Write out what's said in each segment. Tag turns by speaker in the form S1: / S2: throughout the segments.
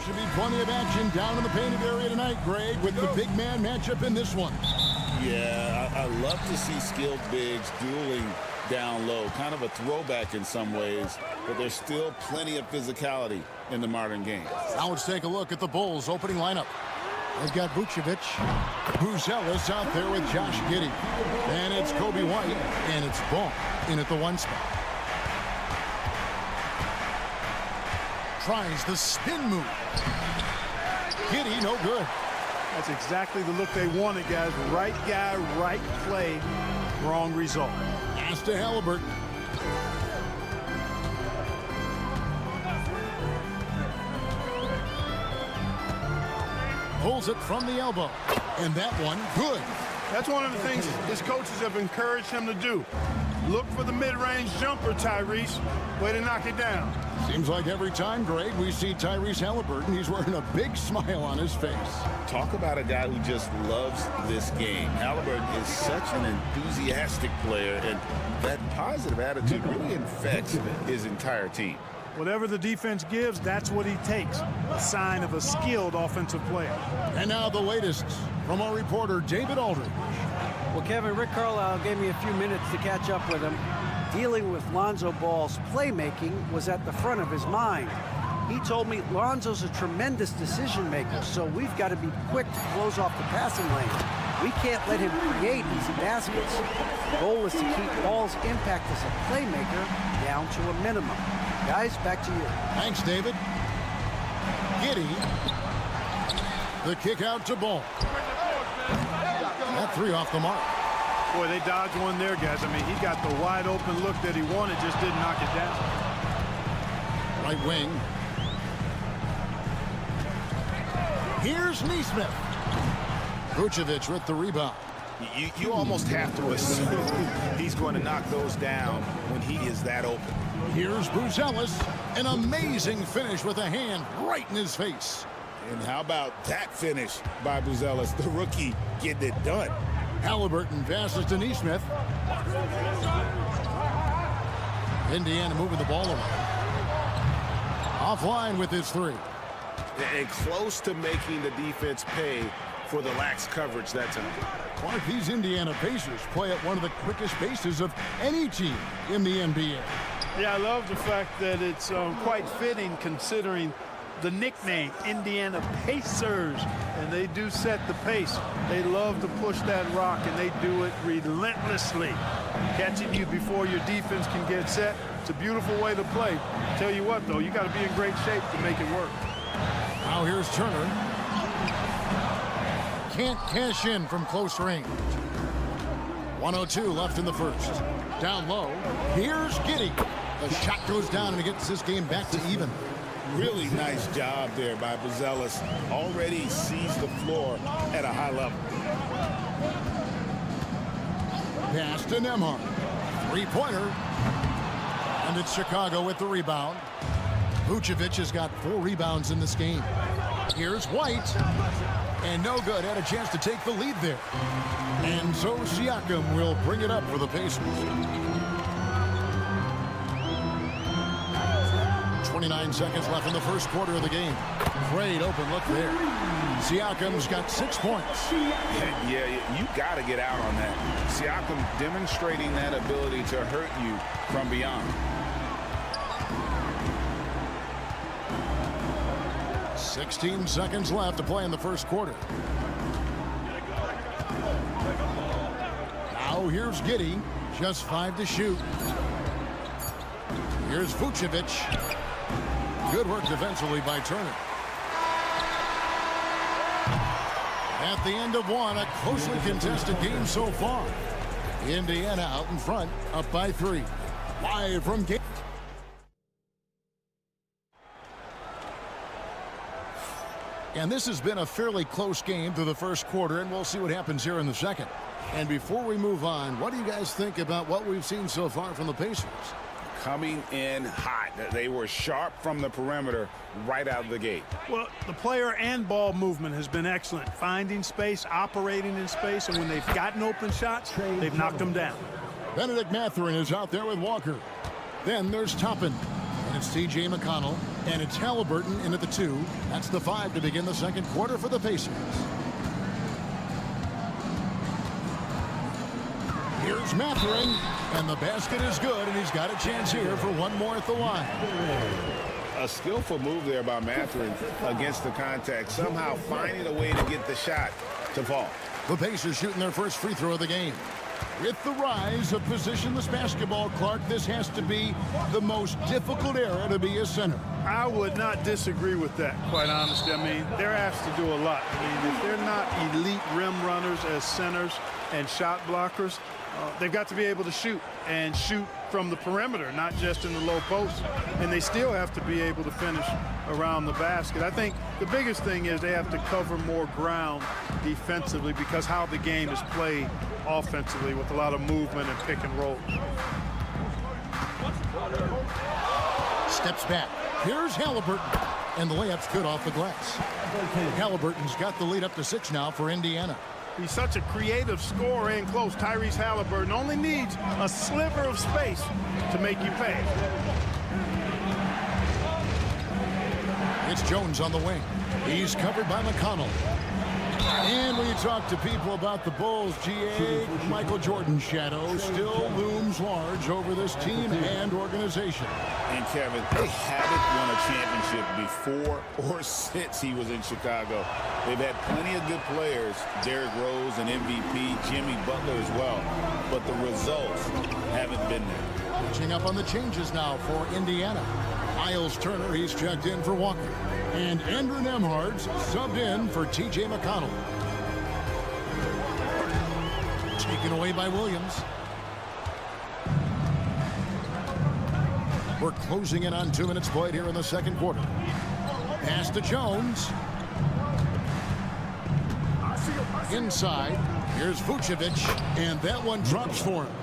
S1: Should be plenty of action down in the painted area tonight, Greg, with the big man matchup in this one.
S2: Yeah, I love to see skilled bigs dueling down low. Kind of a throwback in some ways, but there's still plenty of physicality in the modern game.
S1: Now let's take a look at the Bulls' opening lineup. They've got Vucevic, Buzelis out there with Josh Giddey. And it's Kobe White, and it's Ball in at the 1 spot. Tries the spin move. Giddey, no good.
S3: That's exactly the look they wanted, guys. Right guy, right play, wrong result.
S1: Pass to Halliburton. Pulls it from the elbow. And that one, good.
S3: That's one of the things his coaches have encouraged him to do. Look for the mid-range jumper, Tyrese. Way to knock it down.
S1: Seems like every time, Greg, we see Tyrese Halliburton, he's wearing a big smile on his face.
S2: Talk about a guy who just loves this game. Halliburton is such an enthusiastic player, and that positive attitude really infects his entire team.
S3: Whatever the defense gives, that's what he takes. A sign of a skilled offensive player.
S1: And now the latest from our reporter, David Aldridge.
S4: Well, Kevin, Rick Carlisle gave me a few minutes to catch up with him. Dealing with Lonzo Ball's playmaking was at the front of his mind. He told me Lonzo's a tremendous decision maker, so we've got to be quick to close off the passing lane. We can't let him create easy baskets. The goal is to keep Ball's impact as a playmaker down to a minimum. Guys, back to you.
S1: Thanks, David. Giddey. The kick out to Ball. That 3 off the mark.
S3: Boy, they dodged one there, guys. I mean, he got the wide open look that he wanted, just didn't knock it down.
S1: Right wing. Here's Nesmith. Vucevic with the rebound.
S2: You almost have to assume he's going to knock those down when he is that open.
S1: Here's Buzelis. An amazing finish with a hand right in his face.
S2: And how about that finish by Buzelis, the rookie getting it done.
S1: Halliburton passes to Nesmith. Indiana moving the ball around. Offline with his 3.
S2: And close to making the defense pay for the lax coverage that time.
S1: Clark, these Indiana Pacers play at one of the quickest paces of any team in the NBA.
S3: Yeah, I love the fact that it's quite fitting considering the nickname, Indiana Pacers, and they do set the pace. They love to push that rock, and they do it relentlessly. Catching you before your defense can get set. It's a beautiful way to play. Tell you what, though, you got to be in great shape to make it work.
S1: Now here's Turner. Can't cash in from close range. 1:02 left in the first. Down low. Here's Giddey. The shot goes down and it gets this game back to even.
S2: Really nice job there by Buzelis. Already sees the floor at a high level.
S1: Pass to Nembhard. 3-pointer. And it's Chicago with the rebound. Vucevic has got 4 rebounds in this game. Here's White. And no good. Had a chance to take the lead there. And so Siakam will bring it up for the Pacers. 29 seconds left in the first quarter of the game. Great open look there. Siakam's got 6 points.
S2: Yeah, you got to get out on that. Siakam demonstrating that ability to hurt you from beyond.
S1: 16 seconds left to play in the first quarter. Now here's Giddey. Just 5 to shoot. Here's Vucevic. Good work defensively by Turner. At the end of one, a closely contested game so far. Indiana out in front, up by 3. Live from game. And this has been a fairly close game through the first quarter, and we'll see what happens here in the second. And before we move on, what do you guys think about what we've seen so far from the Pacers?
S2: Coming in hot. They were sharp from the perimeter right out of the gate.
S3: Well, the player and ball movement has been excellent. Finding space, operating in space, and when they've gotten open shots, they've knocked them down.
S1: Benedict Mathurin is out there with Walker. Then there's Toppin. And it's T.J. McConnell. And it's Halliburton in at the 2. That's the 5 to begin the second quarter for the Pacers. Here's Mathurin, and the basket is good, and he's got a chance here for one more at the line.
S2: A skillful move there by Mathurin against the contact, somehow finding a way to get the shot to fall.
S1: The Pacers shooting their first free throw of the game. With the rise of positionless basketball, Clark, this has to be the most difficult era to be a center.
S3: I would not disagree with that, quite honestly. I mean, they're asked to do a lot. I mean, if they're not elite rim runners as centers and shot blockers, they've got to be able to shoot and shoot from the perimeter, not just in the low post. And they still have to be able to finish around the basket. I think the biggest thing is they have to cover more ground defensively because how the game is played offensively with a lot of movement and pick and roll.
S1: Steps back. Here's Halliburton. And the layup's good off the glass. Halliburton's got the lead up to 6 now for Indiana.
S3: He's such a creative scorer in close. Tyrese Halliburton only needs a sliver of space to make you pay.
S1: It's Jones on the wing. He's covered by McConnell. And when you talk to people about the Bulls, G.A., Michael Jordan's shadow still looms large over this team and organization.
S2: And Kevin, they haven't won a championship before or since he was in Chicago. They've had plenty of good players, Derrick Rose and MVP, Jimmy Butler as well, but the results haven't been there.
S1: Catching up on the changes now for Indiana. Miles Turner, he's checked in for Walker. And Andrew Nembhard's subbed in for T.J. McConnell. Taken away by Williams. We're closing in on 2 minutes played here in the second quarter. Pass to Jones. Inside. Here's Vucevic. And that one drops for him.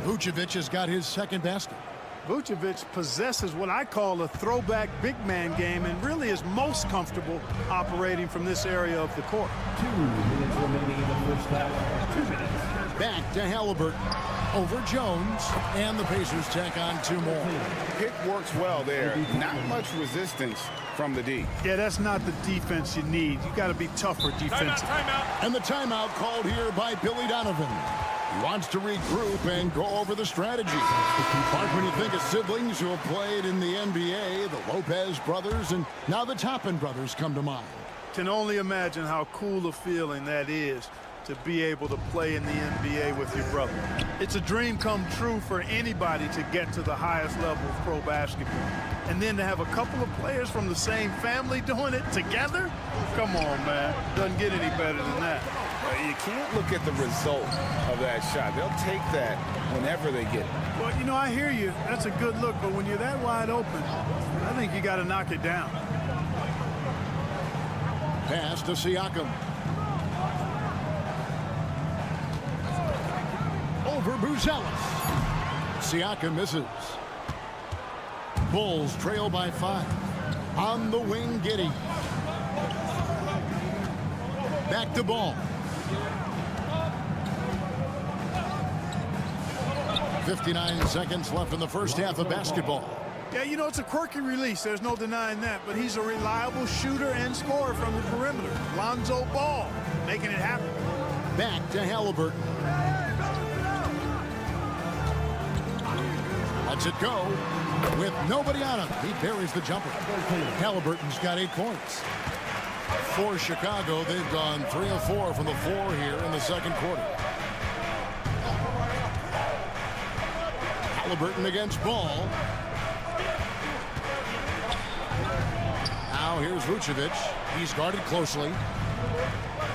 S1: Vucevic has got his second basket.
S3: Vucevic possesses what I call a throwback big man game and really is most comfortable operating from this area of the court.
S5: 2 minutes remaining in the first half. 2 minutes.
S1: Back to Halliburton. Over Jones. And the Pacers tack on 2 more.
S2: Pick works well there. Not much resistance from the D.
S3: Yeah, that's not the defense you need. You got to be tougher defensively.
S1: Timeout. And the timeout called here by Billy Donovan. He wants to regroup and go over the strategy. Mark, when you think of siblings who have played in the NBA, the Lopez brothers, and now the Toppin brothers come to mind.
S3: Can only imagine how cool a feeling that is to be able to play in the NBA with your brother. It's a dream come true for anybody to get to the highest level of pro basketball. And then to have a couple of players from the same family doing it together? Come on, man. Doesn't get any better than that.
S2: You can't look at the result of that shot. They'll take that whenever they get it.
S3: Well, you know, I hear you. That's a good look, but when you're that wide open, I think you got to knock it down.
S1: Pass to Siakam. Over Buzelis. Siakam misses. Bulls trail by 5. On the wing, Giddey. Back to Ball. 59 seconds left in the first half of basketball.
S3: Yeah, you know, it's a quirky release. There's no denying that. But he's a reliable shooter and scorer from the perimeter. Lonzo Ball making it happen.
S1: Back to Halliburton. Lets it go with nobody on him. He buries the jumper. Halliburton's got 8 points. For Chicago, they've gone 3 of 4 from the floor here in the second quarter. Halliburton against Ball. Now here's Vucevic. He's guarded closely.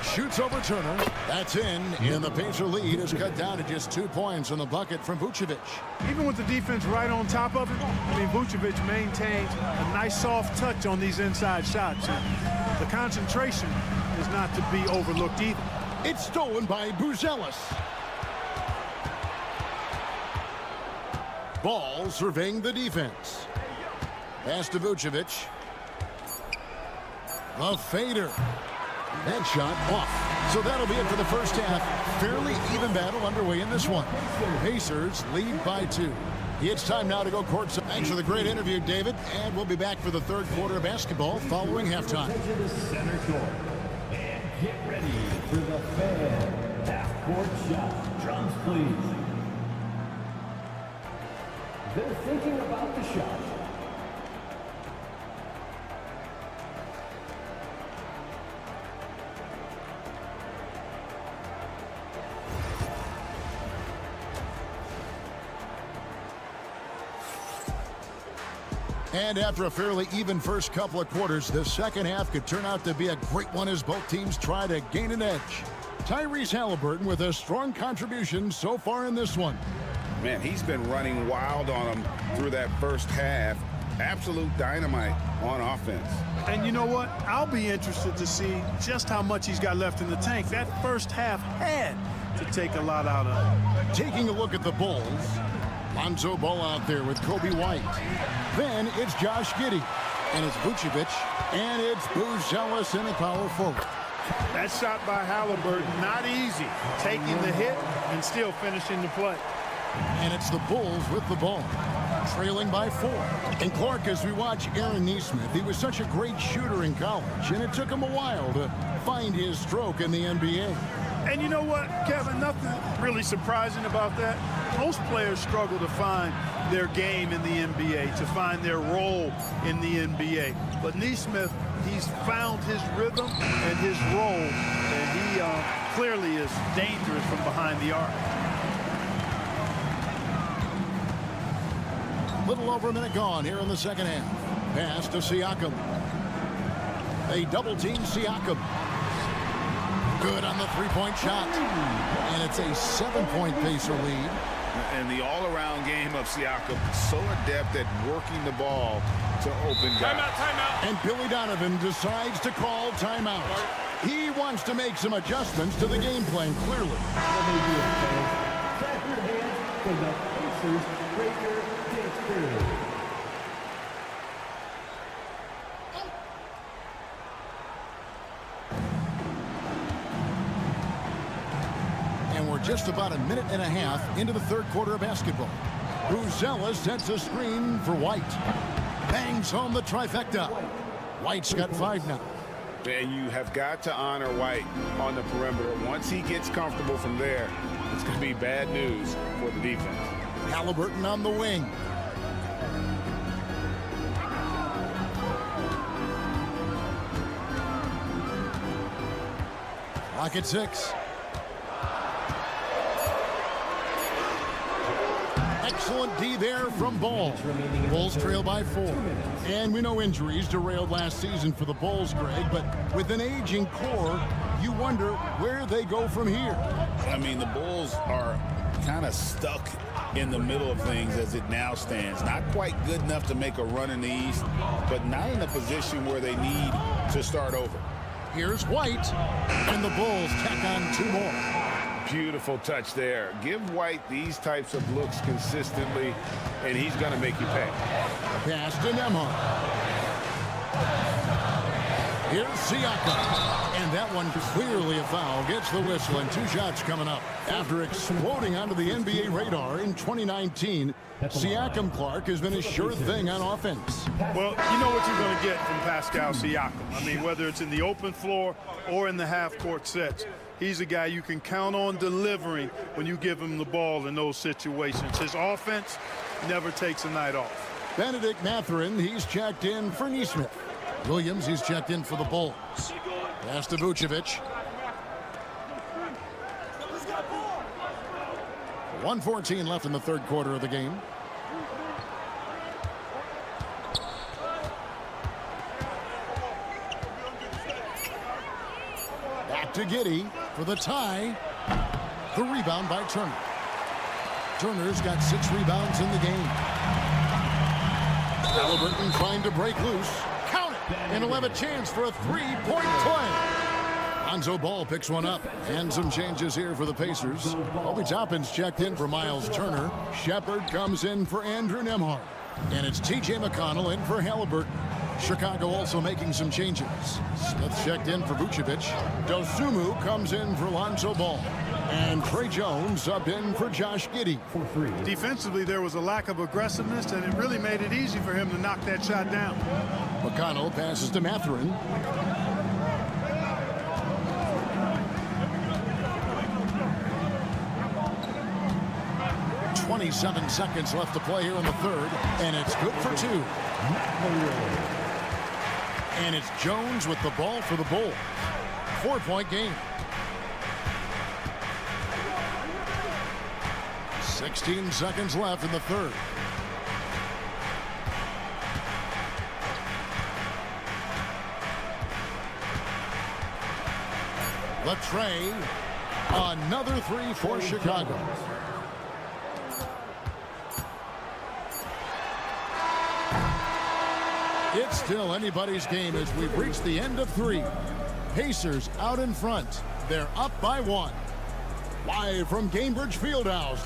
S1: Shoots over Turner. That's in. And the Pacer lead is cut down to just 2 points on the bucket from Vucevic.
S3: Even with the defense right on top of it, I mean, Vucevic maintains a nice soft touch on these inside shots. And the concentration is not to be overlooked either.
S1: It's stolen by Buzelis. Ball surveying the defense. Pass to Vucevic. A fader. That shot off. So that'll be it for the first half. Fairly even battle underway in this one. Pacers lead by 2. It's time now to go courtside. Thanks for the great interview, David. And we'll be back for the third quarter of basketball following halftime.
S5: To the center court. And get ready for the fan half-court shot. Drums, please. They're thinking about the shot.
S1: And after a fairly even first couple of quarters, the second half could turn out to be a great one as both teams try to gain an edge. Tyrese Halliburton with a strong contribution so far in this one.
S2: Man, he's been running wild on him through that first half. Absolute dynamite on offense.
S3: And you know what? I'll be interested to see just how much he's got left in the tank. That first half had to take a lot out of him.
S1: Taking a look at the Bulls, Lonzo Ball out there with Kobe White. Then it's Josh Giddey, and it's Vucevic, and it's Buzelis in a power forward.
S3: That shot by Halliburton, not easy. Taking the hit and still finishing the play.
S1: And it's the Bulls with the ball, trailing by 4. And Clark, as we watch Aaron Nesmith, he was such a great shooter in college, and it took him a while to find his stroke in the NBA.
S3: And you know what, Kevin, nothing really surprising about that. Most players struggle to find their game in the NBA, to find their role in the NBA. But Nesmith, he's found his rhythm and his role, and he clearly is dangerous from behind the arc.
S1: Little over a minute gone here in the second half. Pass to Siakam. They double-team Siakam. Good on the three-point shot. And it's a 7-point Pacer lead.
S2: And the all-around game of Siakam, so adept at working the ball to open guys.
S1: Timeout. And Billy Donovan decides to call timeout. He wants to make some adjustments to the game plan, clearly.
S5: Clap your hands for the Pacers breaker dance period.
S1: And we're just about a minute and a half into the third quarter of basketball. Buzelis sets a screen for White. Bangs home the trifecta. White's got 5 now.
S2: And you have got to honor White on the perimeter. Once he gets comfortable from there, it's going to be bad news for the defense.
S1: Halliburton on the wing. Clock at 6. Excellent D there from Ball. Bulls trail by 4. And we know injuries derailed last season for the Bulls, Greg, but with an aging core, you wonder where they go from here.
S2: I mean, the Bulls are kind of stuck in the middle of things as it now stands. Not quite good enough to make a run in the East, but not in a position where they need to start over.
S1: Here's White, and the Bulls tack on 2 more.
S2: Beautiful touch there. Give White these types of looks consistently, and he's going to make you pay.
S1: Pass to Nembhard. Here's Siakam. And that one clearly a foul. Gets the whistle, and 2 shots coming up. After exploding onto the NBA radar in 2019, Siakam Clark has been a sure thing on offense.
S3: Well, you know what you're going to get from Pascal Siakam. I mean, whether it's in the open floor or in the half-court sets, he's a guy you can count on delivering when you give him the ball in those situations. His offense never takes a night off.
S1: Benedict Mathurin, he's checked in for Nesmith. Williams, he's checked in for the Bulls. Pass to Vucevic. 1:14 left in the third quarter of the game. Back to Giddey for the tie. The rebound by Turner. Turner's got 6 rebounds in the game. Halliburton trying to break loose. Count it! And he'll have a chance for a 3-point play. Lonzo Ball picks one up. And some changes here for the Pacers. Obi Toppin's checked in for Miles Turner. Shepard comes in for Andrew Nembhard. And it's T.J. McConnell in for Halliburton. Chicago also making some changes. Smith checked in for Vucevic. Dosunmu comes in for Lonzo Ball. And Trey Jones subbed in for Josh Giddey.
S3: Defensively, there was a lack of aggressiveness, and it really made it easy for him to knock that shot down.
S1: McConnell passes to Mathurin. .27 seconds left to play here in the third, and it's good for 2. And it's Jones with the ball for the Bulls. 4-point game. 16 seconds left in the third. Latrey, another 3 for Chicago. It's still anybody's game as we've reached the end of 3. Pacers out in front. They're up by 1. Live from Gainbridge Fieldhouse.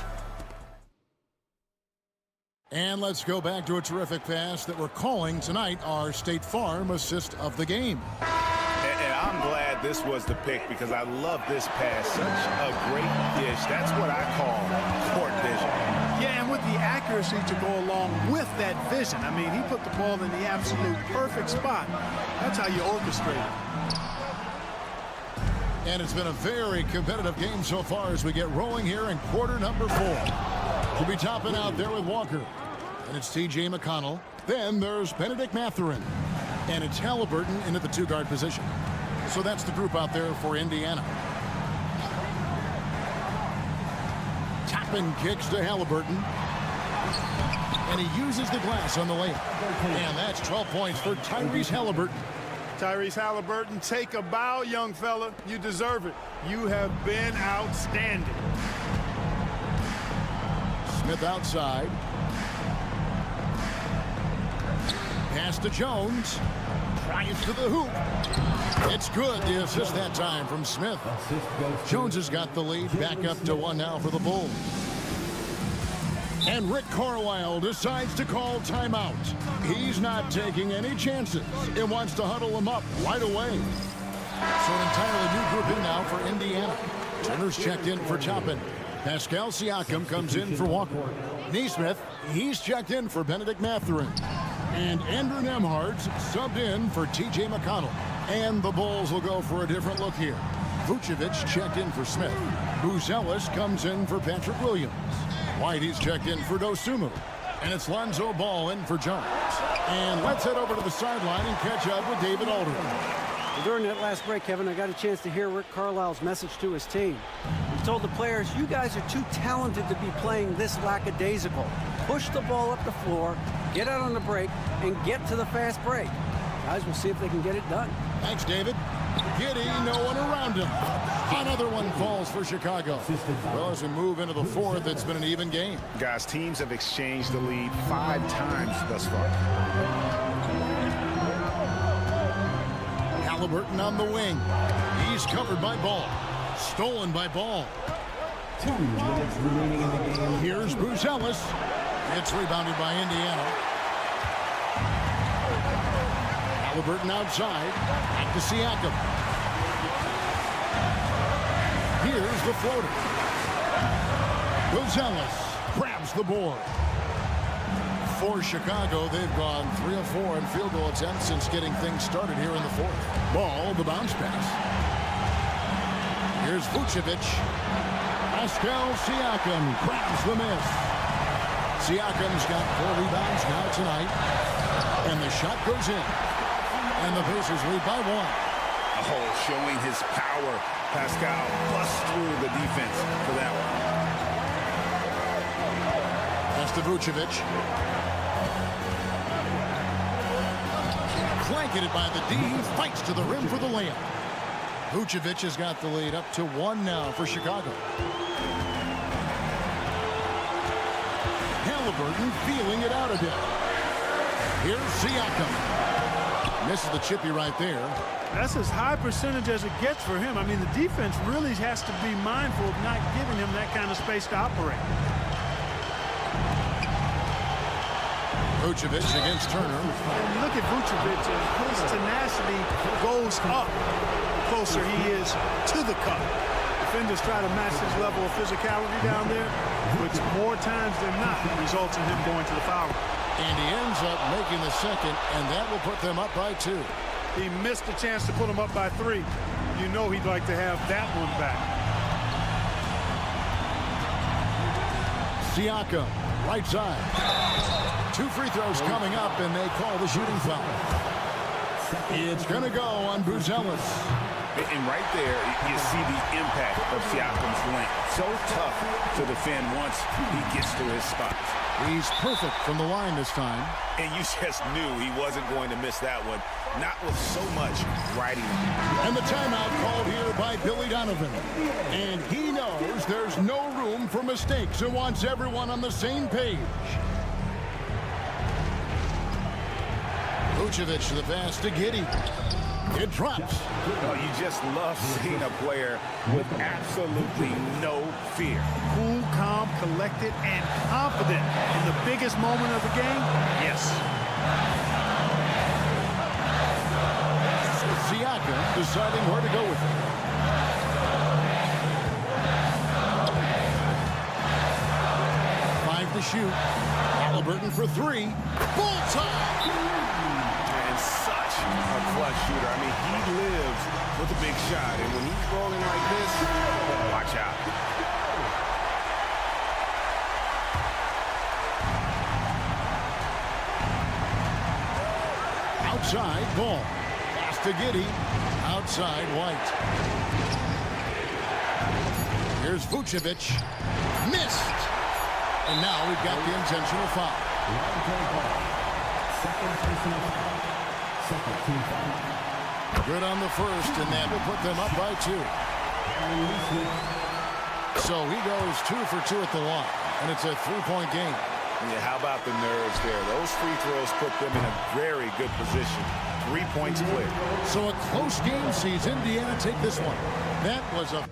S1: And let's go back to a terrific pass that we're calling tonight our State Farm assist of the game.
S2: And I'm glad this was the pick because I love this pass. Such a great dish. That's what I call court vision.
S3: Yeah, and with the accuracy to go along with that vision. I mean, he put the ball in the absolute perfect spot. That's how you orchestrate it.
S1: And it's been a very competitive game so far as we get rolling here in quarter number 4. We'll be topping out there with Walker. And it's T.J. McConnell. Then there's Benedict Mathurin. And it's Halliburton into the 2-guard position. So that's the group out there for Indiana. Toppin kicks to Halliburton. And he uses the glass on the layup. And that's 12 points for Tyrese Halliburton.
S3: Tyrese Halliburton, take a bow, young fella. You deserve it. You have been outstanding.
S1: Smith outside. Pass to Jones. Drives to the hoop. It's good. The assist that time from Smith. Jones has got the lead. Back up to 1 now for the Bulls. And Rick Carlisle decides to call timeout. He's not taking any chances. He wants to huddle them up right away. So an entirely new group in now for Indiana. Turner's checked in for Toppin. Pascal Siakam comes in for Walker. Nesmith, he's checked in for Benedict Mathurin. And Andrew Nembhard's subbed in for T.J. McConnell. And the Bulls will go for a different look here. Vucevic checked in for Smith. Buzelis comes in for Patrick Williams. White, he's checked in for Dosunmu. And it's Lonzo Ball in for Jones. And let's head over to the sideline and catch up with David Aldridge.
S4: Well, during that last break, Kevin, I got a chance to hear Rick Carlisle's message to his team. He told the players, you guys are too talented to be playing this lackadaisical. Push the ball up the floor, get out on the break, and get to the fast break. Guys, we'll see if they can get it done.
S1: Thanks, David. Giddey, no one around him. Another one falls for Chicago. Well, as we move into the fourth, it's been an even game.
S2: Guys, teams have exchanged the lead 5 times thus far.
S1: Halliburton on the wing. He's covered by Ball. Stolen by Ball.
S5: 2 minutes remaining in the game.
S1: Here's Buzelis. It's rebounded by Indiana. Halliburton outside. Back to Siakam. Here's the floater. Gonzalez grabs the board. For Chicago, they've gone 3 of 4 in field goal attempts since getting things started here in the fourth. Ball, the bounce pass. Here's Vucevic. Pascal Siakam grabs the miss. Siakam's got 4 rebounds now tonight. And the shot goes in. And the Pacers lead by 1.
S2: Oh, showing his power. Pascal busts through the defense for that one.
S1: That's to Vucevic. Blanketed by the D. Fights to the rim for the layup. Vucevic has got the lead up to 1 now for Chicago. Halliburton feeling it out a bit. Here's Siakam. Misses the chippy right there.
S3: That's as high percentage as it gets for him. I mean, the defense really has to be mindful of not giving him that kind of space to operate.
S1: Vucevic against Turner.
S3: And look at Vucevic, and his tenacity goes up the closer he is to the cup. Defenders try to match his level of physicality down there, which more times than not results in him going to the foul.
S1: And he ends up making the second, and that will put them up by 2.
S3: He missed a chance to put him up by 3. You know he'd like to have that one back.
S1: Siakam, right side. 2 free throws coming up, and they call the shooting foul. It's going to go on Buzelis.
S2: And right there, you see the impact of Siakam's length. So tough to defend once he gets to his spots.
S1: He's perfect from the line this time.
S2: And you just knew he wasn't going to miss that one. Not with so much riding on him.
S1: And the timeout called here by Billy Donovan. And he knows there's no room for mistakes and wants everyone on the same page. Vucevic to the pass to Giddey. It drops.
S2: Oh, you just love seeing a player with absolutely no fear.
S3: Cool, calm, collected, and confident in the biggest moment of the game. Yes.
S1: Siakam deciding where to go with it. Five to shoot. Halliburton for 3. Bullseye!
S2: And such a clutch shooter. I mean, he lives with a big shot. And when he's rolling like this, watch out.
S1: Outside, ball. Pass to Giddey. Outside, White. Here's Vucevic. Missed. And now we've got the intentional foul. Good on the first, and that will put them up by 2. So he goes 2 for 2 at the line, and it's a 3-point game.
S2: Yeah, how about the nerves there? Those free throws put them in a very good position. 3 points clear.
S1: So a close game sees Indiana take this one. That was a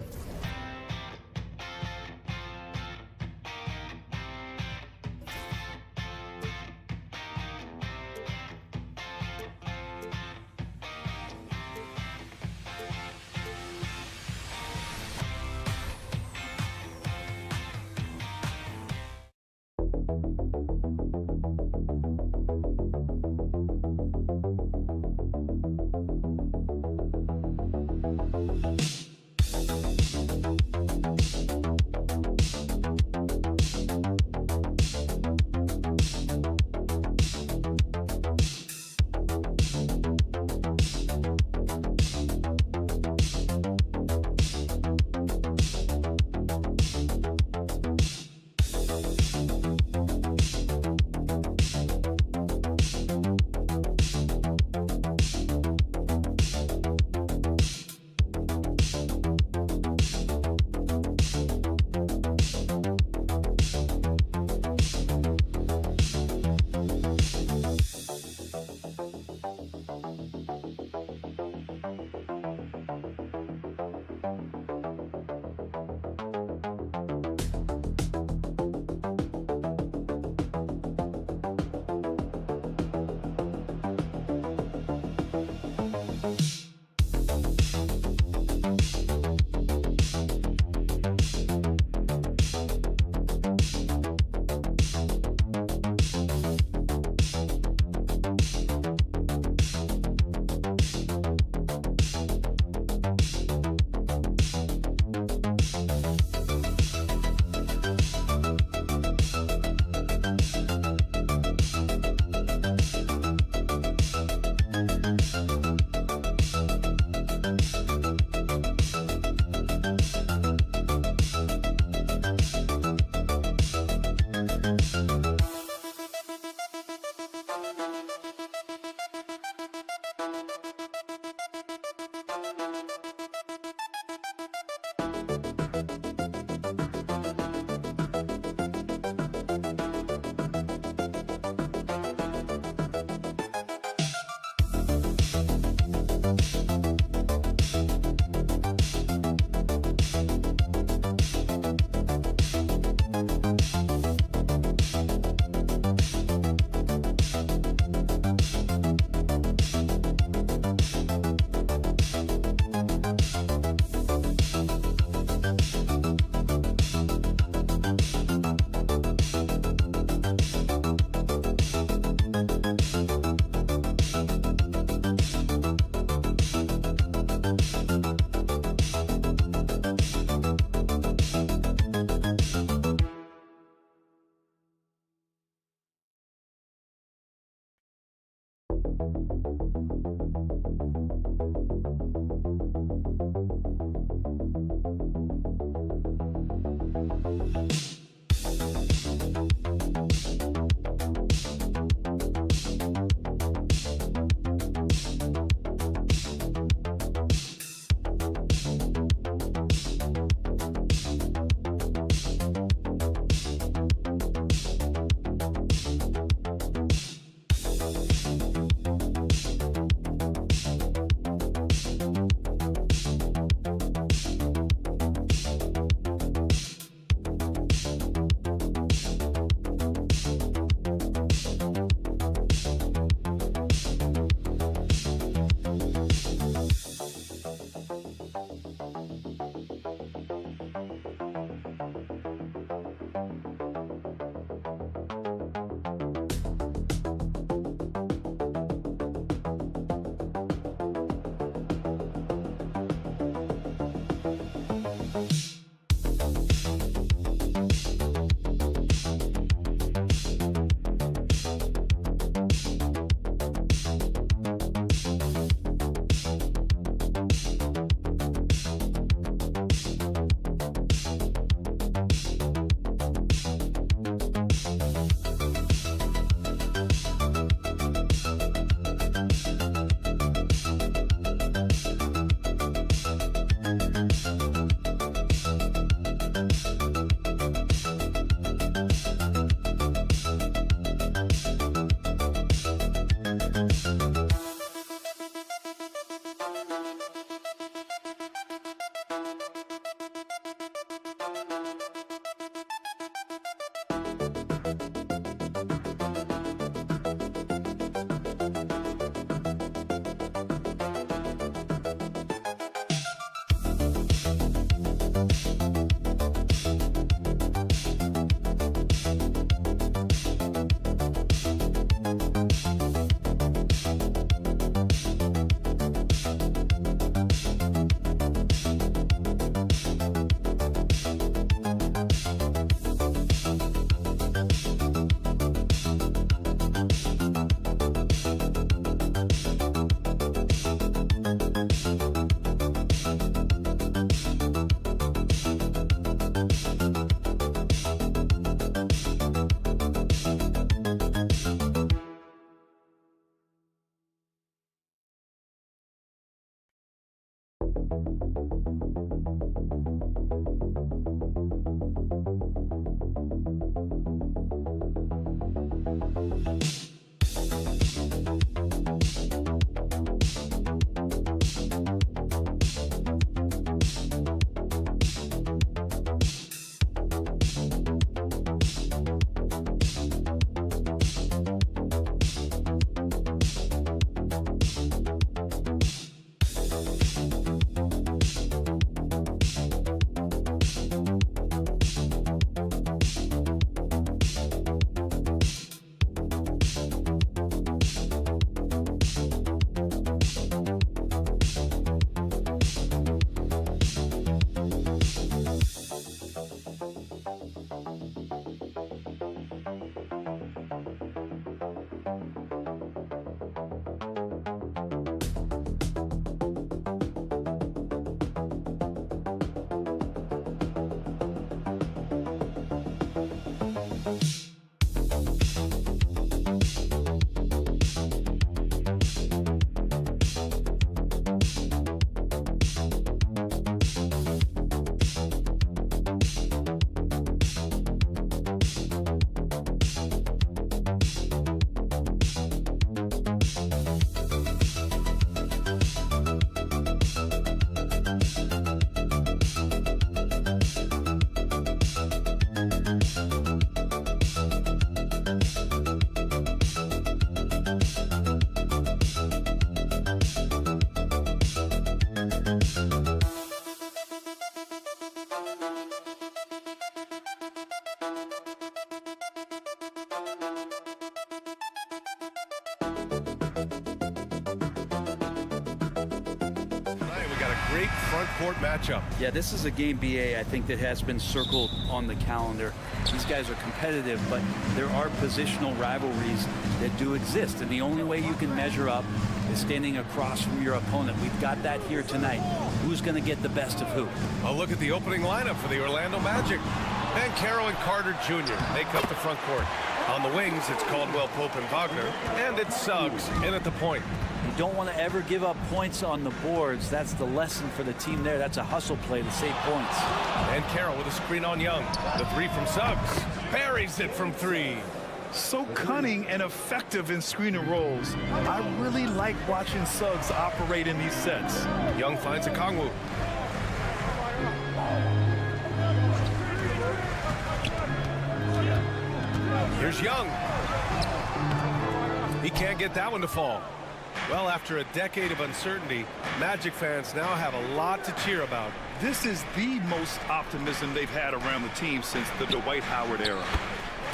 S6: Great front court matchup.
S7: Yeah, this is a game, BA, I think that has been circled on the calendar.
S6: These guys are competitive, but there are positional rivalries that do exist. And the only way you can measure up is standing across from your opponent. We've got that here tonight. Who's going to get the best of who?
S7: A look at the opening lineup for the Orlando Magic. Banchero and Carter Jr. make up the front court. On the wings, it's Caldwell Pope and Wagner, and it's Suggs in at the point.
S6: You don't want to ever give up points on the boards. That's the lesson for the team there. That's a hustle play to save points.
S7: Banchero with a screen on Young. The three from Suggs. Buries it from three.
S3: So cunning and effective in screen and rolls. I really like watching Suggs operate in these sets.
S7: Young finds a Kongwu. Here's Young. He can't get that one to fall. Well, after a decade of uncertainty, Magic fans now have a lot to cheer about.
S3: This is the most optimism they've had around the team since the Dwight Howard era.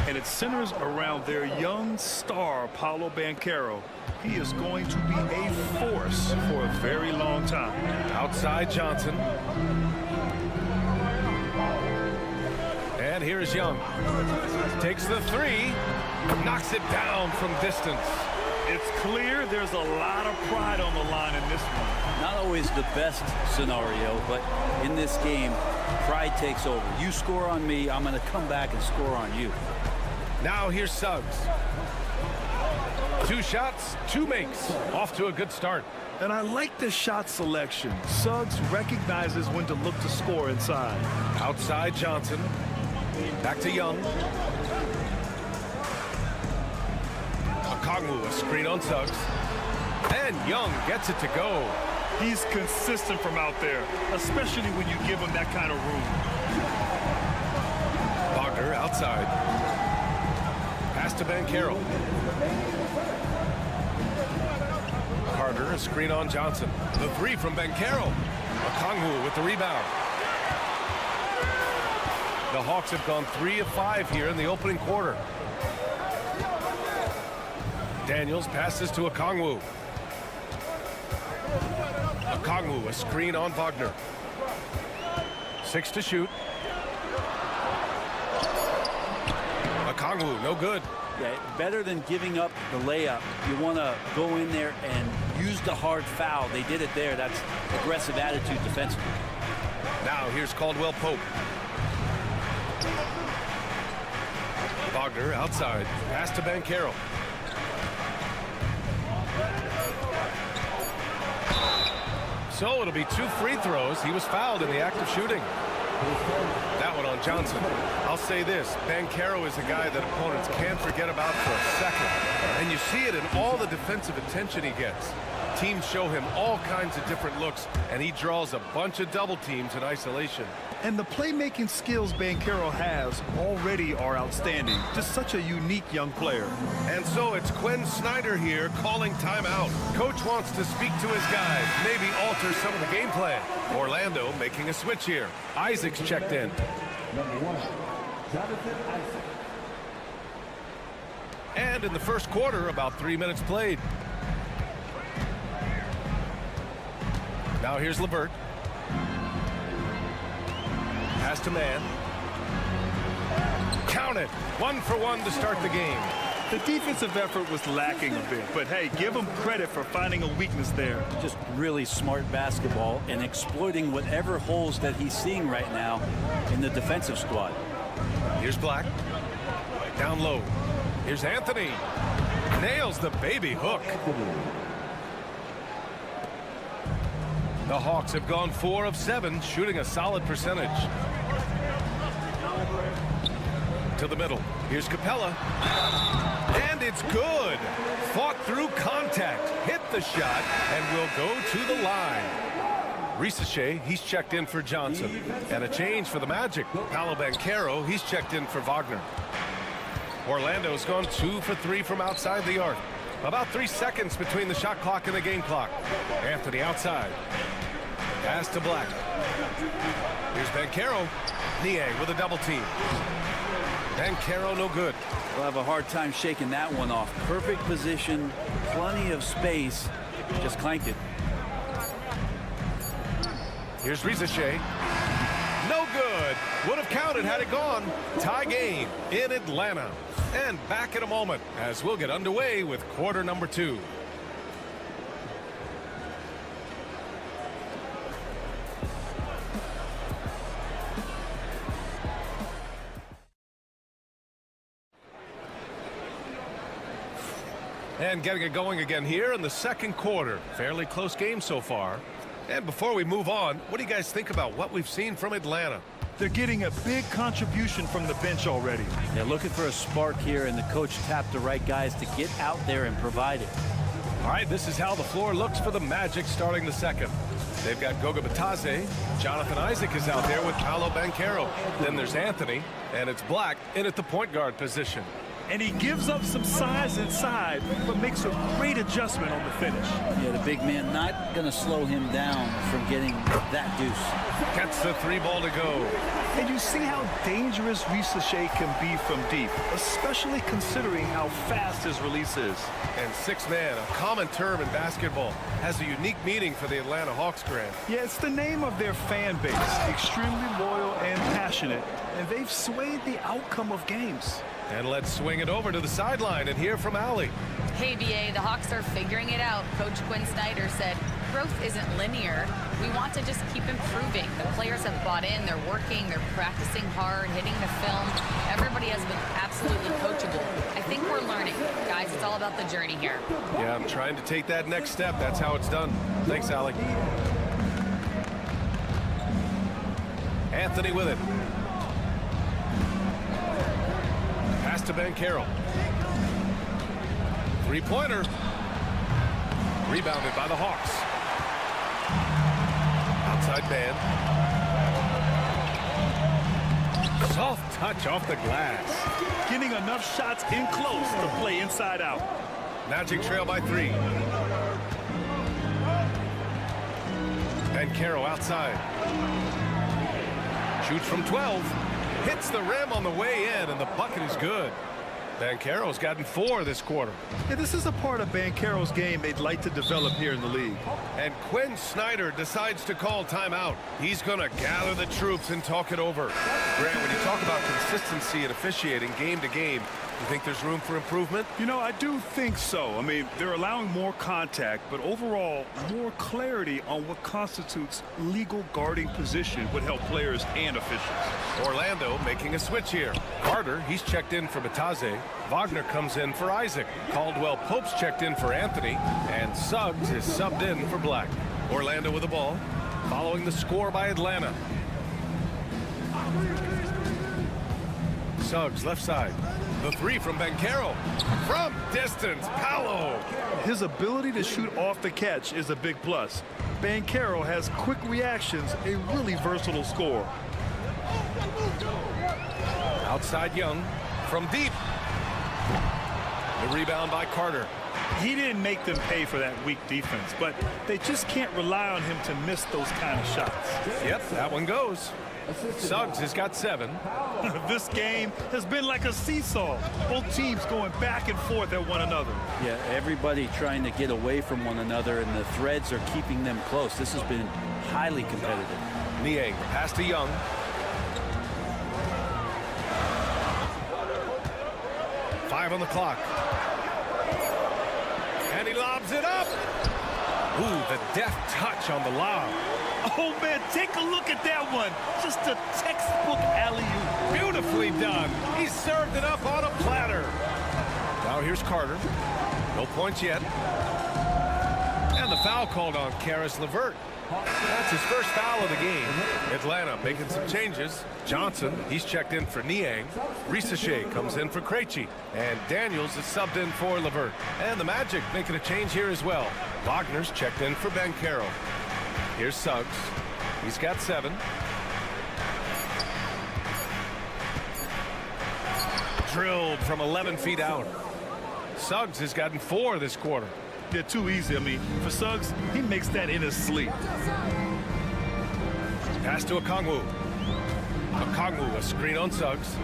S3: And it centers around their young star, Paolo Banchero. He is going to be a force for a very long time.
S7: Outside Johnson. And here's Young. Takes the three. Knocks it down from distance.
S3: It's clear there's a lot of pride on the line in this one.
S6: Not always the best scenario, but in this game, pride takes over. You score on me, I'm going to come back and score on you.
S7: Now here's Suggs. 2 shots, 2 makes. Off to a good start.
S3: And I like the shot selection. Suggs recognizes when to look to score inside.
S7: Outside Johnson. Back to Young. Kongwu, a screen on Suggs. And Young gets it to go.
S3: He's consistent from out there, especially when you give him that kind of room.
S7: Wagner outside. Pass to Banchero. Carter, a screen on Johnson. The three from Banchero. Kongwu with the rebound. The Hawks have gone 3 of 5 here in the opening quarter. Daniels passes to Kongwu. Kongwu, a screen on Wagner. 6 to shoot. Kongwu, no good.
S6: Yeah, better than giving up the layup. You want to go in there and use the hard foul. They did it there. That's aggressive attitude defensively.
S7: Now here's Caldwell Pope. Wagner outside. Pass to Banchero. So it'll be 2 free throws. He was fouled in the act of shooting. That one on Johnson. I'll say this, Banchero is a guy that opponents can't forget about for a second. And you see it in all the defensive attention he gets. Teams show him all kinds of different looks, and he draws a bunch of double teams in isolation.
S3: And the playmaking skills Banchero has already are outstanding. Just such a unique young player.
S7: And so it's Quinn Snyder here calling timeout. Coach wants to speak to his guys, maybe alter some of the game plan. Orlando making a switch here. Isaac's checked in. And in the first quarter, about 3 minutes played. Now here's LeVert. Pass to man. Count it. 1 for 1 to start the game.
S3: The defensive effort was lacking a bit, but hey, give him credit for finding a weakness there.
S6: Just really smart basketball and exploiting whatever holes that he's seeing right now in the defensive squad.
S7: Here's Black. Down low. Here's Anthony. Nails the baby hook. The Hawks have gone 4 of 7, shooting a solid percentage. To the middle. Here's Capella. And it's good. Fought through contact. Hit the shot and will go to the line. Risache, he's checked in for Johnson. And a change for the Magic. Paolo Banchero, he's checked in for Wagner. Orlando's gone 2 for 3 from outside the arc. About 3 seconds between the shot clock and the game clock. Anthony outside. Pass to Black. Here's Banchero. Niang with a double team. Banchero no good.
S6: We'll have a hard time shaking that one off. Perfect position, plenty of space. Just clanked it.
S7: Here's Risache. No good. Would have counted had it gone. Tie game in Atlanta. And back in a moment as we'll get underway with quarter number 2. And getting it going again here in the second quarter. Fairly close game so far. And before we move on, what do you guys think about what we've seen from Atlanta?
S8: They're getting a big contribution from the bench already.
S6: They're looking for a spark here, and the coach tapped the right guys to get out there and provide it.
S7: All right, this is how the floor looks for the Magic starting the second. They've got Goga Batadze. Jonathan Isaac is out there with Paolo Banchero. Then there's Anthony, and it's Black in at the point guard position.
S8: And he gives up some size inside, but makes a great adjustment on the finish.
S6: Yeah, the big man not going to slow him down from getting that deuce.
S7: Gets the 3 ball to go.
S8: And you see how dangerous Risache can be from deep, especially considering how fast his release is.
S7: And 6-man, a common term in basketball, has a unique meaning for the Atlanta Hawks, Grant.
S8: Yeah, it's the name of their fan base, extremely loyal and passionate, and they've swayed the outcome of games.
S7: And let's swing it over to the sideline and hear from Allie.
S9: Hey, BA, the Hawks are figuring it out. Coach Quinn Snyder said, growth isn't linear. We want to just keep improving. The players have bought in. They're working. They're practicing hard, hitting the film. Everybody has been absolutely coachable. I think we're learning. Guys, it's all about the journey here.
S7: Yeah, I'm trying to take that next step. That's how it's done. Thanks, Allie. Anthony with it. Pass to Banchero. 3-pointer. Rebounded by the Hawks. Outside band. Soft touch off the glass.
S8: Getting enough shots in close to play inside out.
S7: Magic trail by 3. Banchero outside. Shoots from 12. Hits the rim on the way in, and the bucket is good. Banchero's gotten 4 this quarter.
S8: And this is a part of Banchero's game they'd like to develop here in the league.
S7: And Quinn Snyder decides to call timeout. He's going to gather the troops and talk it over. Grant, when you talk about consistency and officiating game to game, you think there's room for improvement?
S8: You know, I do think so. I mean, they're allowing more contact, but overall, more clarity on what constitutes legal guarding position would help players and officials.
S7: Orlando making a switch here. Carter, he's checked in for Batadze. Wagner comes in for Isaac. Caldwell Pope's checked in for Anthony. And Suggs is subbed in for Black. Orlando with the ball, following the score by Atlanta. Suggs left side. The 3 from Banchero. From distance, Paolo.
S8: His ability to shoot off the catch is a big plus. Banchero has quick reactions, a really versatile scorer.
S7: Outside Young. From deep. The rebound by Carter.
S8: He didn't make them pay for that weak defense, but they just can't rely on him to miss those kind of shots.
S7: Yep, that one goes. Suggs has got 7.
S8: This game has been like a seesaw. Both teams going back and forth at one another.
S6: Yeah, everybody trying to get away from one another, and the threads are keeping them close. This has been highly competitive.
S7: Niang, pass to Young. Five on the clock. And he lobs it up. Ooh, the deft touch on the lob.
S8: Oh, man, take a look at that one. Just a textbook alley-oop.
S7: Beautifully done. He served it up on a platter. Now here's Carter. No points yet. And the foul called on Karis LeVert. That's his first foul of the game. Atlanta making some changes. Johnson, he's checked in for Niang. Risache comes in for Krejci. And Daniels is subbed in for LeVert. And the Magic making a change here as well. Wagner's checked in for Banchero. Here's Suggs. He's got 7. Drilled from 11 feet out. Suggs has gotten 4 this quarter.
S8: They're too easy. I mean, for Suggs, he makes that in his sleep.
S7: Pass to Okongwu. Okongwu, a screen on Suggs.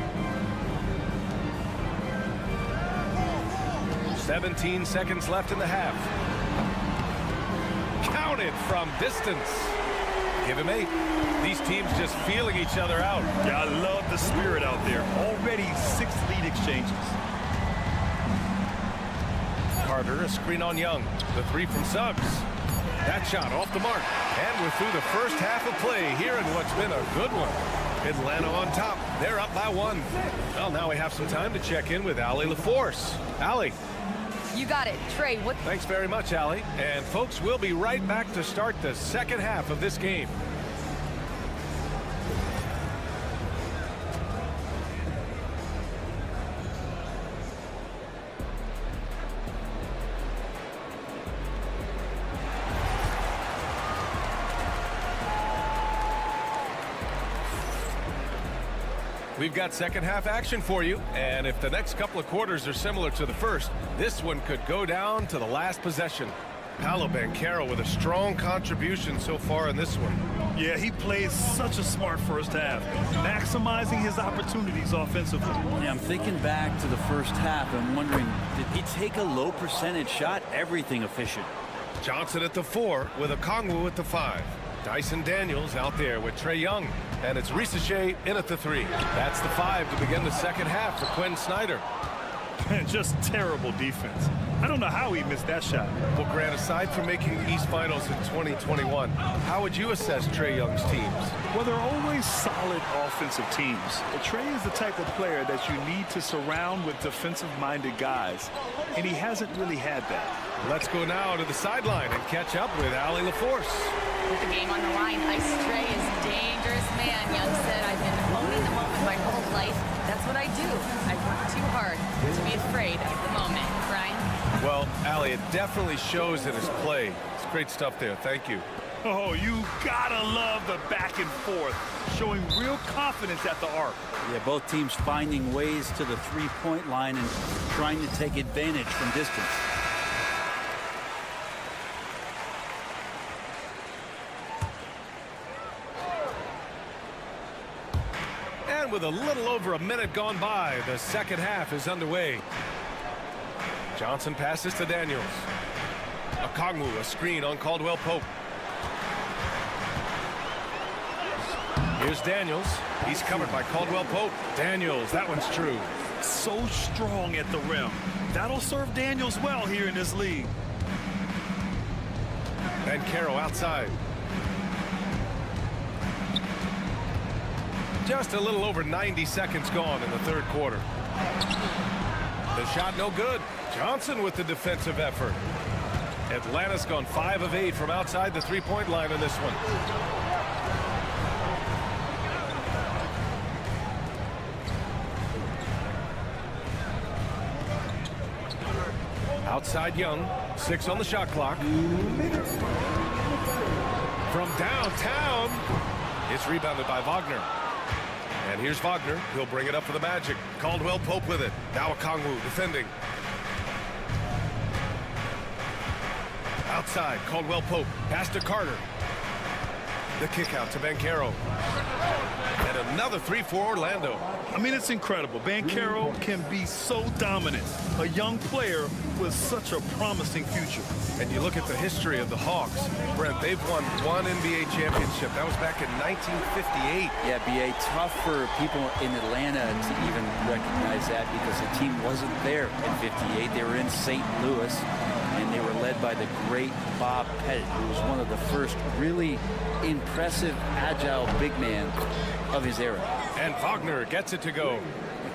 S7: 17 seconds left in the half. Counted from distance. Give him 8. These teams just feeling each other out.
S8: Yeah, I love the spirit out there. Already 6 lead exchanges.
S7: Carter, a screen on Young. The 3 from Suggs. That shot off the mark. And we're through the first half of play here in what's been a good one. Atlanta on top. They're up by 1. Well, now we have some time to check in with Allie LaForce. Allie.
S9: You got it. Trey, what?
S7: Thanks very much, Allie. And folks, we'll be right back to start the second half of this game. We've got second half action for you, and if the next couple of quarters are similar to the first, this one could go down to the last possession. Paolo Banchero with a strong contribution so far in this one.
S8: Yeah, he played such a smart first half, maximizing his opportunities offensively.
S6: Yeah, I'm thinking back to the first half and wondering, did he take a low percentage shot? Everything efficient.
S7: Johnson at the 4 with Okongwu at the 5. Dyson Daniels out there with Trae Young. And it's Risache in at the 3. That's the 5 to begin the second half for Quinn Snyder.
S8: Just terrible defense. I don't know how he missed that shot.
S7: Well, Grant, aside from making the East Finals in 2021, how would you assess Trae Young's teams?
S8: Well, they're always solid offensive teams. But Trae is the type of player that you need to surround with defensive-minded guys, and he hasn't really had that.
S7: Let's go now to the sideline and catch up with Allie LaForce.
S9: With the game on the line, Ice Trey is a dangerous man. Young said, I've been owning the moment my whole life. That's what I do. I work too hard to be afraid of the moment. Brian?
S7: Well, Allie, it definitely shows in his play. It's great stuff there. Thank you.
S8: Oh, you gotta love the back and forth, showing real confidence at the arc.
S6: Yeah, both teams finding ways to the three-point line and trying to take advantage from distance.
S7: And with a little over a minute gone by, the second half is underway. Johnson passes to Daniels. Okongwu, a screen on Caldwell Pope. Here's Daniels. He's covered by Caldwell Pope. Daniels, that one's true.
S8: So strong at the rim. That'll serve Daniels well here in this league.
S7: Banchero outside. Just a little over 90 seconds gone in the third quarter. The shot no good. Johnson with the defensive effort. Atlanta's gone 5 of 8 from outside the three-point line in this one. Outside Young, 6 on the shot clock. From downtown, it's rebounded by Wagner. And here's Wagner. He'll bring it up for the Magic. Caldwell Pope with it. Now Okongwu defending. Outside, Caldwell Pope. Pass to Carter. The kick out to Banchero. And another 3 for Orlando.
S8: I mean, it's incredible. Banchero can be so dominant. A young player with such a promising future.
S7: And you look at the history of the Hawks. Brent, they've won 1 NBA championship. That was back in 1958.
S6: Yeah, B.A., tough for people in Atlanta to even recognize that because the team wasn't there in 58. They were in St. Louis, and they were led by the great Bob Pettit, who was one of the first really impressive, agile big man of his era.
S7: And Wagner gets it to go.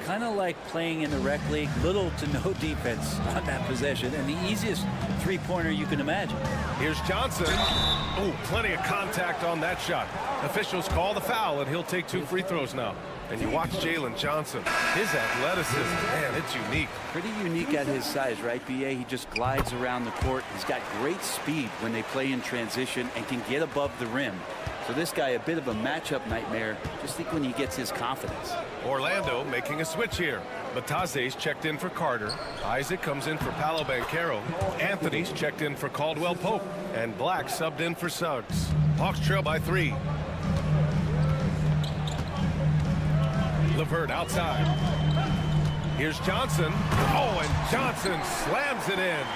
S6: Kind of like playing in the rec league, little to no defense on that possession, and the easiest three-pointer you can imagine.
S7: Here's Johnson. Oh, plenty of contact on that shot. Officials call the foul, and he'll take 2 free throws now. And you watch Jalen Johnson. His athleticism, man, it's unique.
S6: Pretty unique at his size, right, B.A.? He just glides around the court. He's got great speed when they play in transition and can get above the rim. So this guy, a bit of a matchup nightmare. Just think when he gets his confidence.
S7: Orlando making a switch here. Bataze's checked in for Carter. Isaac comes in for Paolo Banchero. Anthony's checked in for Caldwell Pope. And Black subbed in for Suggs. Hawks trail by 3. LeVert outside. Here's Johnson. Oh, and Johnson slams it in.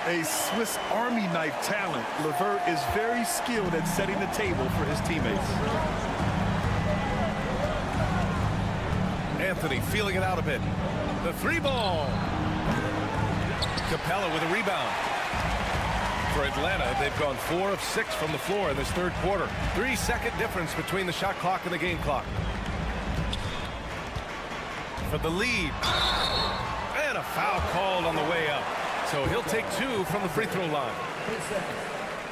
S8: A Swiss Army knife talent, LeVert is very skilled at setting the table for his teammates.
S7: Anthony feeling it out a bit. The three ball. Capella with a rebound. For Atlanta, they've gone 4 of 6 from the floor in this third quarter. 3-second difference between the shot clock and the game clock. For the lead. And a foul called on the way up. So he'll take 2 from the free throw line.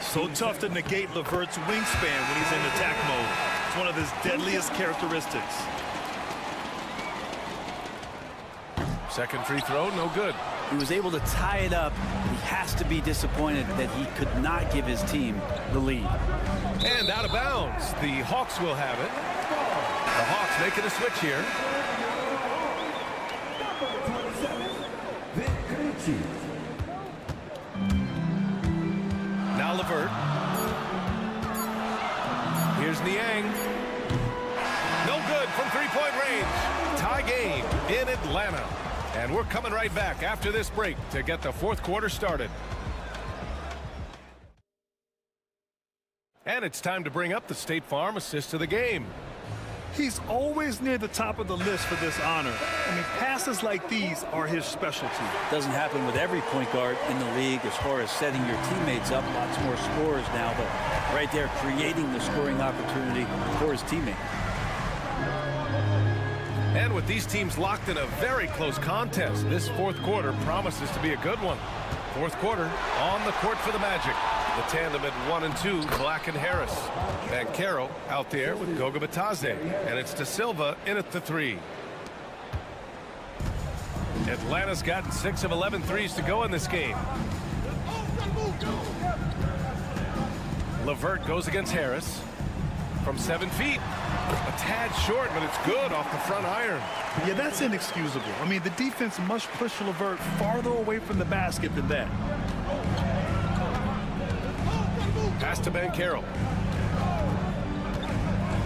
S8: So tough to negate LeVert's wingspan when he's in attack mode. It's one of his deadliest characteristics.
S7: Second free throw, no good.
S6: He was able to tie it up. He has to be disappointed that he could not give his team the lead.
S7: And out of bounds. The Hawks will have it. The Hawks making a switch here. Now LeVert. Here's Niang. No good from three-point range. Tie game in Atlanta. And we're coming right back after this break to get the fourth quarter started. And it's time to bring up the State Farm assist of the game.
S8: He's always near the top of the list for this honor. I mean, passes like these are his specialty.
S6: Doesn't happen with every point guard in the league as far as setting your teammates up. Lots more scorers now, but right there creating the scoring opportunity for his teammate.
S7: And with these teams locked in a very close contest, this fourth quarter promises to be a good one. Fourth quarter on the court for the Magic. The tandem at 1 and 2, Black and Harris. Banchero out there with Goga Bitadze. And it's De Silva in at the 3. Atlanta's gotten 6 of 11 threes to go in this game. LeVert goes against Harris from 7 feet. A tad short, but it's good off the front iron.
S8: Yeah, that's inexcusable. I mean, the defense must push LeVert farther away from the basket than that.
S7: Pass to Banchero.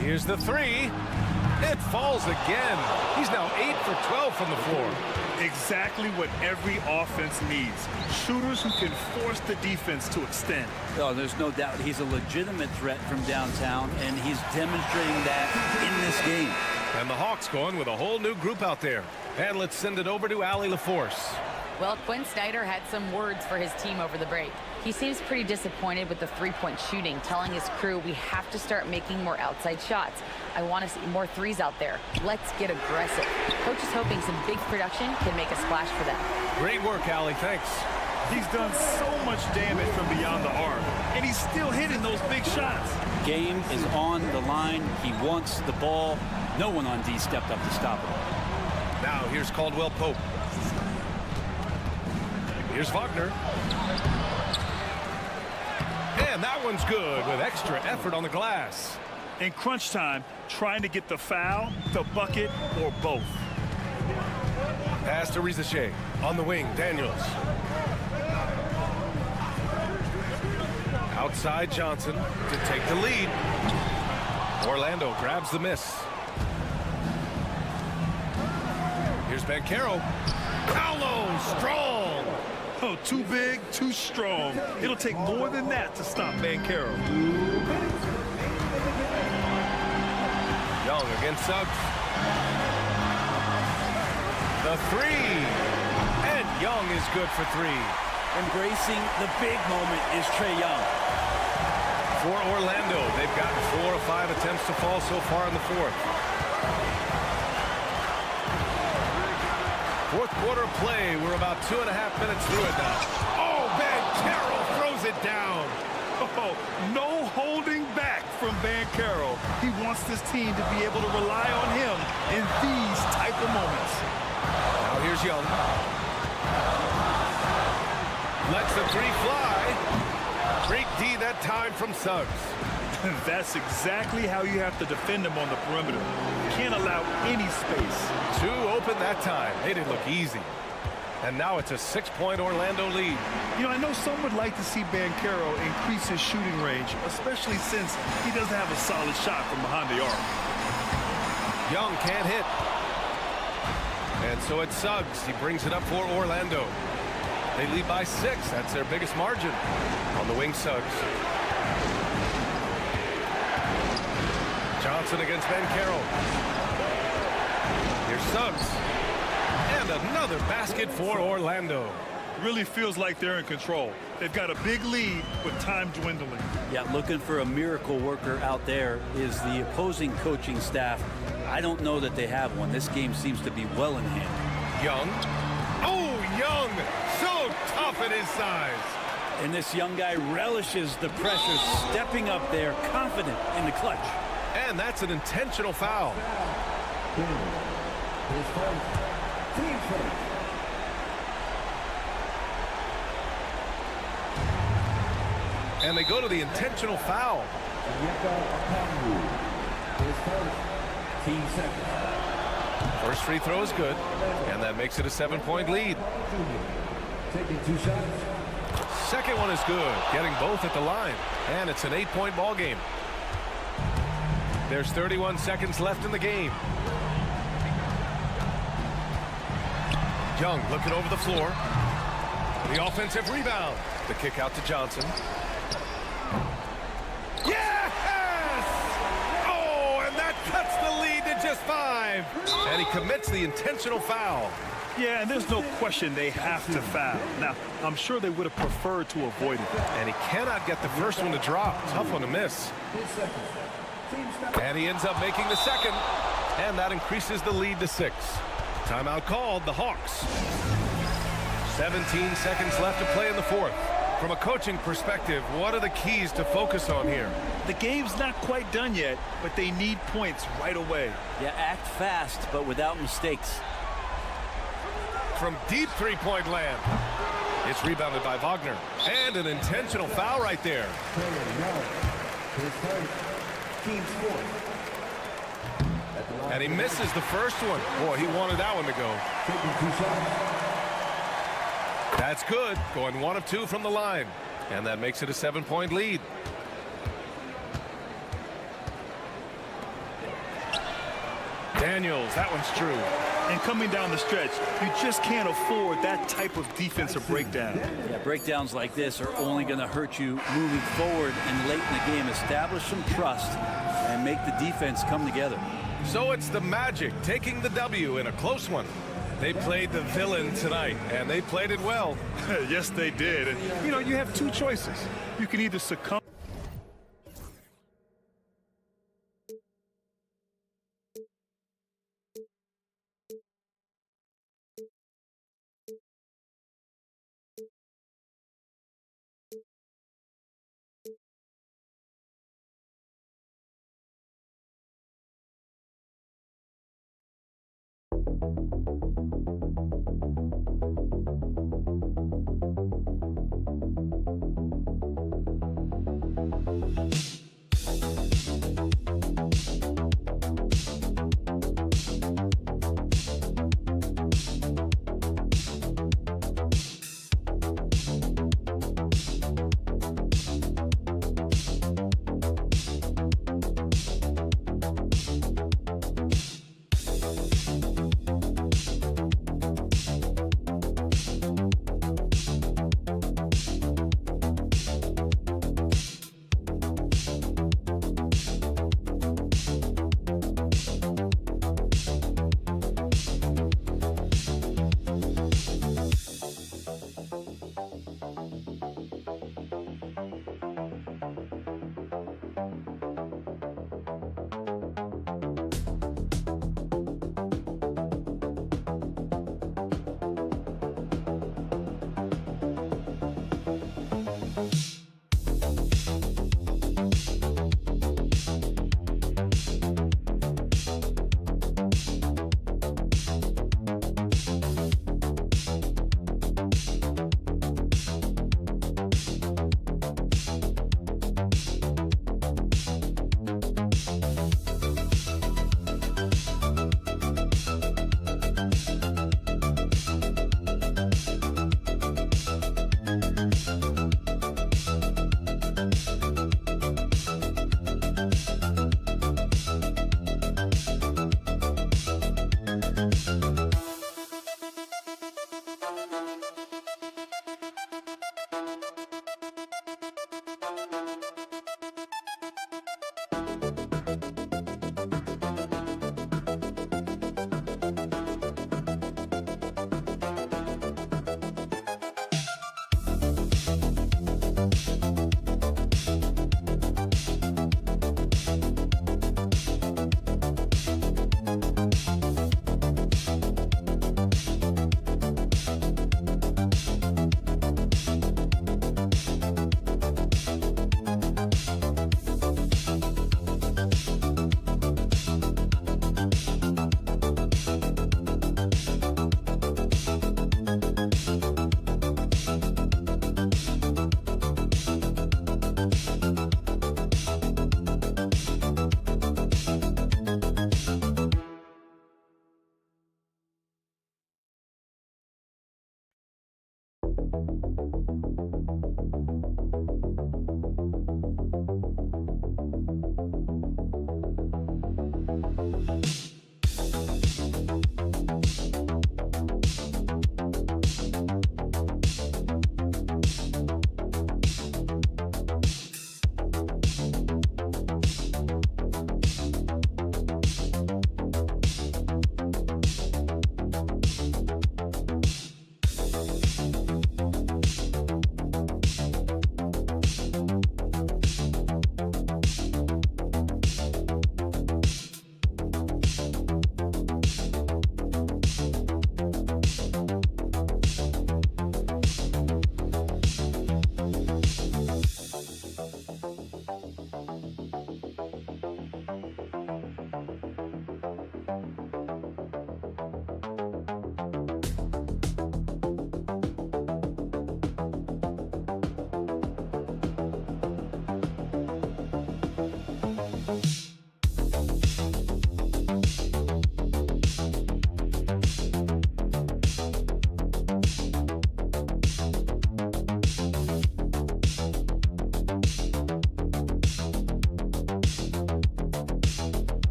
S7: Here's the 3. It falls again. He's now 8 for 12 from the floor.
S8: Exactly what every offense needs. Shooters who can force the defense to extend.
S6: Oh, there's no doubt he's a legitimate threat from downtown, and he's demonstrating that in this game.
S7: And the Hawks going with a whole new group out there. And let's send it over to Allie LaForce.
S9: Well, Quinn Snyder had some words for his team over the break. He seems pretty disappointed with the three-point shooting, telling his crew we have to start making more outside shots. I want to see more threes out there. Let's get aggressive. Coach is hoping some big production can make a splash for them.
S7: Great work, Allie. Thanks.
S8: He's done so much damage from beyond the arc, and he's still hitting those big shots.
S6: Game is on the line. He wants the ball. No one on D stepped up to stop him.
S7: Now here's Caldwell Pope. Here's Wagner. And that one's good with extra effort on the glass.
S8: In crunch time, trying to get the foul, the bucket, or both.
S7: Pass to Risache. On the wing, Daniels. Outside Johnson to take the lead. Orlando grabs the miss. Here's Banchero. Paolo, strong.
S8: Oh, too big, too strong. It'll take more than that to stop Banchero.
S7: Young against Suggs. The 3. And Young is good for 3.
S6: Embracing the big moment is Trae Young.
S7: For Orlando, they've gotten 4 of 5 attempts to fall so far in the fourth. Fourth quarter play. We're about 2.5 minutes through it now. Oh, Banchero throws it down.
S8: Oh, no holding back from Banchero. He wants this team to be able to rely on him in these type of moments.
S7: Now here's Young. Lets the 3 fly. Great D that time from Suggs.
S8: That's exactly how you have to defend him on the perimeter. Can't allow any space.
S7: 2 open that time. They didn't look easy. And now it's a 6-point Orlando lead.
S8: You know, I know some would like to see Banchero increase his shooting range, especially since he doesn't have a solid shot from behind the arc.
S7: Young can't hit. And so it's Suggs. He brings it up for Orlando. They lead by 6. That's their biggest margin. On the wing, Suggs. Johnson against Ben Carroll. Here's Suggs. And another basket for Orlando.
S8: Really feels like they're in control. They've got a big lead with time dwindling.
S6: Yeah, looking for a miracle worker out there is the opposing coaching staff. I don't know that they have one. This game seems to be well in hand.
S7: Young. Oh, Young. So tough at his size.
S6: And this young guy relishes the pressure, stepping up there, confident in the clutch.
S7: And that's an intentional foul. And they go to the intentional foul. First free throw is good, and that makes it a 7-point lead. Second one is good, getting both at the line, and it's an 8-point ball game. There's 31 seconds left in the game. Young looking over the floor. The offensive rebound. The kick out to Johnson. Yes! Oh, and that cuts the lead to just 5. And he commits the intentional foul.
S8: Yeah, and there's no question they have to foul. Now, I'm sure they would have preferred to avoid it.
S7: And he cannot get the first one to drop. Tough one to miss. And he ends up making the second. And that increases the lead to 6. Timeout called, the Hawks. 17 seconds left to play in the fourth. From a coaching perspective, what are the keys to focus on here?
S8: The game's not quite done yet, but they need points right away.
S6: Yeah, act fast, but without mistakes.
S7: From deep three-point land. It's rebounded by Wagner. And an intentional foul right there. And he misses the first one. Boy, he wanted that one to go. That's good. Going 1 of 2 from the line. And that makes it a 7-point lead. Daniels, that one's true.
S8: And coming down the stretch, you just can't afford that type of defensive breakdown.
S6: Yeah, breakdowns like this are only going to hurt you moving forward and late in the game. Establish some trust and make the defense come together.
S7: So it's the Magic taking the W in a close one. They played the villain tonight, and they played it well.
S8: Yes, they did. And, you know, you have 2 choices. You can either succumb.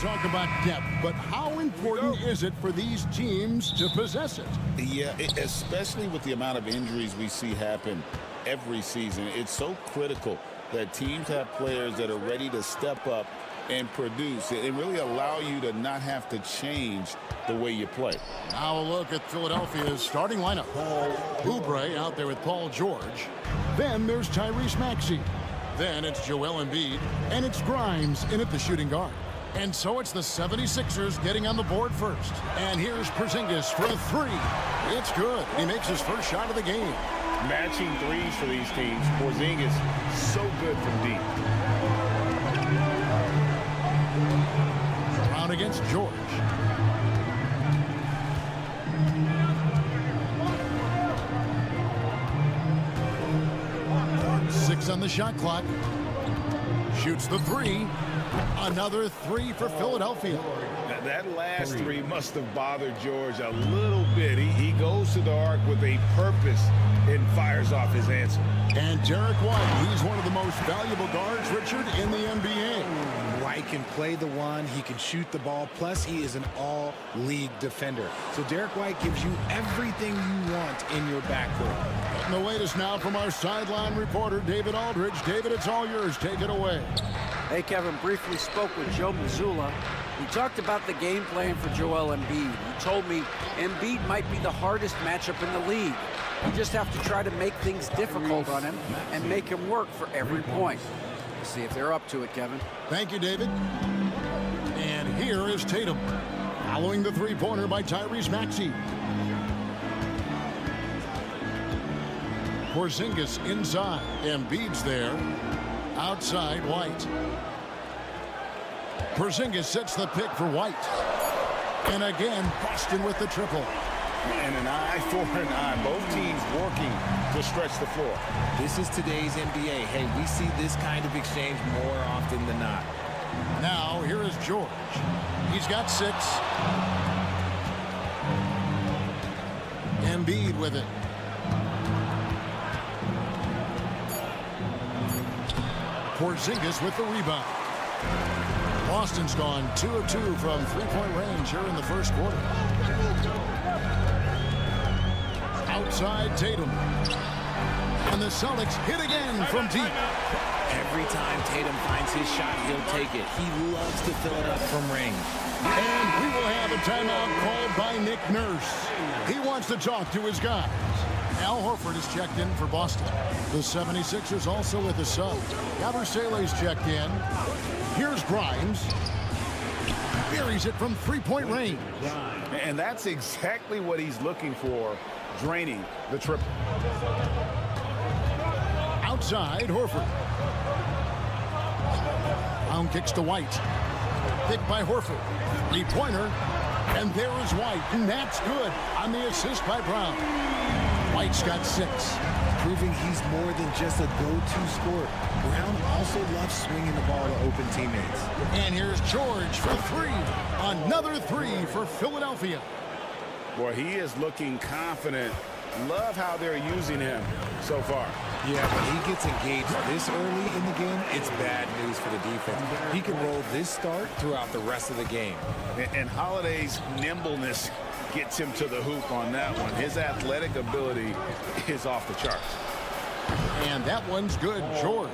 S1: Talk about depth, but how important is it for these teams to possess it?
S2: Yeah, especially with the amount of injuries we see happen every season. It's so critical that teams have players that are ready to step up and produce and really allow you to not have to change the way you play.
S1: Now a look at Philadelphia's starting lineup. Oubre out there with Paul George. Then there's Tyrese Maxey. Then it's Joel Embiid. And it's Grimes in at the shooting guard. And so it's the 76ers getting on the board first. And here's Porzingis for a three. It's good. He makes his first shot of the game.
S2: Matching threes for these teams. Porzingis so good from deep.
S1: Brown against George. seconds on the shot clock. Shoots the three. Another three for Philadelphia.
S2: That last three must have bothered George a little bit. He goes to the arc with a purpose and fires off his answer.
S1: And Derek White, he's one of the most valuable guards, Richard, in the NBA.
S10: White can play the one, he can shoot the ball, plus he is an all-league defender. So Derek White gives you everything you want in your backcourt.
S1: And the latest now from our sideline reporter, David Aldridge. David, it's all yours. Take it away.
S4: Hey, Kevin, briefly spoke with Joe Mazzulla. We talked about the game plan for Joel Embiid. He told me Embiid might be the hardest matchup in the league. You just have to try to make things difficult on him and make him work for every point. We'll see if they're up to it, Kevin.
S1: Thank you, David. And here is Tatum, following the three-pointer by Tyrese Maxey. Porzingis inside. Embiid's there. Outside, White. Porzingis sets the pick for White. And again, Boston with the triple.
S2: And an eye for an eye. Both teams working to stretch the floor.
S10: This is today's NBA. Hey, we see this kind of exchange more often than not.
S1: Now, here is George. He's got 6. Embiid with it. Porzingis with the rebound. Boston's gone 2 of 2 from three-point range here in the first quarter. Outside Tatum. And the Celtics hit again from deep.
S10: Every time Tatum finds his shot, he'll take it. He loves to fill it up from range.
S1: And we will have a timeout called by Nick Nurse. He wants to talk to his guys. Al Horford is checked in for Boston. The 76ers also with a sub. Gabriele's checked in. Here's Grimes. Buries it from three-point range.
S2: And that's exactly what he's looking for, draining the triple.
S1: Outside, Horford. Brown kicks to White. Picked by Horford. Three-pointer. And there is White. And that's good on the assist by Brown. White's got 6.
S10: Proving he's more than just a go-to scorer. Brown also loves swinging the ball to open teammates.
S1: And here's George for 3. Another 3 for Philadelphia.
S2: Boy, he is looking confident. Love how they're using him so far.
S10: Yeah, when he gets engaged this early in the game, it's bad news for the defense. He can roll this start throughout the rest of the game.
S2: And Holiday's nimbleness gets him to the hoop on that one. His athletic ability is off the charts.
S1: And that one's good, George.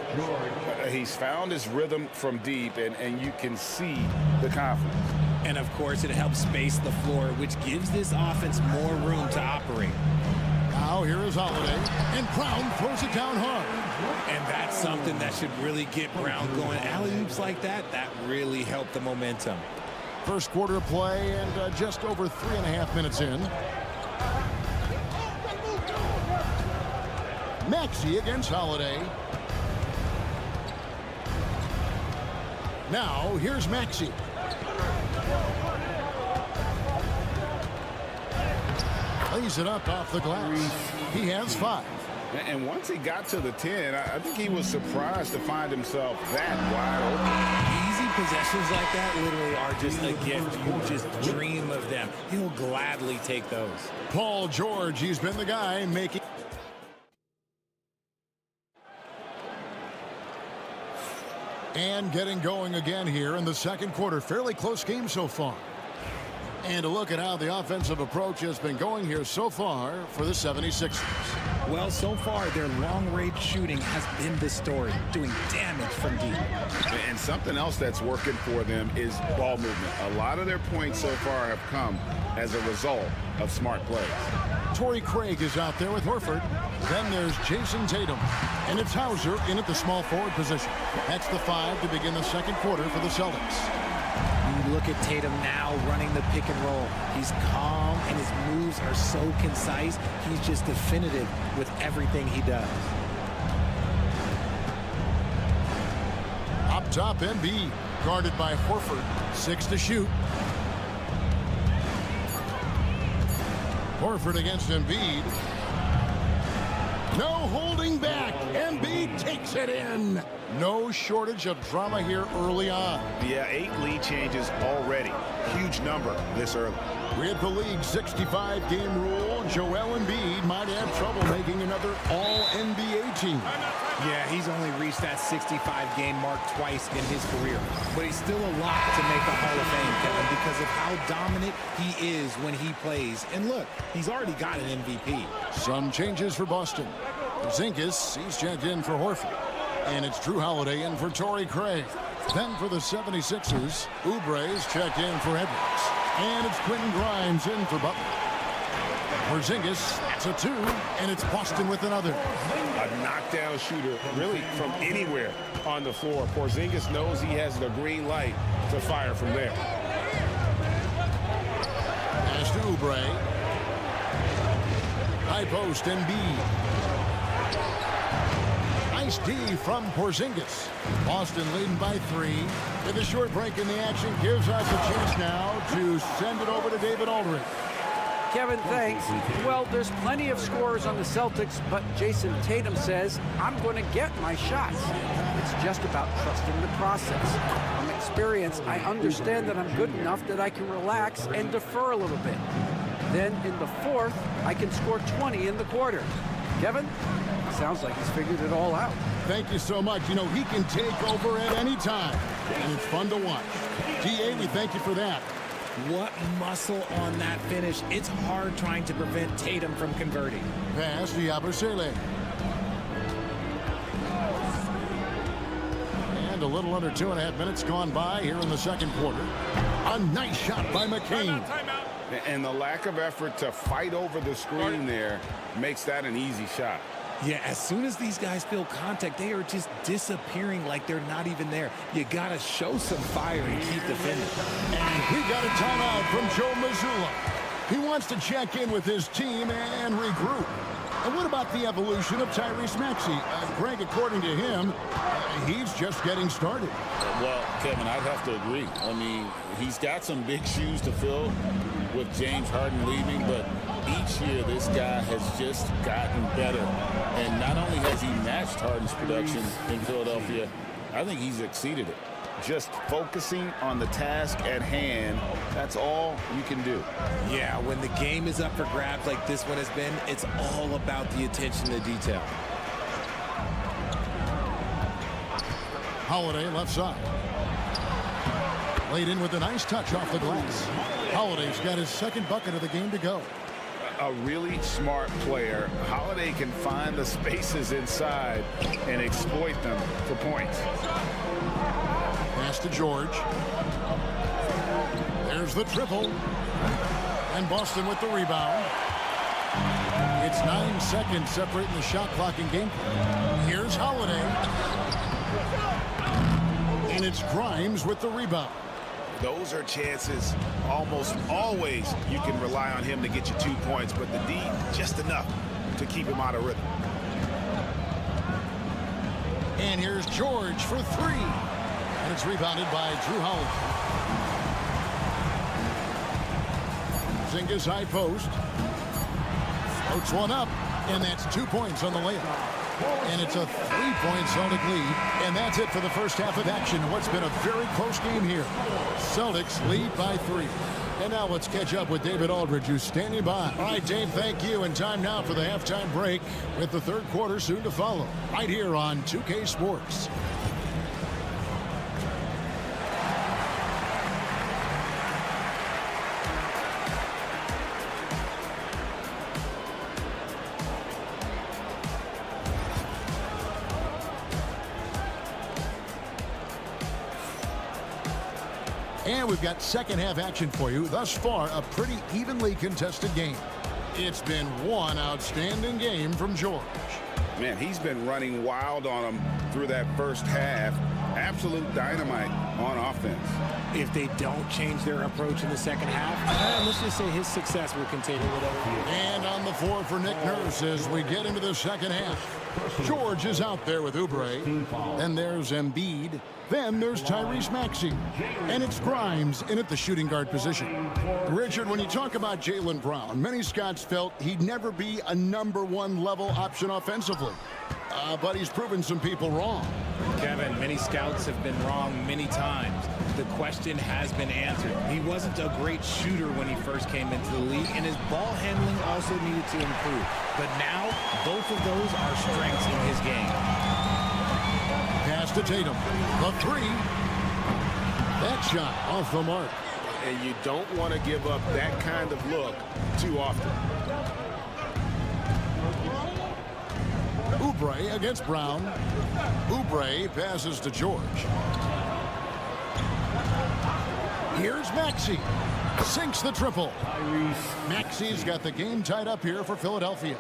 S2: He's found his rhythm from deep, and you can see the confidence.
S10: And, of course, it helps space the floor, which gives this offense more room to operate.
S1: Now here is Holiday, and Brown throws it down hard.
S10: And that's something that should really get Brown going. Alley-oops like that really help the momentum.
S1: First quarter play and just over 3.5 minutes in. Maxey against Holiday. Now here's Maxey. Lays it up off the glass. He has 5.
S2: And once he got to the 10, I think he was surprised to find himself that wide open.
S10: Easy possessions like that literally are just a gift. You just dream of them. He'll gladly take those.
S1: Paul George, he's been the guy making. And getting going again here in the second quarter. Fairly close game so far. And a look at how the offensive approach has been going here so far for the 76ers.
S10: Well, so far, their long-range shooting has been the story, doing damage from deep.
S2: And something else that's working for them is ball movement. A lot of their points so far have come as a result of smart plays.
S1: Torrey Craig is out there with Horford. Then there's Jason Tatum. And it's Hauser in at the small forward position. That's the 5 to begin the second quarter for the Celtics.
S10: You look at Tatum now running the pick and roll. He's calm and his moves are so concise. He's just definitive with everything he does.
S1: Up top, Embiid, guarded by Horford. 6 to shoot. Horford against Embiid. No holding back. Embiid takes it in. No shortage of drama here early on.
S2: Yeah, 8 lead changes already. Huge number this early.
S1: With the league's 65-game rule, Joel Embiid might have trouble making another All-NBA team.
S10: Yeah, he's only reached that 65-game mark twice in his career. But he's still a lock to make the Hall of Fame, Kevin, because of how dominant he is when he plays. And look, he's already got an MVP.
S1: Some changes for Boston. Porzingis, he's checked in for Horford. And it's Drew Holiday in for Torrey Craig. Then for the 76ers, Oubre's checked in for Edwards. And it's Quentin Grimes in for Butler. Porzingis, that's a 2, and it's Boston with another.
S11: A knockdown shooter, really from anywhere on the floor. Porzingis knows he has the green light to fire from there.
S1: Pass to Oubre. High post, Embiid. Nice D from Porzingis. Boston leading by 3. With a short break in the action, gives us a chance now to send it over to David Aldridge.
S4: Kevin, thanks. Well, there's plenty of scorers on the Celtics, but Jason Tatum says, I'm going to get my shots. It's just about trusting the process. From experience, I understand that I'm good enough that I can relax and defer a little bit. Then in the 4th, I can score 20 in the quarter. Kevin, sounds like he's figured it all out.
S1: Thank you so much. You know, he can take over at any time, and it's fun to watch. DA, we thank you for that.
S10: What muscle on that finish. It's hard trying to prevent Tatum from converting.
S1: Pass to Yabusele. And a little under 2.5 minutes gone by here in the second quarter. A nice shot by McCain.
S2: And the lack of effort to fight over the screen there makes that an easy shot.
S10: Yeah, as soon as these guys feel contact, they are just disappearing like they're not even there. You got to show some fire and keep defending.
S1: And we got a timeout from Joe Mazzulla. He wants to check in with his team and regroup. And what about the evolution of Tyrese Maxey? Greg, according to him, he's just getting started.
S2: Well, Kevin, I'd have to agree. I mean, he's got some big shoes to fill with James Harden leaving, but each year this guy has just gotten better. And not only has he matched Harden's production in Philadelphia, I think he's exceeded it. Just focusing on the task at hand, that's all you can do.
S10: Yeah, when the game is up for grabs like this one has been, it's all about the attention to detail.
S1: Holiday left side. Laid in with a nice touch off the glass. Holiday's got his second bucket of the game to go.
S2: A really smart player. Holiday can find the spaces inside and exploit them for points.
S1: Pass to George. There's the triple. And Boston with the rebound. It's 9 seconds separating the shot clock and game clock. Here's Holiday. And it's Grimes with the rebound.
S2: Those are chances almost always you can rely on him to get you 2 points, but the D just enough to keep him out of rhythm.
S1: And here's George for 3. And it's rebounded by Drew Holiday. Porzingis high post. Floats one up, and that's 2 points on the layup. And it's a 3-point Celtic lead. And that's it for the first half of action. What's been a very close game here. Celtics lead by 3. And now let's catch up with David Aldridge, who's standing by. All right, Dave, thank you. And time now for the halftime break with the third quarter soon to follow. Right here on 2K Sports. And we've got second half action for you. Thus far, a pretty evenly contested game. It's been one outstanding game from George.
S2: Man, he's been running wild on him through that first half. Absolute dynamite on offense.
S10: If they don't change their approach in the second half, let's just say his success will continue.
S1: And on the floor for Nick Nurse as we get into the second half. George is out there with Oubre. Then there's Embiid. Then there's Tyrese Maxey. And it's Grimes in at the shooting guard position. Richard, when you talk about Jaylen Brown, many Scots felt he'd never be a #1 level option offensively. But he's proven some people wrong.
S10: Kevin, many scouts have been wrong many times. The question has been answered. He wasn't a great shooter when he first came into the league, and his ball handling also needed to improve. But now, both of those are strengths in his game.
S1: Pass to Tatum. The three. That shot off the mark.
S11: And you don't want to give up that kind of look too often.
S1: Oubre against Brown. Oubre passes to George. Here's Maxey. Sinks the triple. Maxey's got the game tied up here for Philadelphia.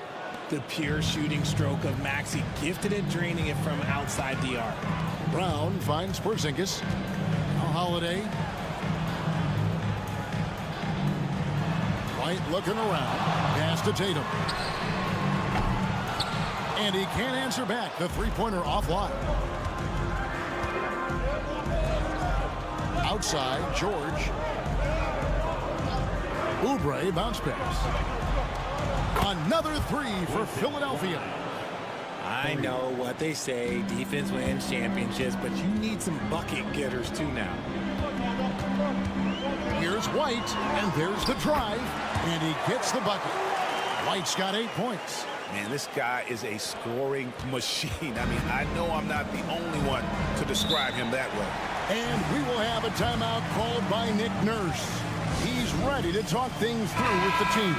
S10: The pure shooting stroke of Maxey, gifted at draining it from outside the arc.
S1: Brown finds Porzingis. Now Holiday. White looking around. Pass to Tatum. And he can't answer back. The three-pointer offline. Outside, George. Oubre bounce pass. Another three for Philadelphia.
S10: I know what they say, defense wins championships, but you need some bucket getters too now.
S1: Here's White, and there's the drive, and he gets the bucket. White's got 8 points.
S2: Man, this guy is a scoring machine. I mean, I know I'm not the only one to describe him that way.
S1: And we will have a timeout called by Nick Nurse. He's ready to talk things through with the team.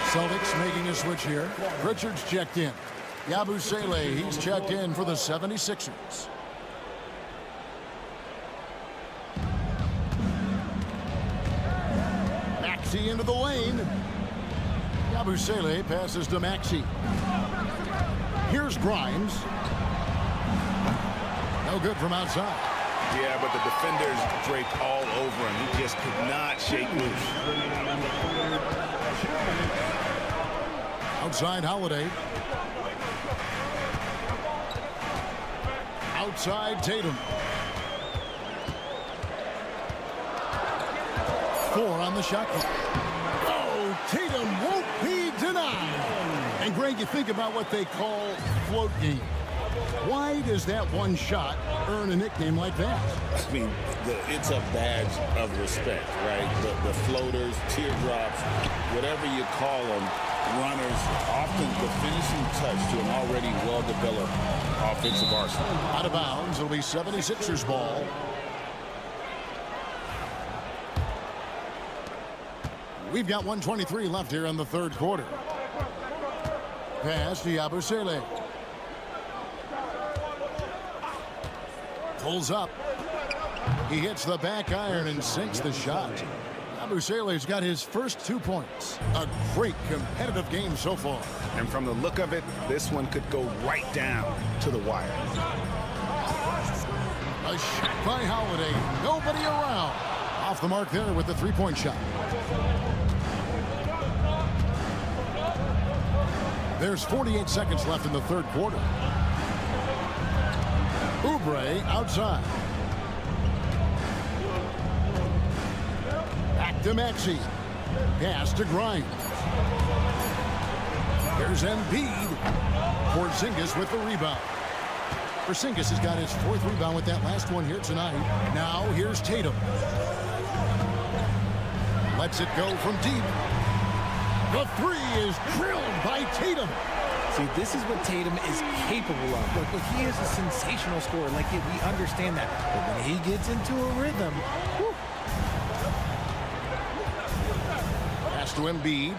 S1: Celtics making a switch here. Richards checked in. Yabusele, he's checked in for the 76ers. Maxey into the lane. Yabusele passes to Maxey. Here's Grimes. No good from outside.
S2: Yeah, but the defenders draped all over him. He just could not shake loose.
S1: Outside Holiday. Outside Tatum. 4 on the shot clock. Oh, Tatum won't be denied. And Greg, you think about what they call float game. Why does that one shot earn a nickname like that?
S2: I mean, it's a badge of respect, right? The floaters, teardrops, whatever you call them, runners, often the finishing touch to an already well-developed offensive arsenal.
S1: Out of bounds, it'll be 76ers ball. We've got 1:23 left here in the third quarter. Pass to Yabusele. Pulls up. He hits the back iron and sinks the shot. Yabusele's got his first 2 points. A great competitive game so far.
S2: And from the look of it, this one could go right down to the wire.
S1: A shot by Holiday. Nobody around. Off the mark there with the three-point shot. There's 48 seconds left in the third quarter. Oubre outside. Back to Maxey. Pass to Grimes. Here's Embiid. Porzingis with the rebound. Porzingis has got his 4th rebound with that last one here tonight. Now here's Tatum. Lets it go from deep. The three is drilled by Tatum.
S10: See, this is what Tatum is capable of. But he is a sensational scorer. Like, we understand that. But when he gets into a rhythm, whew.
S1: Pass to Embiid.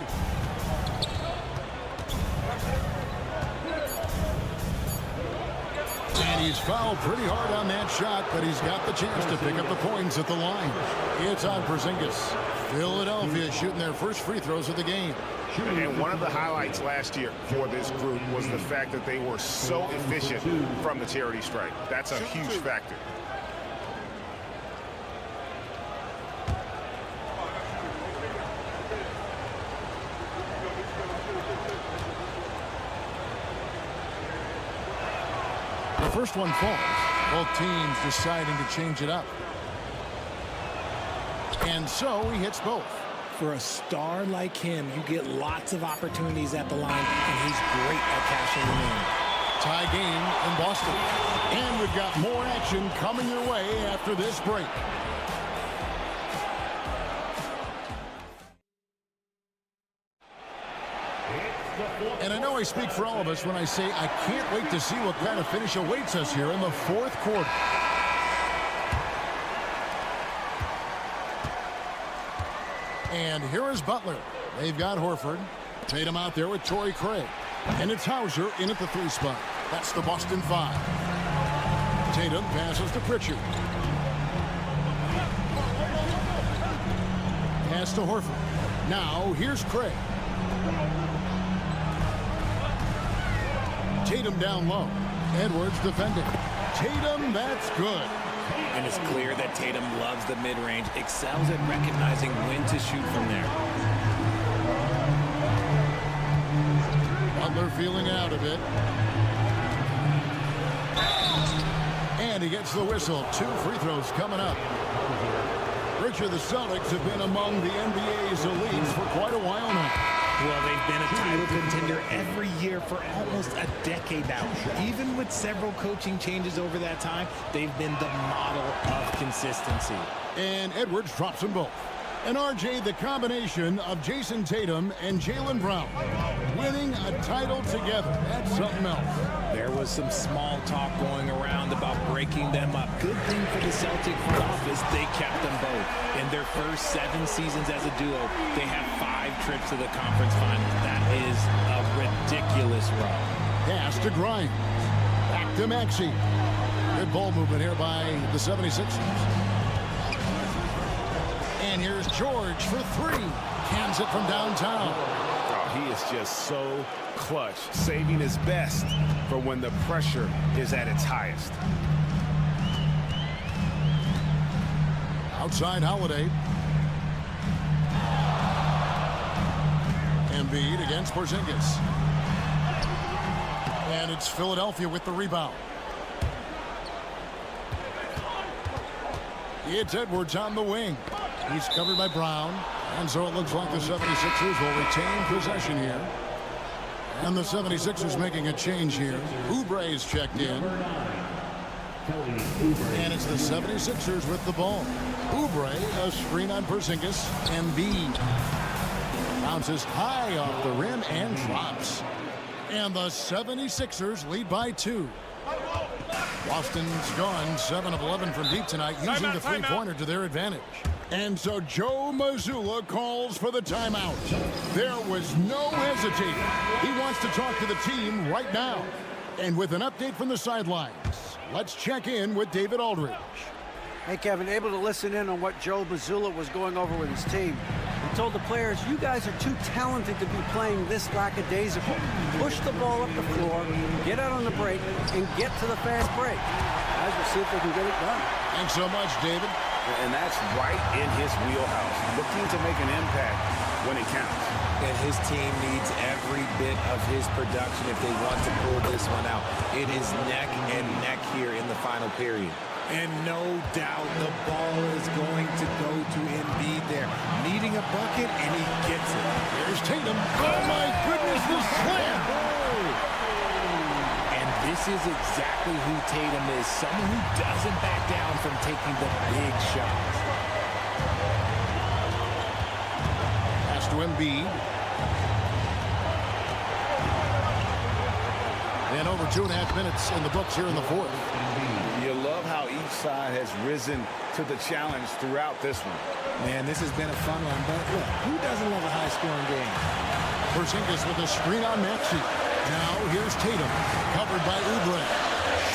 S1: And he's fouled pretty hard on that shot, but he's got the chance to pick up the points at the line. It's on Porzingis. Philadelphia shooting their first free throws of the game.
S11: And one of the highlights last year for this group was the fact that they were so efficient from the charity stripe. That's a huge factor.
S1: The first one falls. Both teams deciding to change it up. And so he hits both.
S10: For a star like him, you get lots of opportunities at the line, and he's great at cashing them in.
S1: Tie game in Boston. And we've got more action coming your way after this break. And I know I speak for all of us when I say I can't wait to see what kind of finish awaits us here in the fourth quarter. And here is Butler. They've got Horford. Tatum out there with Torrey Craig. And it's Hauser in at the 3 spot. That's the Boston 5. Tatum passes to Pritchard. Pass to Horford. Now here's Craig. Tatum down low. Edwards defending. Tatum, that's good.
S10: And it's clear that Tatum loves the mid-range, excels at recognizing when to shoot from there.
S1: Butler feeling out of it. And he gets the whistle. 2 free throws coming up. Richard, the Celtics have been among the NBA's elites for quite a while now.
S10: Well, they've been a title contender every year for almost a decade now. Even with several coaching changes over that time, they've been the model of consistency.
S1: And Edwards drops them both. And RJ, the combination of Jason Tatum and Jaylen Brown winning a title together. That's something else.
S10: There was some small talk going around about breaking them up. Good thing for the Celtic front office, they kept them both. In their first 7 seasons as a duo, they have 5 trips to the conference finals. That is a ridiculous run.
S1: Pass to Grimes. Back to Maxey. Good ball movement here by the 76ers. And here's George for 3. Cans it from downtown.
S11: Oh, he is just so clutch, saving his best for when the pressure is at its highest.
S1: Outside Holiday. Embiid against Porzingis. And it's Philadelphia with the rebound. It's Edwards on the wing. He's covered by Brown. And so it looks like the 76ers will retain possession here. And the 76ers making a change here. Oubre's checked in. And it's the 76ers with the ball. Oubre, a screen on Porzingis. Embiid bounces high off the rim and drops. And the 76ers lead by 2. Boston's gone 7 of 11 from deep tonight, using the three-pointer to their advantage. And so Joe Mazzulla calls for the timeout. There was no hesitating. He wants to talk to the team right now. And with an update from the sidelines, let's check in with David Aldridge.
S4: Hey, Kevin, able to listen in on what Joe Mazzulla was going over with his team. He told the players, you guys are too talented to be playing this lackadaisical. Push the ball up the floor, get out on the break, and get to the fast break. Guys will see if they can get it done.
S1: Thanks so much, David.
S2: And that's right in his wheelhouse. Looking to make an impact when it counts.
S10: And his team needs every bit of his production if they want to pull this one out. It is neck and neck here in the final period. And no doubt the ball is going to go to Embiid there. Needing a bucket, and he gets it.
S1: Here's Tatum. Oh, my goodness, the slam.
S10: And this is exactly who Tatum is. Someone who doesn't back down from taking the big shots.
S1: Pass to Embiid. And over 2.5 minutes in the books here in the fourth.
S2: You love how each side has risen to the challenge throughout this one.
S10: Man, this has been a fun one, but look, who doesn't love a high-scoring game?
S1: Porzingis with a screen on Maxey. Now here's Tatum, covered by Oubre.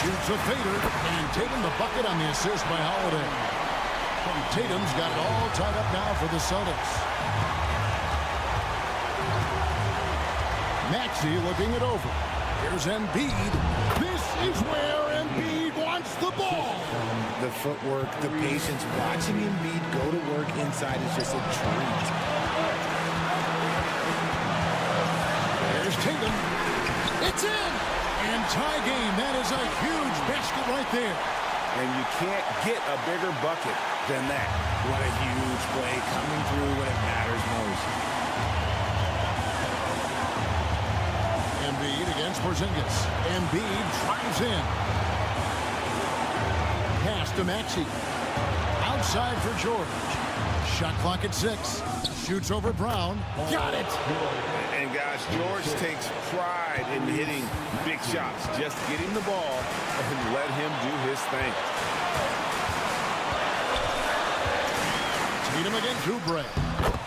S1: Shoots a fader, and Tatum the bucket on the assist by Holiday. Tatum's got it all tied up now for the Celtics. Maxey looking it over. Here's Embiid. This is where Embiid wants the ball.
S10: The footwork, the patience, watching Embiid go to work inside is just a treat.
S1: There's Tatum. It's in. And tie game. That is a huge basket right there.
S2: And you can't get a bigger bucket than that.
S10: What a huge play coming through when it matters most.
S1: Embiid against Porzingis. Embiid drives in. Pass to Maxey. Outside for George. Shot clock at 6. Shoots over Brown. Got it.
S2: And guys, George takes pride in hitting big shots. Just get him the ball and let him do his thing.
S1: Tatum against Oubre.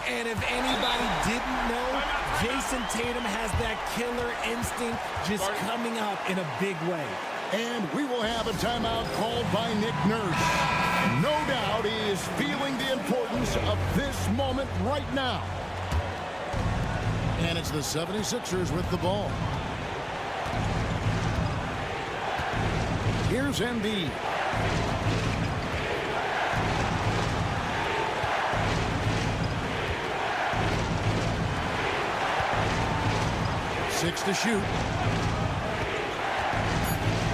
S10: And if anybody didn't know, Jason Tatum has that killer instinct just coming up in a big way.
S1: And we will have a timeout called by Nick Nurse. No doubt he is feeling the importance of this moment right now. And it's the 76ers with the ball. Here's Embiid. Six to shoot.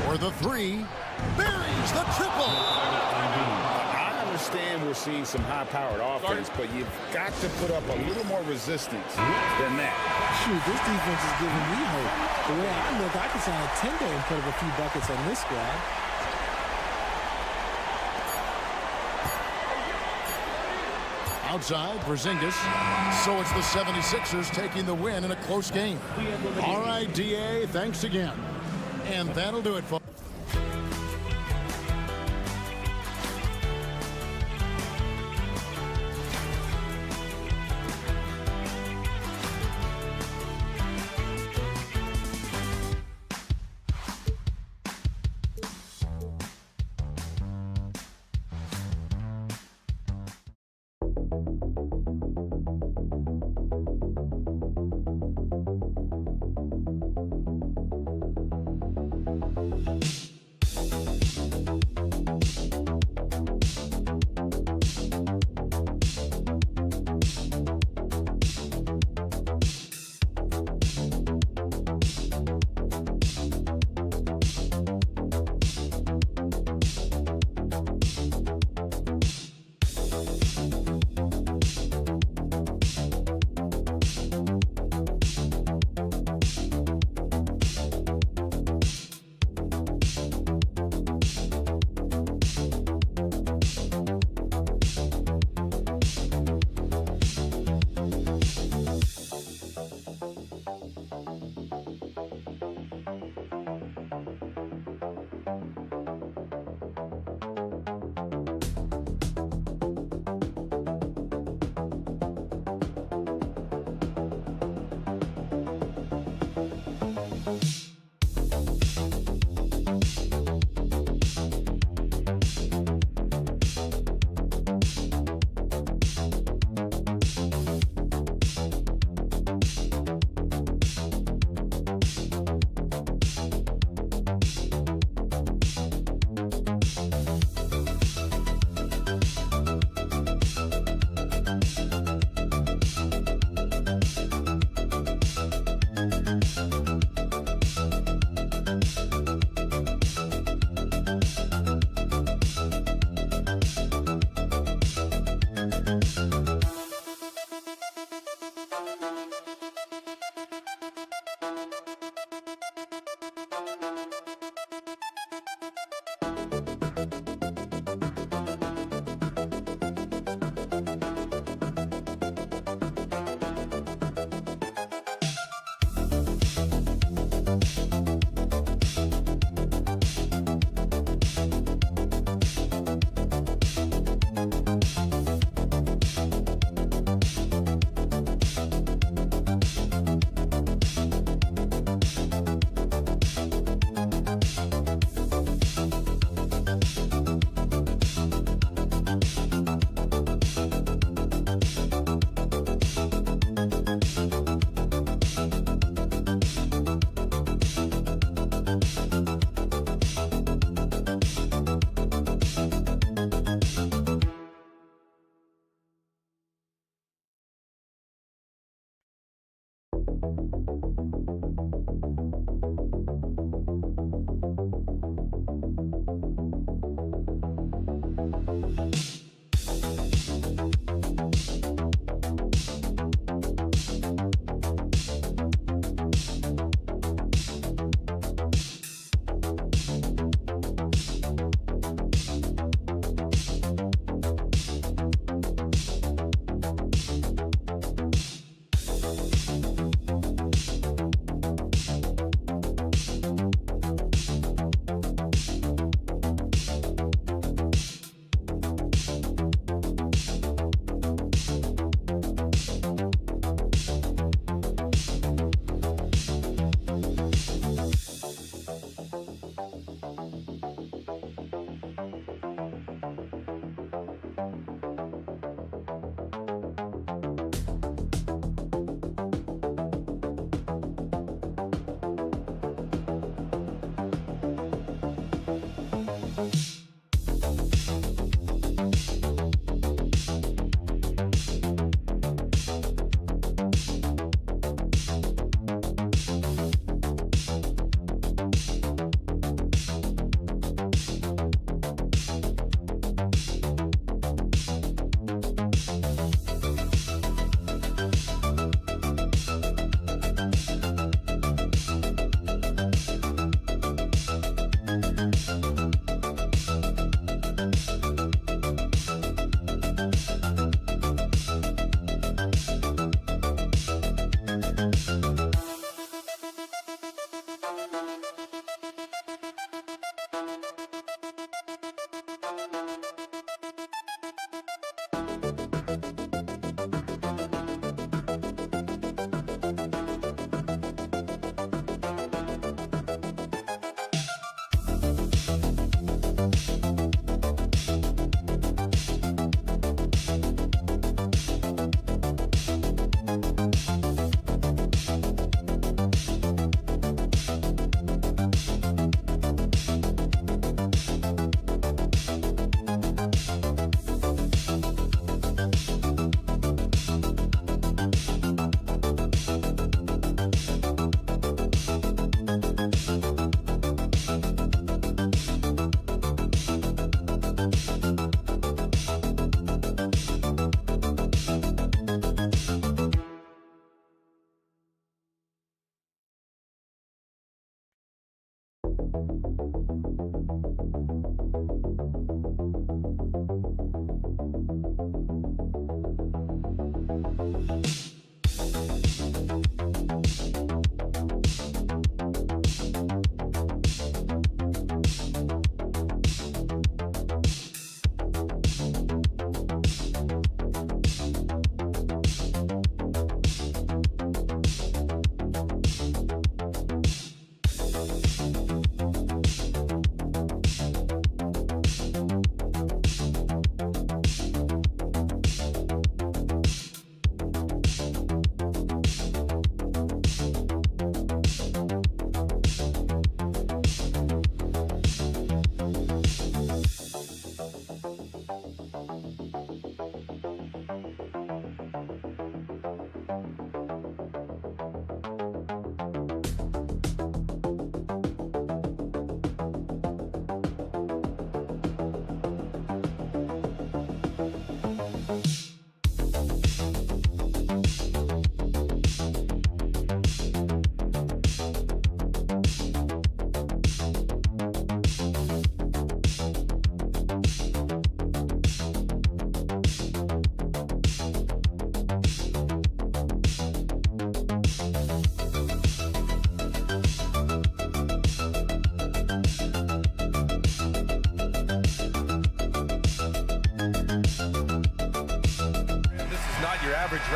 S1: For the three. Buries the triple.
S2: I understand we're seeing some high-powered offense, but you've got to put up a little more resistance than that.
S10: Shoot, this defense is giving me hope. The way I look, I could sign a 10-day and put up a few buckets on this squad.
S1: Outside, Porzingis. So it's the 76ers taking the win in a close game. All right, DA, thanks again. And that'll do it, folks.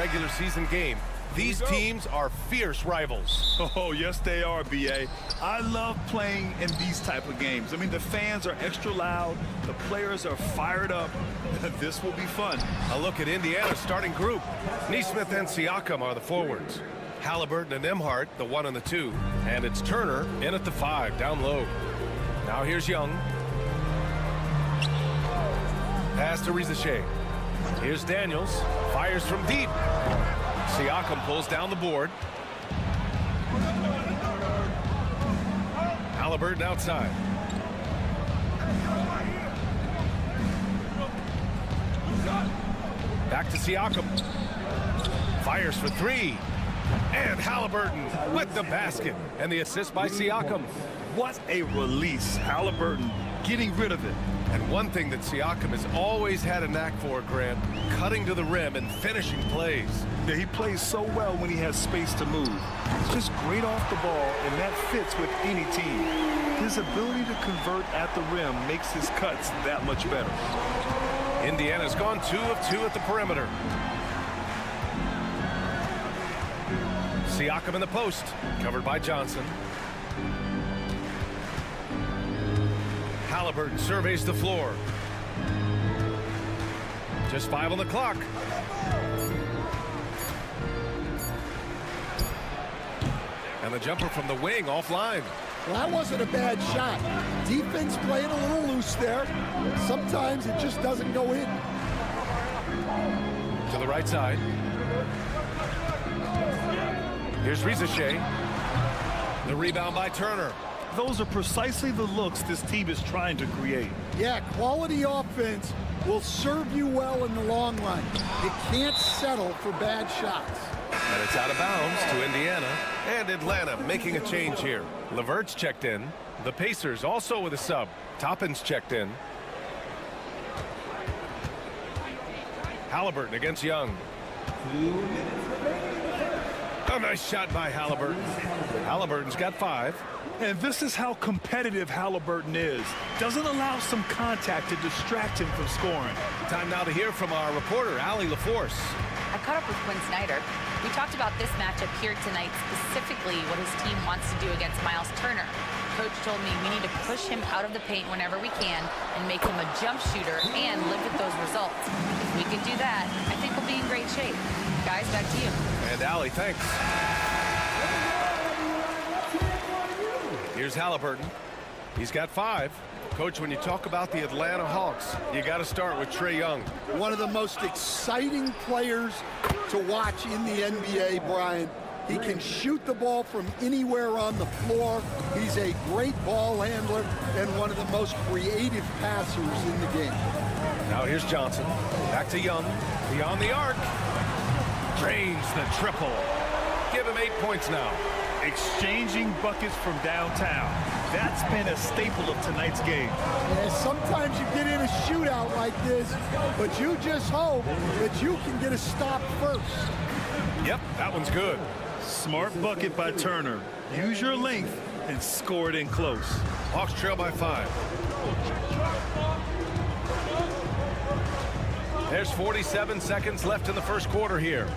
S7: regular season game. These teams are fierce rivals.
S8: Oh, yes, they are, B.A. I love playing in these type of games. I mean, the fans are extra loud. The players are fired up. This will be fun.
S7: A look at Indiana's starting group. Neesmith and Siakam are the forwards. Halliburton and Nembhard, the 1 and the 2. And it's Turner in at the 5, down low. Now here's Young. Pass to Rizachet. Here's Daniels. Fires from deep. Siakam pulls down the board. Halliburton outside. Back to Siakam. Fires for three. And Halliburton with the basket. And the assist by Siakam.
S8: What a release. Halliburton getting rid of it.
S7: And one thing that Siakam has always had a knack for, Grant, cutting to the rim and finishing plays.
S8: Yeah, he plays so well when he has space to move. He's just great off the ball, and that fits with any team. His ability to convert at the rim makes his cuts that much better.
S7: Indiana's gone 2 of 2 at the perimeter. Siakam in the post, covered by Johnson. Halliburton surveys the floor. Just 5 on the clock. And the jumper from the wing offline.
S12: Well, that wasn't a bad shot. Defense playing a little loose there. Sometimes it just doesn't go in.
S7: To the right side. Here's Rizachet. The rebound by Turner.
S8: Those are precisely the looks this team is trying to create.
S12: Yeah, quality offense will serve you well in the long run. You can't settle for bad shots.
S7: And it's out of bounds to Indiana. And Atlanta making a change here. LeVert's checked in. The Pacers also with a sub. Toppin's checked in. Halliburton against Young. A nice shot by Halliburton. Halliburton's got 5.
S8: And this is how competitive Halliburton is. Doesn't allow some contact to distract him from scoring.
S7: Time now to hear from our reporter, Allie LaForce.
S9: I caught up with Quinn Snyder. We talked about this matchup here tonight, specifically what his team wants to do against Miles Turner. Coach told me we need to push him out of the paint whenever we can and make him a jump shooter and live with those results. If we can do that, I think we'll be in great shape. Guys, back to you.
S7: And Allie, thanks. Here's Halliburton. He's got 5. Coach, when you talk about the Atlanta Hawks, you got to start with Trae Young.
S12: One of the most exciting players to watch in the NBA, Brian. He can shoot the ball from anywhere on the floor. He's a great ball handler and one of the most creative passers in the game.
S7: Now here's Johnson. Back to Young. Beyond the arc. Drains the triple. Give him 8 points now.
S8: Exchanging buckets from downtown. That's been a staple of tonight's game.
S12: Yeah, sometimes you get in a shootout like this, but you just hope that you can get a stop first.
S7: Yep, that one's good.
S8: Smart bucket by Turner. Use your length and score it in close.
S7: Hawks trail by 5. There's 47 seconds left in the first quarter here.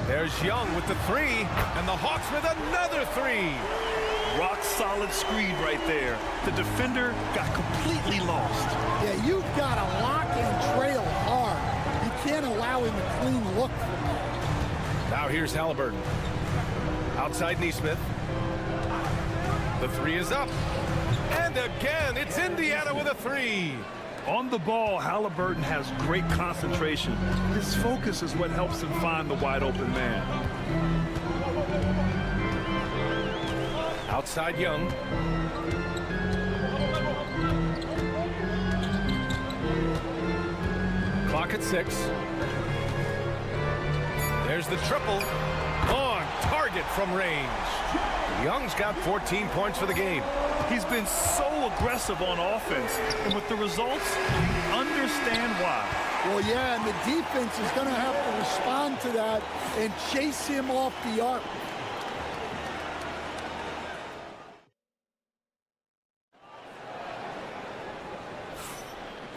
S7: There's Young with the 3, and the Hawks with another 3.
S8: Rock solid screen right there. The defender got completely lost.
S12: Yeah, you've got to lock and trail hard. You can't allow him a clean look.
S7: Now here's Halliburton. Outside Nesmith. The 3 is up. And again, it's Indiana with a 3.
S8: On the ball, Halliburton has great concentration. His focus is what helps him find the wide open man.
S7: Outside Young. Clock at 6. There's the triple. On target from range. Young's got 14 points for the game.
S8: He's been so aggressive on offense, and with the results, you understand why.
S12: Well, yeah, and the defense is going to have to respond to that and chase him off the arc.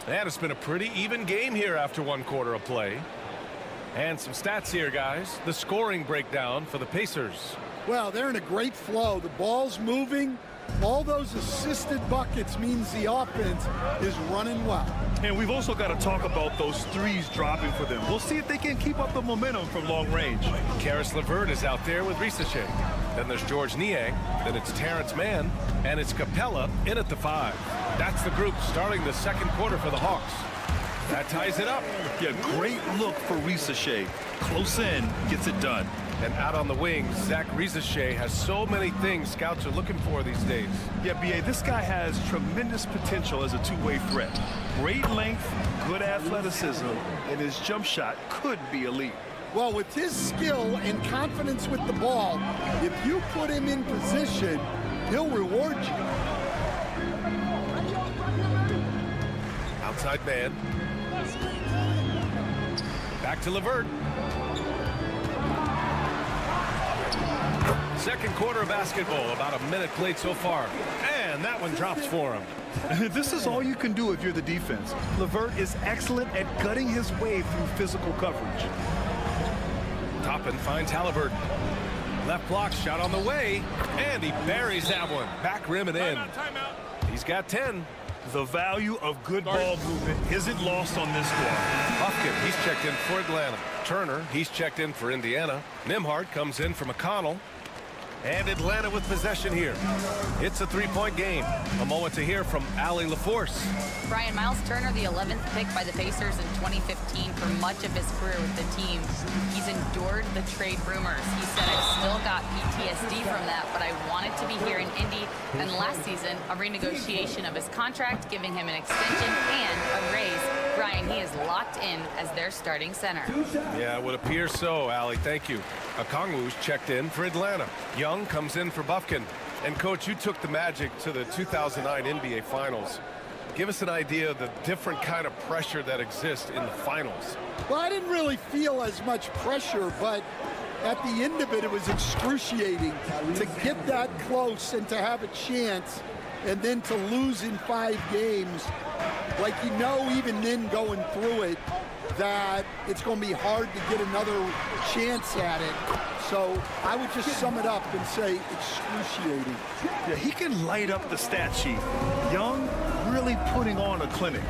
S7: And it's been a pretty even game here after 1 quarter of play. And some stats here, guys. The scoring breakdown for the Pacers.
S12: Well, they're in a great flow. The ball's moving. All those assisted buckets means the offense is running well.
S8: And we've also got to talk about those threes dropping for them. We'll see if they can keep up the momentum from long range.
S7: Karis LeVert is out there with Rizachet. Then there's George Niang. Then it's Terrence Mann. And it's Capella in at the 5. That's the group starting the second quarter for the Hawks. That ties it up.
S8: Yeah, great look for Rizachet. Close in, gets it done.
S7: And out on the wing, Zach Rizachet has so many things scouts are looking for these days.
S8: Yeah, B.A., this guy has tremendous potential as a two-way threat. Great length, good athleticism, and his jump shot could be elite.
S12: Well, with his skill and confidence with the ball, if you put him in position, he'll reward you.
S7: Outside man. Back to LeVert. Second quarter of basketball, about a minute played so far. And that one drops for him.
S8: This is all you can do if you're the defense. LeVert is excellent at gutting his way through physical coverage.
S7: Toppin finds Halliburton. Left block shot on the way, and he buries that one. Back rim and in.
S8: Timeout.
S7: He's got 10.
S8: The value of good ball movement isn't lost on this squad.
S7: Buffkin, he's checked in for Atlanta. Turner, he's checked in for Indiana. Nimhart comes in for McConnell. And Atlanta with possession here. It's a three-point game. A moment to hear from Allie LaForce.
S9: Brian, Miles Turner, the 11th pick by the Pacers in 2015 for much of his career with the team. He's endured the trade rumors. He said, I've still got PTSD from that, but I wanted to be here in Indy. And last season, a renegotiation of his contract, giving him an extension and a raise. Brian, he is locked in as their starting center.
S7: Yeah, it would appear so, Allie. Thank you. Okongwu's checked in for Atlanta. Young comes in for Buffkin. And, Coach, you took the Magic to the 2009 NBA Finals. Give us an idea of the different kind of pressure that exists in the finals.
S12: Well, I didn't really feel as much pressure, but at the end of it, it was excruciating to get that close and to have a chance and then to lose in 5 games. Like, you know, even then going through it, that it's going to be hard to get another chance at it. So I would just sum it up and say excruciating.
S8: Yeah, he can light up the stat sheet. Young really putting on a clinic.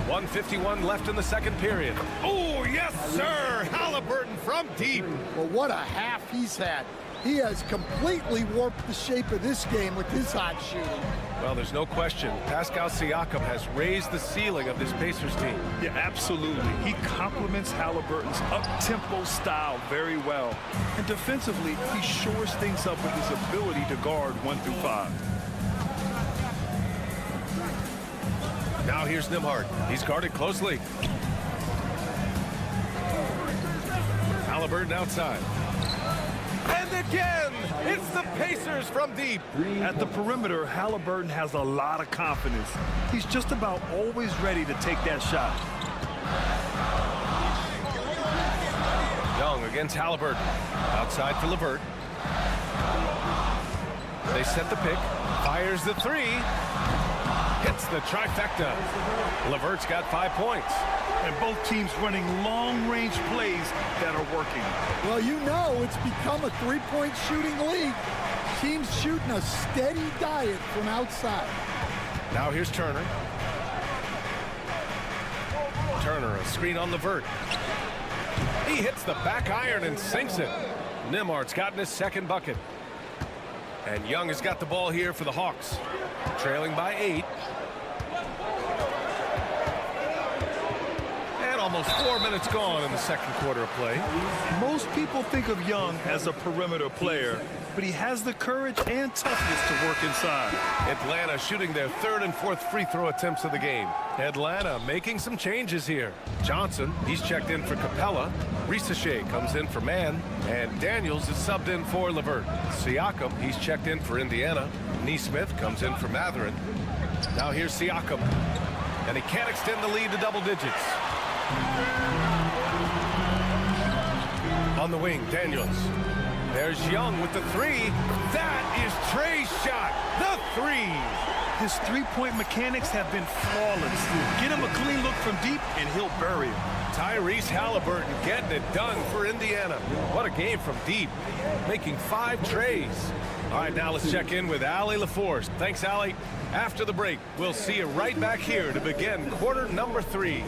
S7: 1:51 left in the second period. Oh, yes, sir. Halliburton from deep.
S12: Well, what a half he's had. He has completely warped the shape of this game with his hot shooting.
S7: Well, there's no question. Pascal Siakam has raised the ceiling of this Pacers team.
S8: Yeah, absolutely. He complements Halliburton's up-tempo style very well. And defensively, he shores things up with his ability to guard 1 through 5.
S7: Now here's Nimhart. He's guarded closely. Halliburton outside. And again, it's the Pacers from deep.
S8: At the perimeter, Halliburton has a lot of confidence. He's just about always ready to take that shot.
S7: Young against Halliburton. Outside for LeVert. They set the pick. Fires the three. Hits the trifecta. LeVert's got 5 points.
S8: And both teams running long-range plays that are working.
S12: Well, you know it's become a three-point shooting league. Teams shooting a steady diet from outside.
S7: Now here's Turner. Turner, a screen on LeVert. He hits the back iron and sinks it. Nimhart's gotten his second bucket. And Young has got the ball here for the Hawks. Trailing by 8. Almost 4 minutes gone in the second quarter of play.
S8: Most people think of Young as a perimeter player, but he has the courage and toughness to work inside.
S7: Atlanta shooting their 3rd and 4th free throw attempts of the game. Atlanta making some changes here. Johnson, he's checked in for Capella. Rizachet comes in for Mann. And Daniels is subbed in for LeVert. Siakam, he's checked in for Indiana. Neesmith comes in for Matherin. Now here's Siakam. And he can't extend the lead to double digits. On the wing, Daniels. There's Young with the three. That is Trey's shot. The three.
S8: His three-point mechanics have been flawless. Get him a clean look from deep, and he'll bury him.
S7: Tyrese Halliburton getting it done for Indiana. What a game from deep, making 5 trays. All right, now let's check in with Allie LaForce. Thanks, Allie. After the break, we'll see you right back here to begin quarter number 3.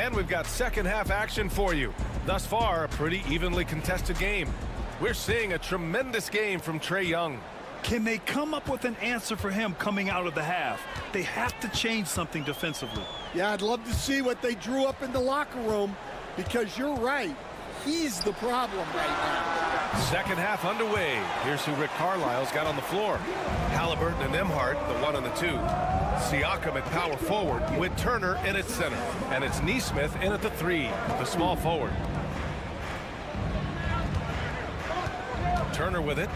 S7: And we've got second half action for you. Thus far, a pretty evenly contested game. We're seeing a tremendous game from Trae Young.
S8: Can they come up with an answer for him coming out of the half? They have to change something defensively.
S12: Yeah, I'd love to see what they drew up in the locker room, because you're right. He's the problem right now.
S7: Second half underway. Here's who Rick Carlisle's got on the floor. Halliburton and Nembhard, the 1 and the 2. Siakam at power forward with Turner in at center. And it's Nesmith in at the 3, the small forward. Turner with it.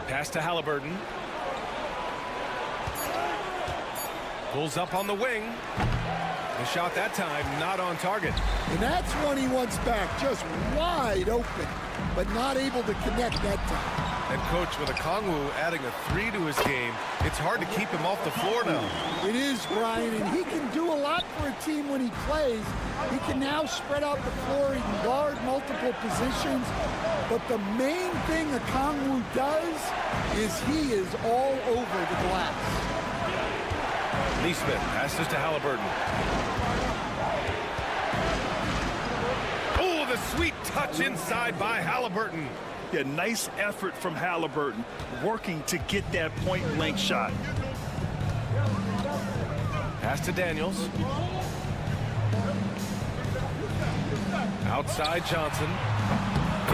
S7: Pass to Halliburton. Pulls up on the wing. The shot that time not on target.
S12: And that's one he wants back, just wide open, but not able to connect that time.
S7: And coach, with Okongwu adding a 3 to his game, it's hard to keep him off the floor now.
S12: It is, Brian, and he can do a lot for a team when he plays. He can now spread out the floor, he can guard multiple positions, but the main thing Okongwu does is he is all over the glass.
S7: Nesmith passes to Halliburton. Oh, the sweet touch inside by Halliburton.
S8: Yeah, nice effort from Halliburton, working to get that point-blank shot.
S7: Pass to Daniels. Outside Johnson.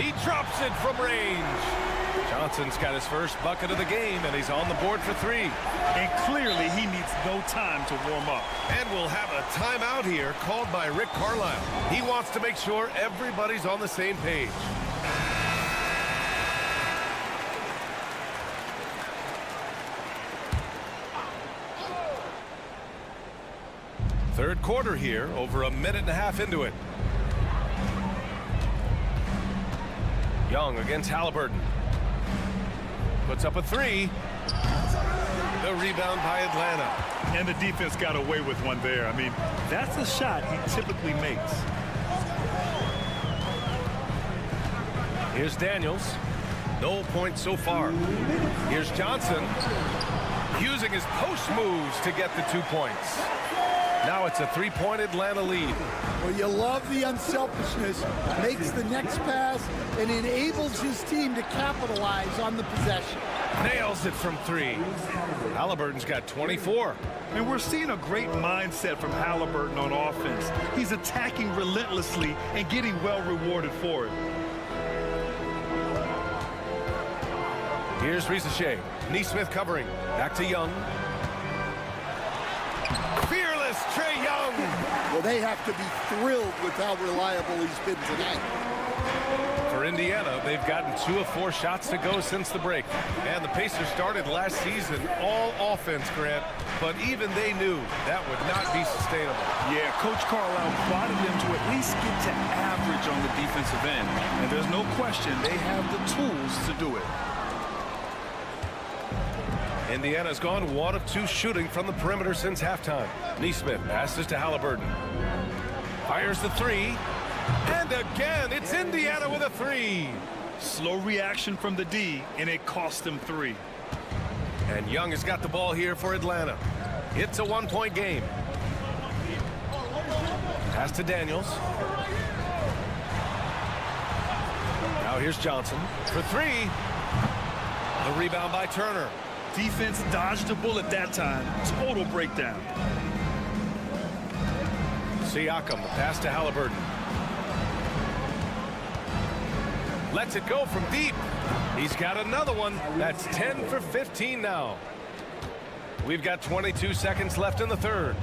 S7: He drops it from range. Johnson's got his first bucket of the game, and he's on the board for 3.
S8: And clearly he needs no time to warm up.
S7: And we'll have a timeout here called by Rick Carlisle. He wants to make sure everybody's on the same page. Third quarter here, over a minute and a half into it. Young against Halliburton. Puts up a 3. The rebound by Atlanta.
S8: And the defense got away with one there. I mean, that's a shot he typically makes.
S7: Here's Daniels. No points so far. Here's Johnson. Using his post moves to get the 2 points. Now it's a 3-point Atlanta lead.
S12: Well, you love the unselfishness. Makes the next pass and enables his team to capitalize on the possession.
S7: Nails it from 3. Halliburton's got 24.
S8: And we're seeing a great mindset from Halliburton on offense. He's attacking relentlessly and getting well rewarded for it.
S7: Here's Risacher. Nesmith covering. Back to Young. Fearless Trae Young.
S12: Well, they have to be thrilled with how reliable he's been tonight.
S7: For Indiana, they've gotten 2 of 4 shots to go since the break. And the Pacers started last season all offense, Grant, but even they knew that would not be sustainable.
S8: Yeah, Coach Carlisle plotted them to at least get to average on the defensive end. And there's no question they have the tools to do it.
S7: Indiana's gone 1 of 2 shooting from the perimeter since halftime. Nesmith passes to Halliburton. Fires the 3. And again, it's Indiana with a 3.
S8: Slow reaction from the D, and it cost them 3.
S7: And Young has got the ball here for Atlanta. It's a 1-point game. Pass to Daniels. Now here's Johnson for 3. The rebound by Turner.
S8: Defense dodged a bullet that time. Total breakdown.
S7: Siakam, the pass to Halliburton. Lets it go from deep. He's got another one. That's 10 for 15 now. We've got 22 seconds left in the third.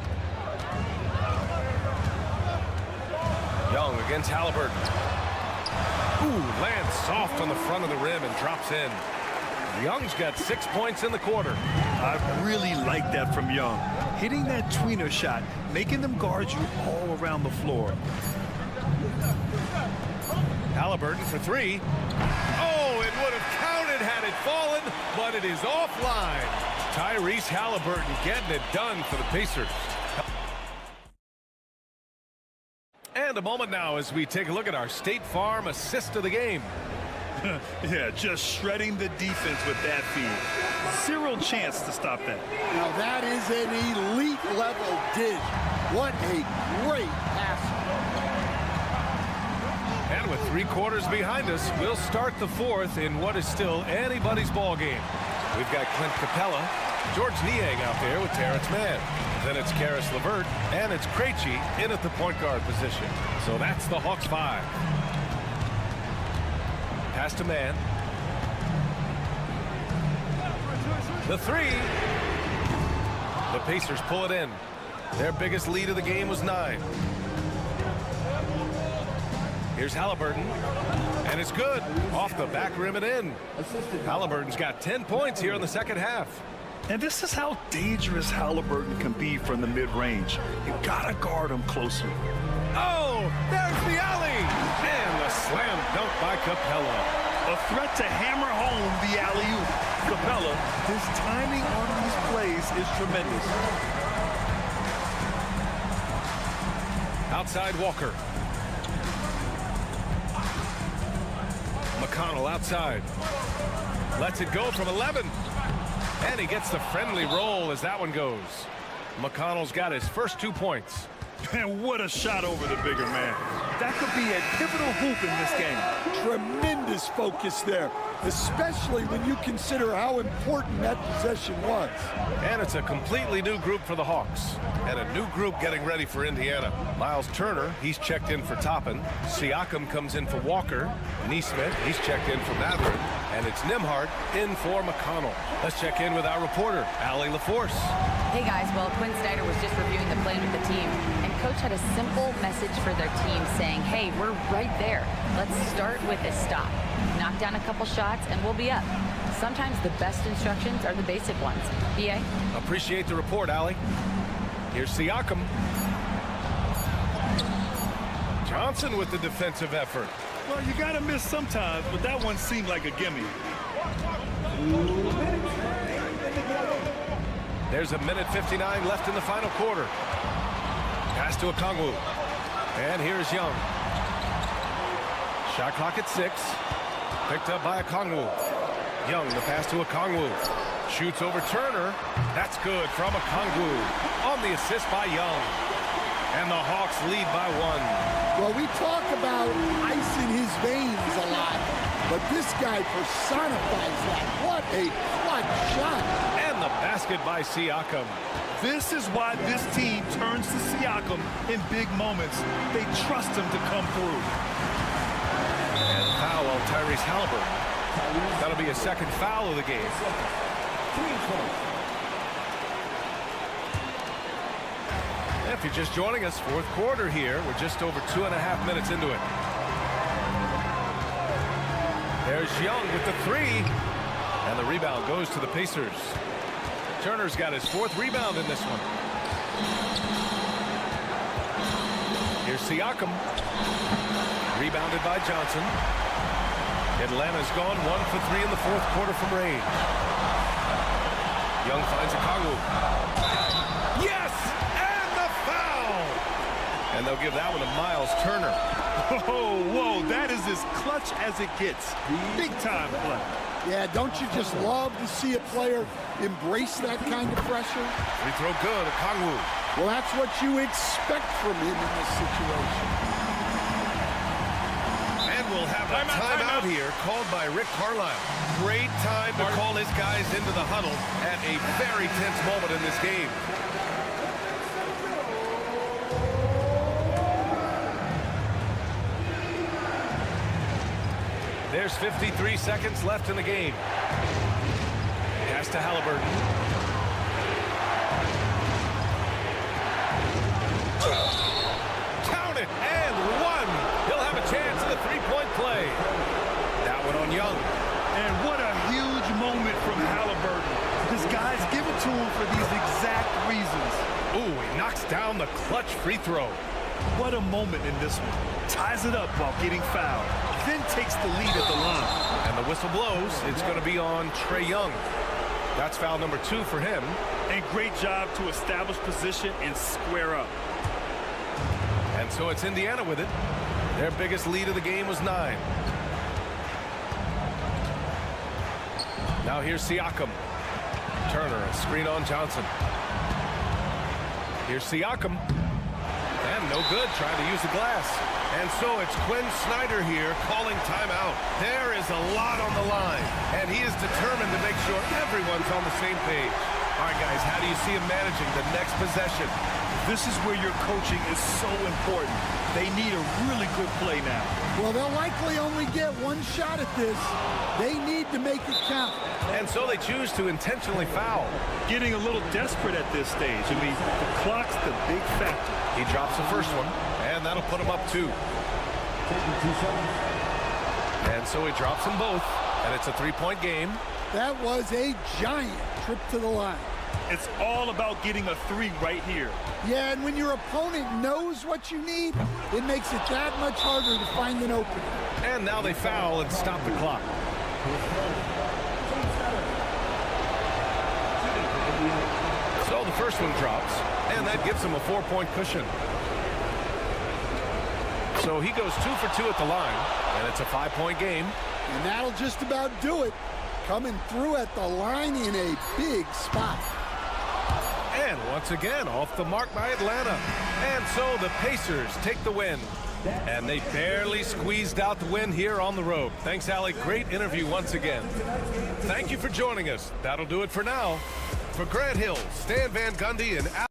S7: Young against Halliburton. Ooh, lands soft on the front of the rim and drops in. Young's got 6 points in the quarter.
S8: I really like that from Young. Hitting that tweener shot, making them guard you all around the floor.
S7: Halliburton for 3. Oh, it would have counted had it fallen, but it is offline. Tyrese Halliburton getting it done for the Pacers. And a moment now as we take a look at our State Farm assist of the game.
S8: Yeah, just shredding the defense with that feed. Zero chance to stop that.
S12: Now that is an elite level dish. What a great passer.
S7: And with 3 quarters behind us, we'll start the 4th in what is still anybody's ball game. We've got Clint Capella, George Niang out there with Terrence Mann. Then it's Karis LeVert, and it's Krejci in at the point guard position. So that's the Hawks 5. Pass to Mann. The 3. The Pacers pull it in. Their biggest lead of the game was 9. Here's Halliburton, and it's good. Off the back rim and in. Halliburton's got 10 points here in the second half.
S8: And this is how dangerous Halliburton can be from the mid-range. You gotta guard him closer.
S7: Oh, there's the alley! And the slam dunk by Capella.
S8: A threat to hammer home the alley-oop. Capella, his timing on these plays is tremendous.
S7: Outside Walker. McConnell outside. Lets it go from 11. And he gets the friendly roll as that one goes. McConnell's got his first 2 points.
S8: And what a shot over the bigger man. That could be a pivotal hoop in this game.
S12: Tremendous focus there, especially when you consider how important that possession was.
S7: And it's a completely new group for the Hawks. And a new group getting ready for Indiana. Miles Turner, he's checked in for Toppin. Siakam comes in for Walker. Neesmith, he's checked in for Mathurin. And it's Nembhard in for McConnell. Let's check in with our reporter, Allie LaForce.
S9: Hey guys, well, Quinn Snyder was just reviewing the plan with the team, and coach had a simple message for their team saying, hey, we're right there. Let's start with a stop. Knock down a couple shots and we'll be up. Sometimes the best instructions are the basic ones. BA?
S7: Appreciate the report, Allie. Here's Siakam. Johnson with the defensive effort.
S8: Well, you gotta miss sometimes, but that one seemed like a gimme.
S7: There's a minute 59 left in the final quarter. Pass to Okongwu. And here's Young. Shot clock at 6. Picked up by Okongwu. Young, the pass to Okongwu. Shoots over Turner. That's good from Okongwu. On the assist by Young. And the Hawks lead by 1.
S12: Well, we talk about ice in his veins a lot, but this guy personifies that. What a clutch shot.
S7: And the basket by Siakam.
S8: This is why this team turns to Siakam in big moments. They trust him to come through.
S7: And foul on Tyrese Halliburton. That'll be a second foul of the game. If you're just joining us, 4th quarter here. We're just over 2.5 minutes into it. There's Young with the 3. And the rebound goes to the Pacers. Turner's got his 4th rebound in this one. Here's Siakam. Rebounded by Johnson. Atlanta's gone 1 for 3 in the 4th quarter from range. Young finds Okongwu. Yes! And the foul! And they'll give that one to Miles Turner.
S8: Oh, whoa, that is as clutch as it gets. Big time play.
S12: Yeah, don't you just love to see a player embrace that kind of pressure?
S7: Free throw good, Okongwu.
S12: Well, that's what you expect from him in this situation.
S7: And we'll have a timeout here called by Rick Carlisle. Great time to call his guys into the huddle at a very tense moment in this game. There's 53 seconds left in the game. Pass to Halliburton. Count it, and 1. He'll have a chance at the 3-point play. That one on Young.
S8: And what a huge moment from Halliburton. His guys give it to him for these exact reasons.
S7: Ooh, he knocks down the clutch free throw.
S8: What a moment in this one. Ties it up while getting fouled. Then takes the lead at the line.
S7: And the whistle blows. It's going to be on Trae Young. That's foul number 2 for him.
S8: And great job to establish position and square up.
S7: And so it's Indiana with it. Their biggest lead of the game was 9. Now here's Siakam. Turner, a screen on Johnson. Here's Siakam. no good, trying to use the glass. And so it's Quinn Snyder here calling timeout. There is a lot on the line, and he is determined to make sure everyone's on the same page. All right, guys, how do you see him managing the next possession?
S8: This is where your coaching is so important. They need a really good play now.
S12: Well, they'll likely only get one shot at this. They need to make it count.
S7: And so they choose to intentionally foul.
S8: Getting a little desperate at this stage. I mean, the clock's the big factor.
S7: He drops the first one, and that'll put him up 2. And so he drops them both, and it's a 3-point game.
S12: That was a giant trip to the line.
S8: It's all about getting a 3 right here.
S12: Yeah, and when your opponent knows what you need, it makes it that much harder to find an opening.
S7: And now they foul and stop the clock. So the first one drops, and that gives him a 4-point cushion. So he goes 2 for 2 at the line, and it's a 5-point game.
S12: And that'll just about do it. Coming through at the line in a big spot.
S7: And once again, off the mark by Atlanta. And so the Pacers take the win. And they barely squeezed out the win here on the road. Thanks, Allie. Great interview once again. Thank you for joining us. That'll do it for now. For Grant Hill, Stan Van Gundy, and Al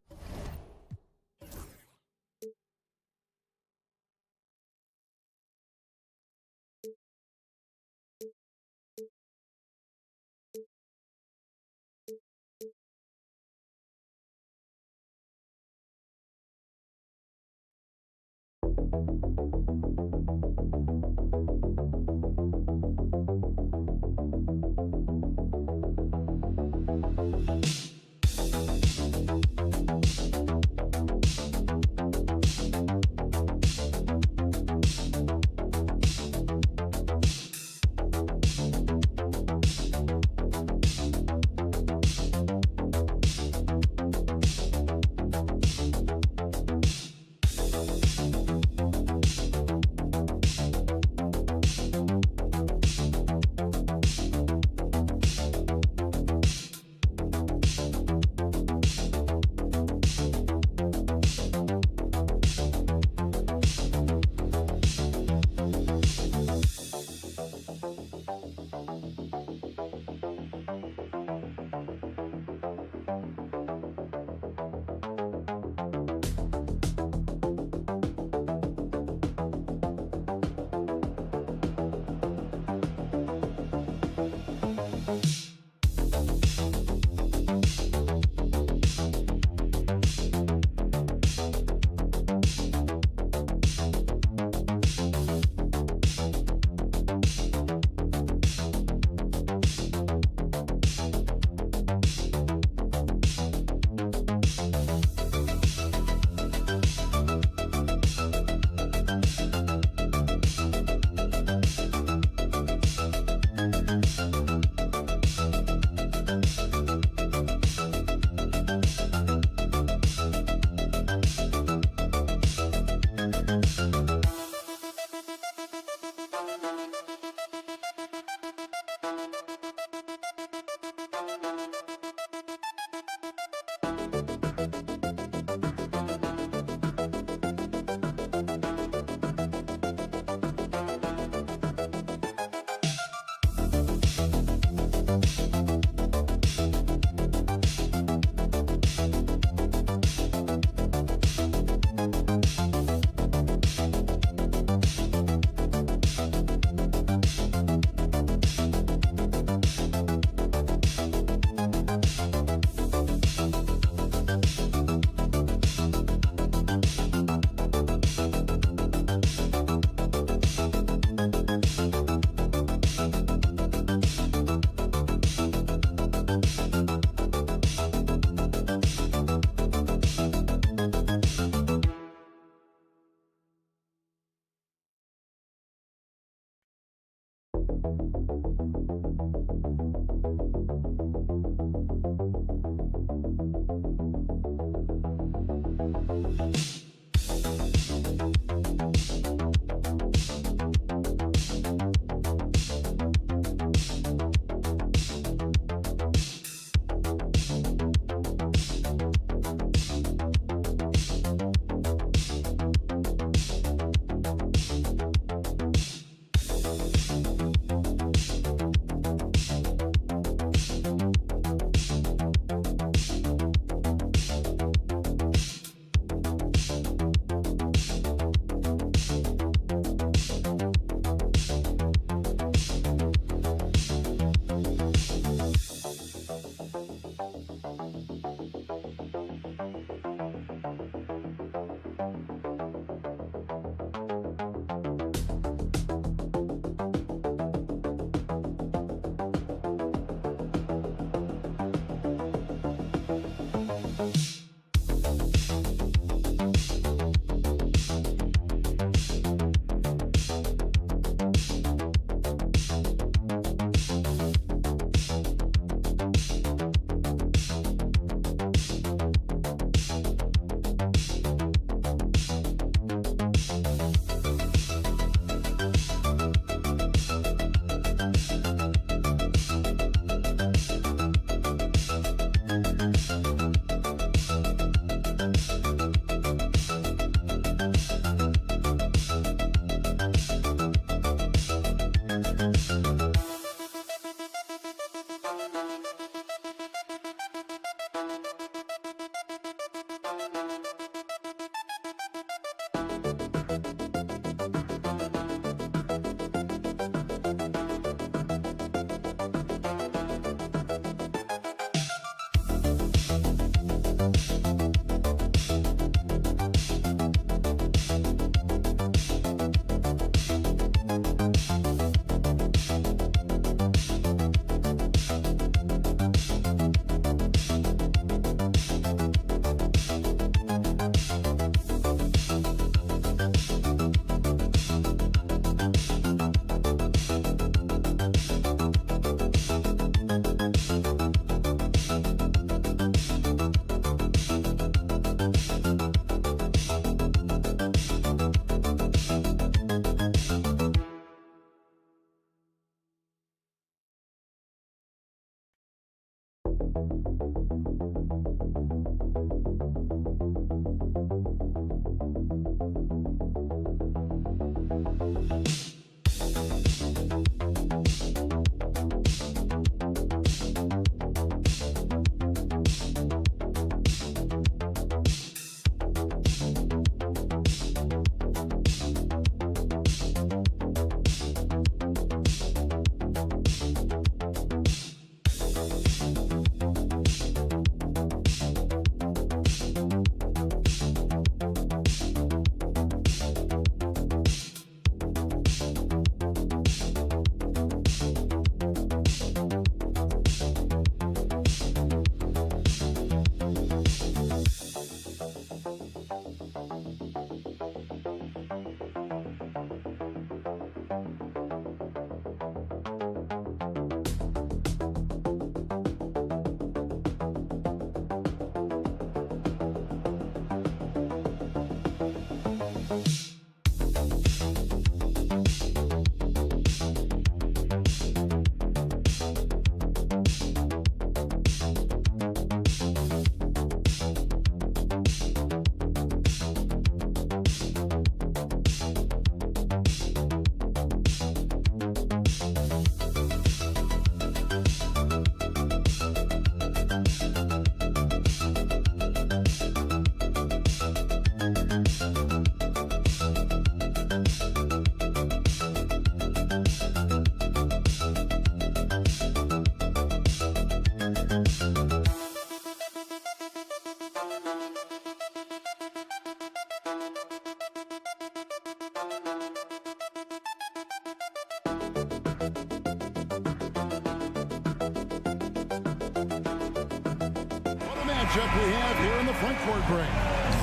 S1: matchup we have here in the front court break.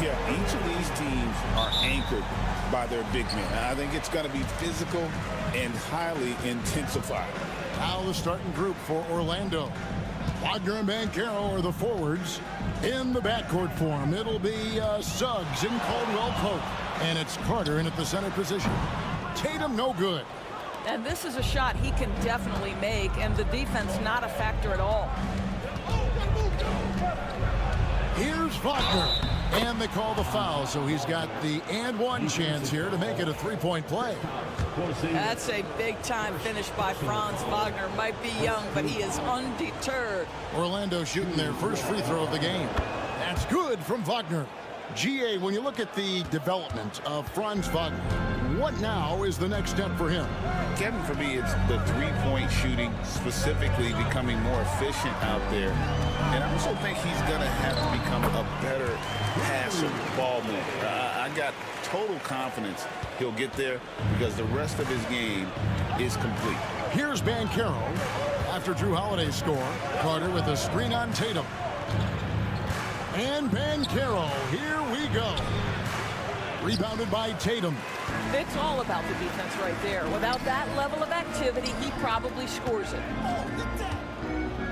S2: Yeah, each of these teams are anchored by their big men. I think it's going to be physical and highly intensified.
S1: Now the starting group for Orlando. Wagner and Banchero are the forwards. In the backcourt form, it'll be Suggs and Caldwell Pope. And it's Carter in at the center position. Tatum no good.
S13: And this is a shot he can definitely make, and the defense not a factor at all.
S1: Here's Wagner. And they call the foul, so he's got the and one chance here to make it a three-point play.
S13: That's a big-time finish by Franz Wagner. Might be young, but he is undeterred.
S1: Orlando shooting their first free throw of the game. That's good from Wagner. GA, when you look at the development of Franz Wagner, what now is the next step for him?
S2: Kevin, for me, it's the three-point shooting, specifically becoming more efficient out there. And I also think he's going to have to become a better passer, ball mover. I got total confidence he'll get there because the rest of his game is complete.
S1: Here's Banchero. After Drew Holiday's score, Carter with a screen on Tatum. And Banchero, here we go. Rebounded by Tatum.
S13: It's all about the defense right there. Without that level of activity, he probably scores it.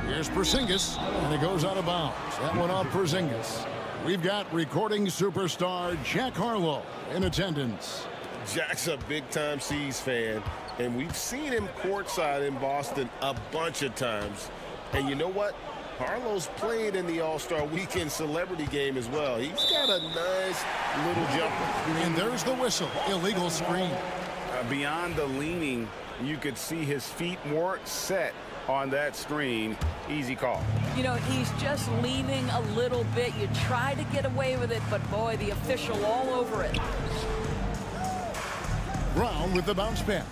S1: Here's Porzingis, and it goes out of bounds. That one off Porzingis. We've got recording superstar Jack Harlow in attendance.
S11: Jack's a big-time C's fan, and we've seen him courtside in Boston a bunch of times. And you know what? Harlow's played in the All-Star Weekend celebrity game as well. He's got a nice little jumper.
S1: And there's the whistle. Illegal screen.
S11: Beyond the leaning, you could see his feet weren't set on that screen. Easy call.
S13: You know, he's just leaning a little bit. You try to get away with it, but boy, the official all over it.
S1: Brown with the bounce pass.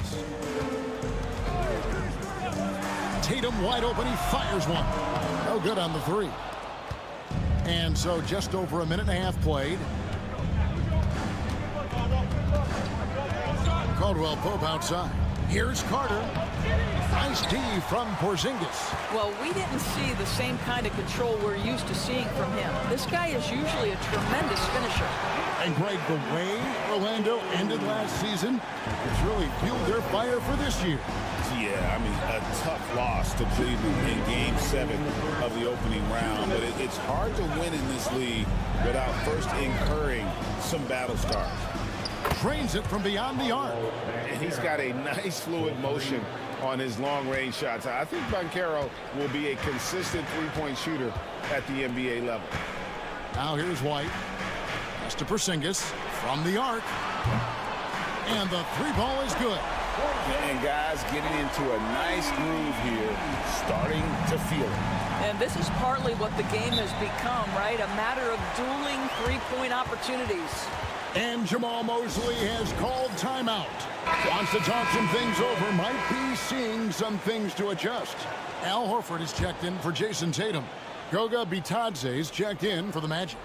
S1: Tatum wide open. He fires one. No good on the three. And so just over a minute and a half played. Caldwell Pope outside. Here's Carter. Nice D from Porzingis.
S13: Well, we didn't see the same kind of control we're used to seeing from him. This guy is usually a tremendous finisher.
S1: And Greg, the way Orlando ended last season, it's really fueled their fire for this year.
S2: Yeah, I mean, a tough loss to Cleveland in Game 7 of the opening round. But it's hard to win in this league without first incurring some battle scars.
S1: Trains it from beyond the arc.
S11: And he's got a nice fluid motion
S2: on his long-range shots. I think Banchero will be a consistent three-point shooter at the NBA level.
S1: Now here's White. Pass to Porzingis from the arc. And the three ball is good.
S2: And guys getting into a nice groove here, starting to feel it.
S13: And this is partly what the game has become, right? A matter of dueling three-point opportunities.
S1: And Jamal Mosley has called timeout. Wants to talk some things over. Might be seeing some things to adjust. Al Horford is checked in for Jason Tatum. Goga Bitadze is checked in for the Magic.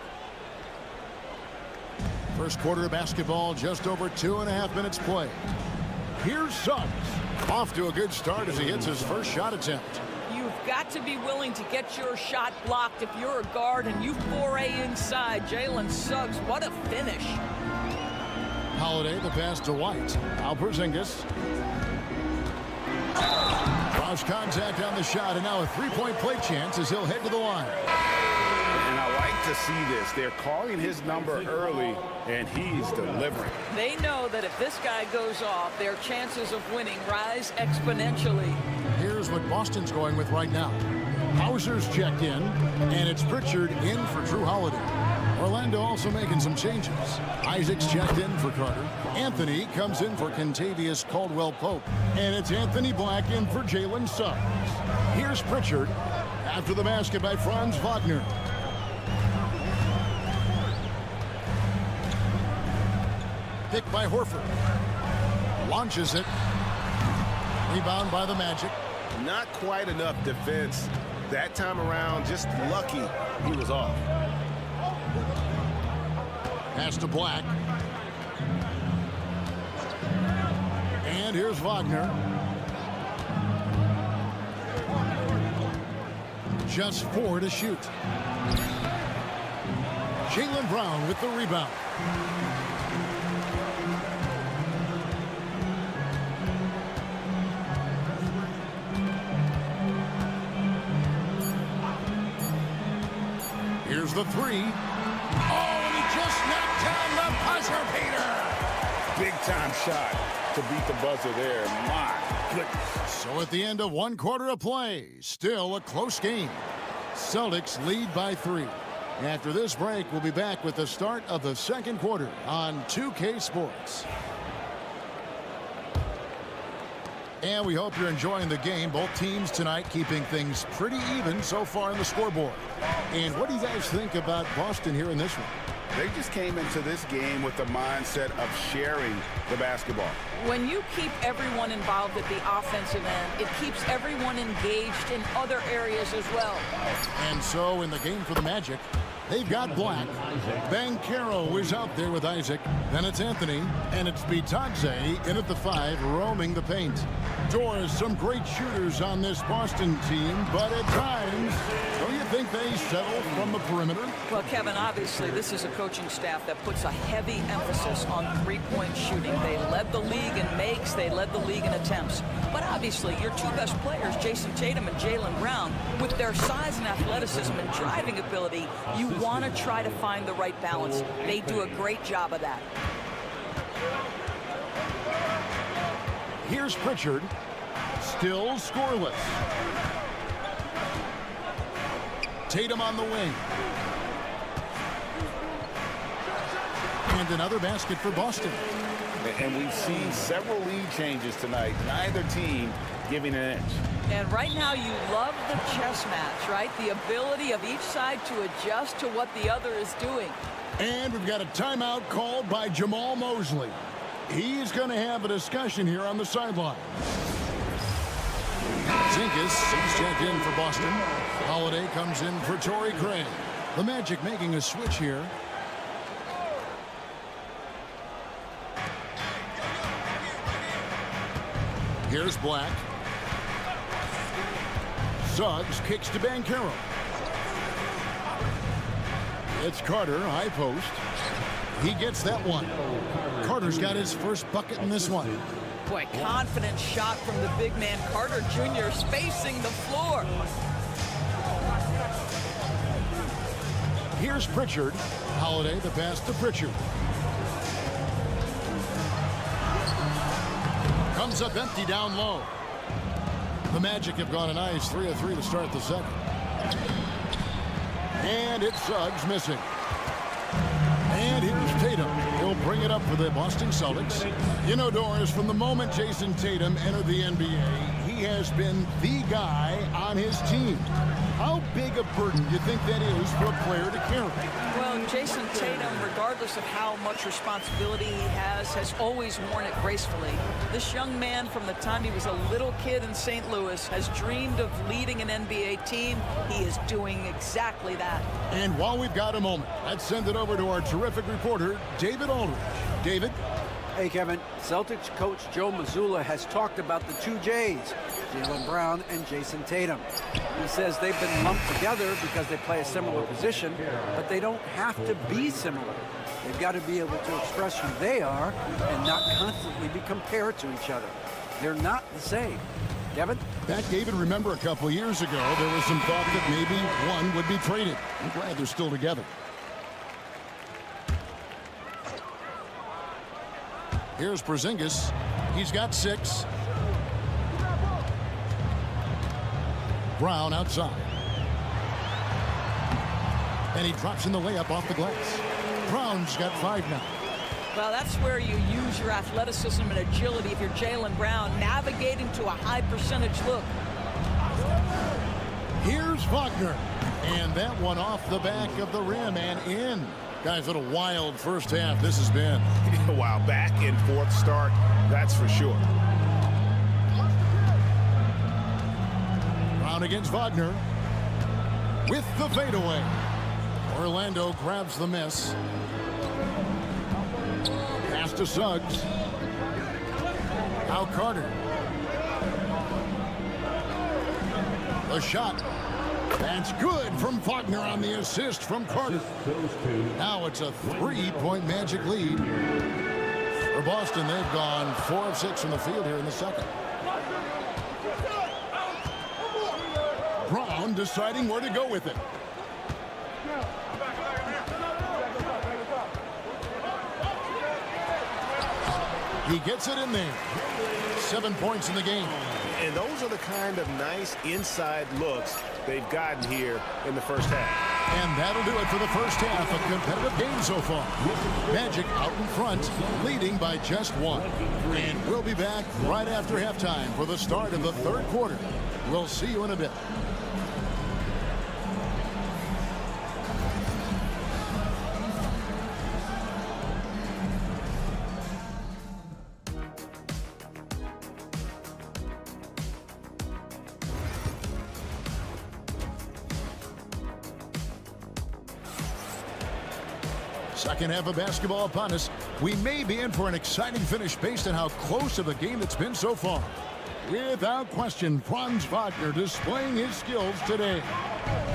S1: First quarter of basketball, just over 2.5 minutes played. Here's Suggs. Off to a good start as he hits his first shot attempt.
S13: You've got to be willing to get your shot blocked if you're a guard and you foray inside. Jalen Suggs, what a finish.
S1: Holiday, the pass to White. Now Porzingis. Draws contact on the shot, and now a three-point play chance as he'll head to the line.
S2: And I like to see this. They're calling his number early, and he's delivering.
S13: They know that if this guy goes off, their chances of winning rise exponentially.
S1: Here's what Boston's going with right now. Hauser's checked in, and it's Pritchard in for Drew Holiday. Orlando also making some changes. Isaac's checked in for Carter. Anthony comes in for Kentavious Caldwell-Pope. And it's Anthony Black in for Jalen Suggs. Here's Pritchard after the basket by Franz Wagner. Pick by Horford. Launches it. Rebound by the Magic.
S11: Not quite enough defense. That time around, just lucky he was off.
S1: Pass to Black. And here's Wagner. Just 4 to shoot. Jaylen Brown with the rebound. Here's the three. Oh, and he just knocked down the buzzer beater.
S2: Big time shot to beat the buzzer there. My goodness.
S1: So at the end of 1 quarter of play, still a close game. Celtics lead by 3. After this break, we'll be back with the start of the second quarter on 2K Sports. And we hope you're enjoying the game. Both teams tonight keeping things pretty even so far in the scoreboard. And what do you guys think about Boston here in this one?
S2: They just came into this game with the mindset of sharing the basketball.
S13: When you keep everyone involved at the offensive end, it keeps everyone engaged in other areas as well.
S1: And so in the game for the Magic, they've got Black. Banchero is out there with Isaac. Then it's Anthony. And it's Bitadze in at the 5, roaming the paint. Doors, some great shooters on this Boston team, but at times, don't you think they settle from the perimeter?
S13: Well, Kevin, obviously, this is a coaching staff that puts a heavy emphasis on three-point shooting. They led the league in makes. They led the league in attempts. But obviously, your two best players, Jason Tatum and Jaylen Brown, with their size and athleticism and driving ability, you want to try to find the right balance. They do a great job of that.
S1: Here's Pritchard, still scoreless. Tatum on the wing. And another basket for Boston.
S2: And we've seen several lead changes tonight. Neither team giving an inch.
S13: And right now you love the chess match, right? The ability of each side to adjust to what the other is doing.
S1: And we've got a timeout called by Jamal Mosley. He's going to have a discussion here on the sideline. Zinkus is checked in for Boston. Holiday comes in for Torrey Craig. The Magic making a switch here. Here's Black. Suggs kicks to Banchero. It's Carter, high post. He gets that one. Carter's got his first bucket in this one.
S13: Boy, confident shot from the big man. Carter Jr. spacing the floor.
S1: Here's Pritchard. Holiday, the pass to Pritchard. Comes up empty down low. The Magic have gone a nice 3 of 3 to start the second. And it's Suggs missing. And here's Tatum. He'll bring it up for the Boston Celtics. You know, Doris, from the moment Jason Tatum entered the NBA, he has been the guy on his team. How big a burden do you think that is for a player to carry?
S13: Well, Jason Tatum, regardless of how much responsibility he has always worn it gracefully. This young man, from the time he was a little kid in St. Louis, has dreamed of leading an NBA team. He is doing exactly that.
S1: And while we've got a moment, let's send it over to our terrific reporter, David Aldridge. David?
S4: Hey, Kevin. Celtics coach Joe Mazzulla has talked about the two J's, Jaylen Brown and Jason Tatum. He says they've been lumped together because they play a similar position, but they don't have to be similar. They've got to be able to express who they are and not constantly be compared to each other. They're not the same. Kevin?
S1: Back, David, remember a couple of years ago, there was some thought that maybe one would be traded. I'm glad they're still together. Here's Porzingis. He's got 6. Brown outside. And he drops in the layup off the glass. Brown's got 5 now.
S13: Well, that's where you use your athleticism and agility if you're Jaylen Brown, navigating to a high percentage look.
S1: Here's Wagner. And that one off the back of the rim and in. Guys, what a wild first half this has been.
S2: Wow, back and forth start, that's for sure.
S1: Brown against Wagner. With the fadeaway. Orlando grabs the miss. Pass to Suggs. Now Carter. The shot. That's good from Wagner on the assist from Carter. Now it's a 3-point Magic lead. For Boston, they've gone 4 of 6 from the field here in the second. Brown deciding where to go with it. He gets it in there. 7 points in the game.
S11: And those are the kind of nice inside looks they've gotten here in the first half.
S1: And that'll do it for the first half. A competitive game so far. Magic out in front, leading by just 1. And we'll be back right after halftime for the start of the third quarter. We'll see you in a bit. Second half of basketball upon us. We may be in for an exciting finish based on how close of a game it's been so far. Without question, Franz Wagner displaying his skills today.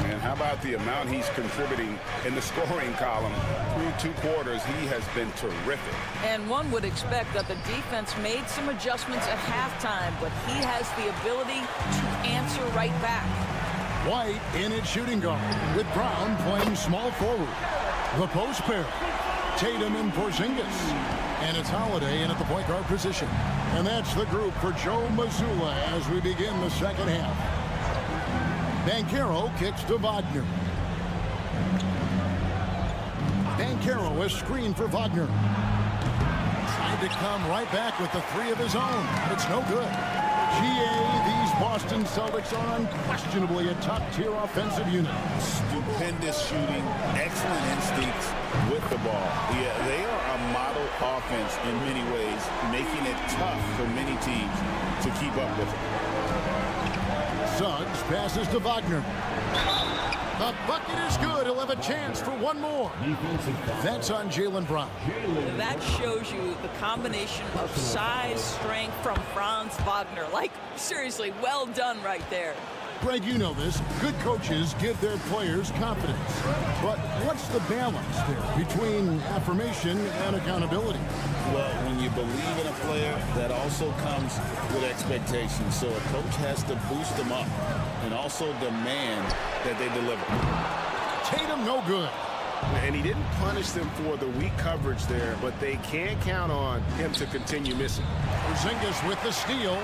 S2: And how about the amount he's contributing in the scoring column? Through 2 quarters, he has been terrific.
S13: And one would expect that the defense made some adjustments at halftime, but he has the ability to answer right back.
S1: White in at shooting guard, with Brown playing small forward. The post pair, Tatum and Porzingis. And it's Holiday in at the point guard position. And that's the group for Joe Mazzulla as we begin the second half. Banchero kicks to Wagner. Banchero is screened for Wagner. Tried to come right back with the 3 of his own. It's no good. These Boston Celtics are unquestionably a top-tier offensive unit.
S2: Stupendous shooting, excellent instincts with the ball. Yeah, they are a model offense in many ways, making it tough for many teams to keep up with it.
S1: Suggs passes to Wagner. The bucket is good. He'll have a chance for one more. That's on Jaylen Brown.
S13: That shows you the combination of size, strength from Franz Wagner. Like, seriously, well done right there.
S1: Greg, you know this. Good coaches give their players confidence. But what's the balance there between affirmation and accountability?
S2: Well, when you believe in a player, that also comes with expectations. So a coach has to boost them up and also demand that they deliver.
S1: Tatum, no good.
S11: And he didn't punish them for the weak coverage there, but they can't count on him to continue missing.
S1: Porzingis with the steal.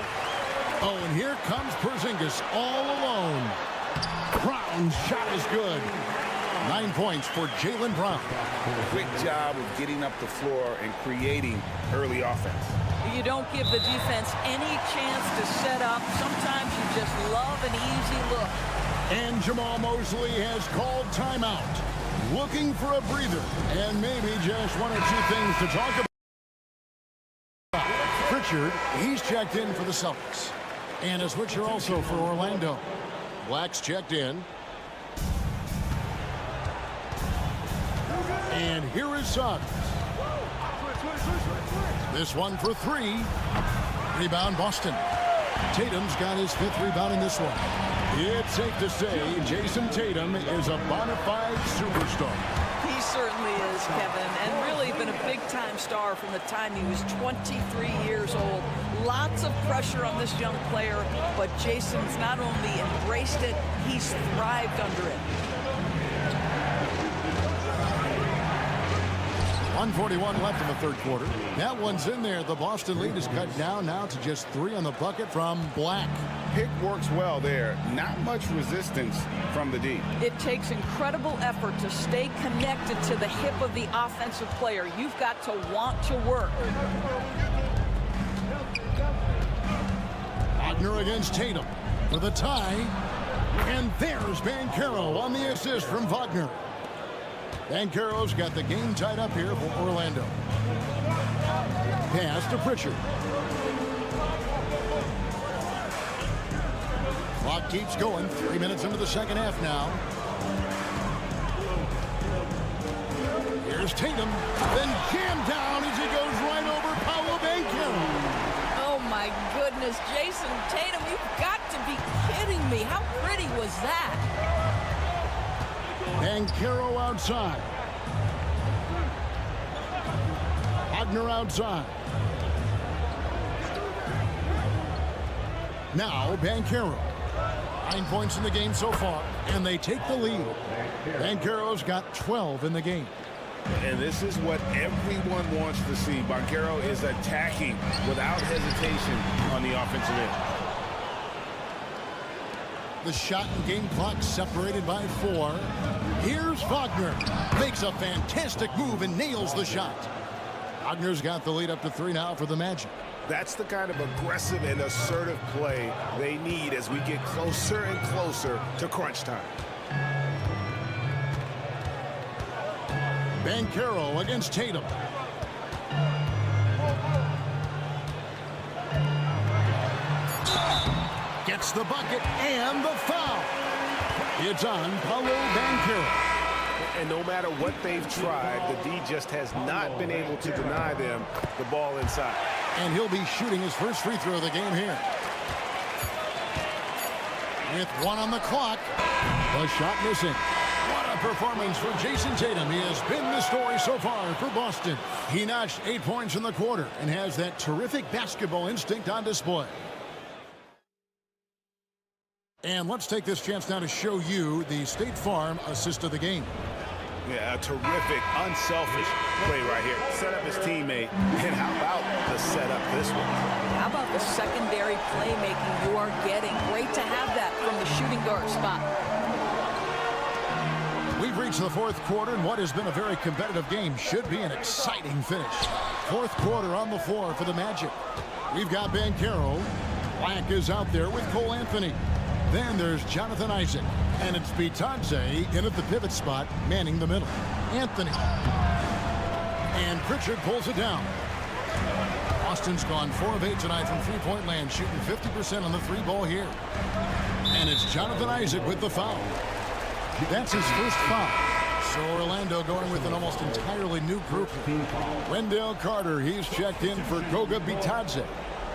S1: Oh, and here comes Porzingis all alone. Brown's shot is good. 9 points for Jaylen Brown.
S2: Quick job of getting up the floor and creating early offense.
S13: You don't give the defense any chance to set up. Sometimes you just love an easy look.
S1: And Jamal Mosley has called timeout. Looking for a breather and maybe just one or two things to talk about. Pritchard, he's checked in for the Celtics. And a switcher also for Orlando. Black's checked in. And here is Suggs. This one for three. Rebound Boston. Tatum's got his 5th rebound in this one. It's safe to say Jason Tatum is a bona fide superstar.
S13: He certainly is, Kevin, and really been a big-time star from the time he was 23 years old. Lots of pressure on this young player, but Jason's not only embraced it, he's thrived under it.
S1: 1:41 left in the third quarter. That one's in there. The Boston lead is cut down now to just 3 on the bucket from Black.
S2: Pick works well there. Not much resistance from the D.
S13: It takes incredible effort to stay connected to the hip of the offensive player. You've got to want to work.
S1: Wagner against Tatum for the tie. And there's Banchero on the assist from Wagner. Banchero's got the game tied up here for Orlando. Pass to Pritchard. Clock keeps going. 3 minutes into the second half now. Here's Tatum. Then jammed down as he goes right over Paolo Banchero.
S13: Oh, my goodness. Jason Tatum, you've got to be kidding me. How pretty was that?
S1: Banchero outside. Wagner outside. Now Banchero. 9 points in the game so far, and they take the lead. Banchero's got 12 in the game.
S2: And this is what everyone wants to see. Banchero is attacking without hesitation on the offensive end.
S1: The shot and game clock separated by 4. Here's Wagner. Makes a fantastic move and nails the shot. Wagner's got the lead up to 3 now for the Magic.
S11: That's the kind of aggressive and assertive play they need as we get closer and closer to crunch time.
S1: Banchero against Tatum. Gets the bucket and the foul. It's on Paolo Banchero.
S11: And no matter what they've tried, the D just has not been able to deny them the ball inside.
S1: And he'll be shooting his first free throw of the game here. With 1 on the clock, the shot missing. What a performance for Jason Tatum. He has been the story so far for Boston. He notched 8 points in the quarter and has that terrific basketball instinct on display. And let's take this chance now to show you the State Farm assist of the game.
S2: Yeah, a terrific, unselfish play right here. Set up his teammate. And how about the setup this one?
S13: How about the secondary playmaking you are getting? Great to have that from the shooting guard spot.
S1: We've reached the fourth quarter, and what has been a very competitive game should be an exciting finish. Fourth quarter on the floor for the Magic. We've got Banchero. Black is out there with Cole Anthony. Then there's Jonathan Isaac. And it's Bitadze in at the pivot spot, manning the middle. Anthony. And Pritchard pulls it down. Boston's gone 4 of 8 tonight from three-point land, shooting 50% on the 3-ball here. And it's Jonathan Isaac with the foul. That's his first foul. So Orlando going with an almost entirely new group. Wendell Carter, he's checked in for Goga Bitadze.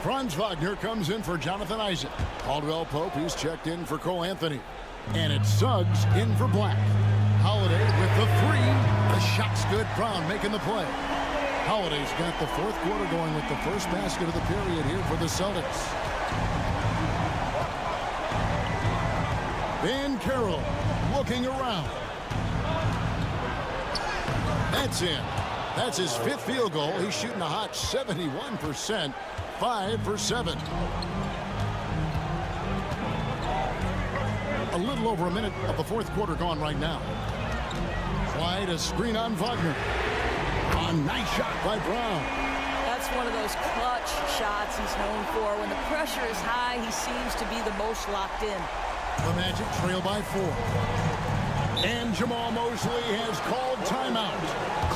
S1: Franz Wagner comes in for Jonathan Isaac. Caldwell Pope, he's checked in for Cole Anthony. And it's Suggs in for Black. Holiday with the 3. The shot's good. Brown making the play. Holiday's got the fourth quarter going with the first basket of the period here for the Celtics. Banchero looking around. That's in. That's his 5th field goal. He's shooting a hot 71%. 5 for 7. A little over a minute of the fourth quarter gone right now. White, a screen on Wagner. A nice shot by Brown.
S13: That's one of those clutch shots he's known for. When the pressure is high, he seems to be the most locked in.
S1: The Magic trail by 4. And Jamal Mosley has called timeout.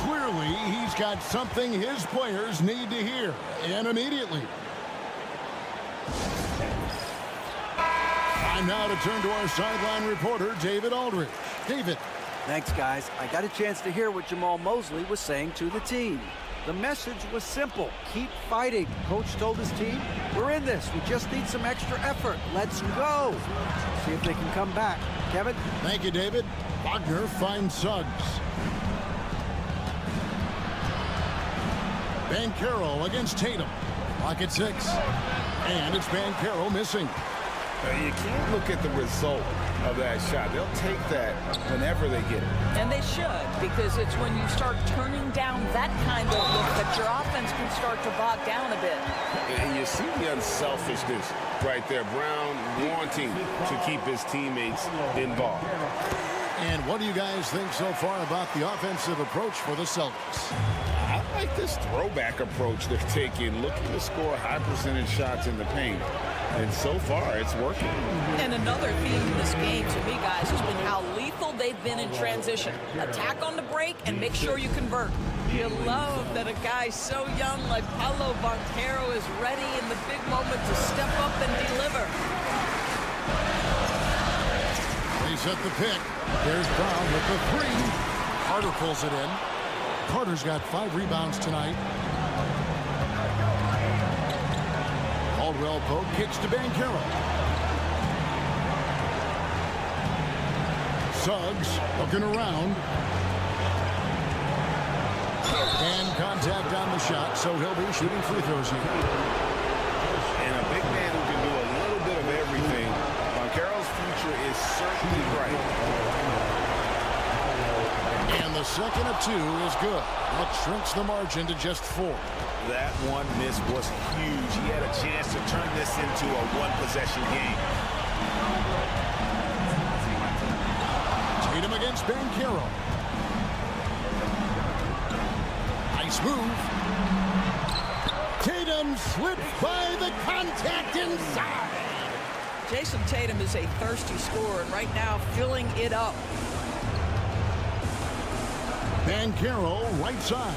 S1: Clearly, he's got something his players need to hear, and immediately. Time now to turn to our sideline reporter, David Aldridge. David.
S4: Thanks, guys. I got a chance to hear what Jamal Mosley was saying to the team. The message was simple. Keep fighting. Coach told his team, we're in this. We just need some extra effort. Let's go. See if they can come back. Kevin?
S1: Thank you, David. Wagner finds Suggs. Banchero against Tatum. Clock at 6. And it's Banchero missing.
S2: You can't look at the result of that shot. They'll take that whenever they get it.
S13: And they should, because it's when you start turning down that kind of look that your offense can start to bog down a bit.
S11: And you see the unselfishness right there. Brown wanting to keep his teammates involved.
S1: And what do you guys think so far about the offensive approach for the Celtics?
S2: I like this throwback approach they're taking, looking to score high percentage shots in the paint. And so far, it's working.
S13: And another theme in this game, to me, guys, has been how lethal they've been in transition. Attack on the break and make sure you convert. You love that a guy so young like Paolo Banchero is ready in the big moment to step up and deliver.
S1: They set the pick. There's Brown with the 3. Carter pulls it in. Carter's got 5 rebounds tonight. Caldwell Pope kicks to Banchero. Suggs looking around. And contact on the shot, so he'll be shooting free throws here.
S2: And a big man who can do a little bit of everything. Banchero's future is certainly bright.
S1: And the second of 2 is good. That shrinks the margin to just 4.
S2: That one miss was huge. He had a chance to turn this into a one-possession game.
S1: Tatum against Banchero. Nice move. Tatum slips by the contact inside.
S13: Jason Tatum is a thirsty scorer, and right now filling it up.
S1: Banchero right side.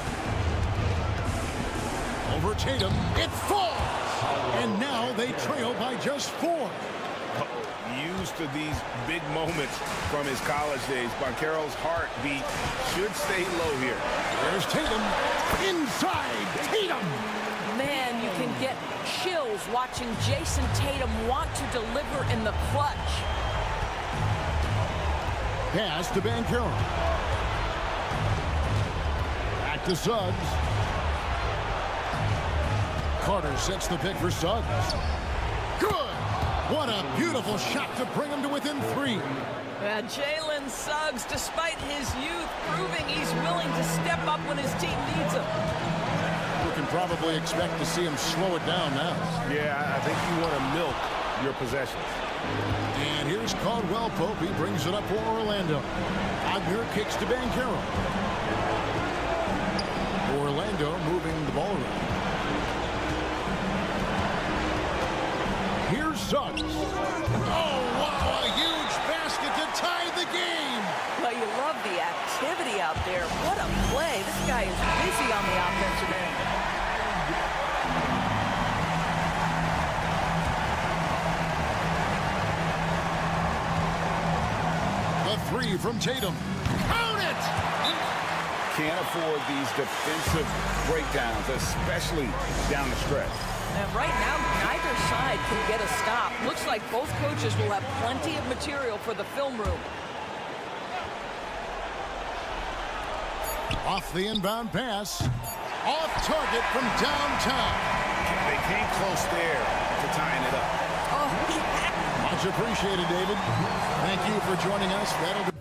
S1: Over Tatum. It falls. And now they trail by just 4.
S2: Used to these big moments from his college days. Banchero's heartbeat should stay low here.
S1: There's Tatum. Inside. Tatum.
S13: Man, you can get chills watching Jason Tatum want to deliver in the clutch.
S1: Pass to Banchero. Back to Suggs. Carter sets the pick for Suggs. Good! What a beautiful shot to bring him to within 3.
S13: Jalen Suggs, despite his youth, proving he's willing to step up when his team needs him.
S1: You can probably expect to see him slow it down now.
S11: Yeah, I think you want to milk your possessions.
S1: And here's Caldwell Pope. He brings it up for Orlando. Wagner kicks to Banchero. Orlando moving the ball around. Here's Suggs. Oh, wow, a huge basket to tie the game.
S13: Well, you love the activity out there. What a play. This guy is busy on the offensive end.
S1: The 3 from Tatum. Count it!
S2: Can't afford these defensive breakdowns, especially down the stretch.
S13: And right now, neither side can get a stop. Looks like both coaches will have plenty of material for the film room.
S1: Off the inbound pass. Off target from downtown.
S2: They came close there to tying it up.
S13: Oh, yeah.
S1: Much appreciated, David. Thank you for joining us. That'll do.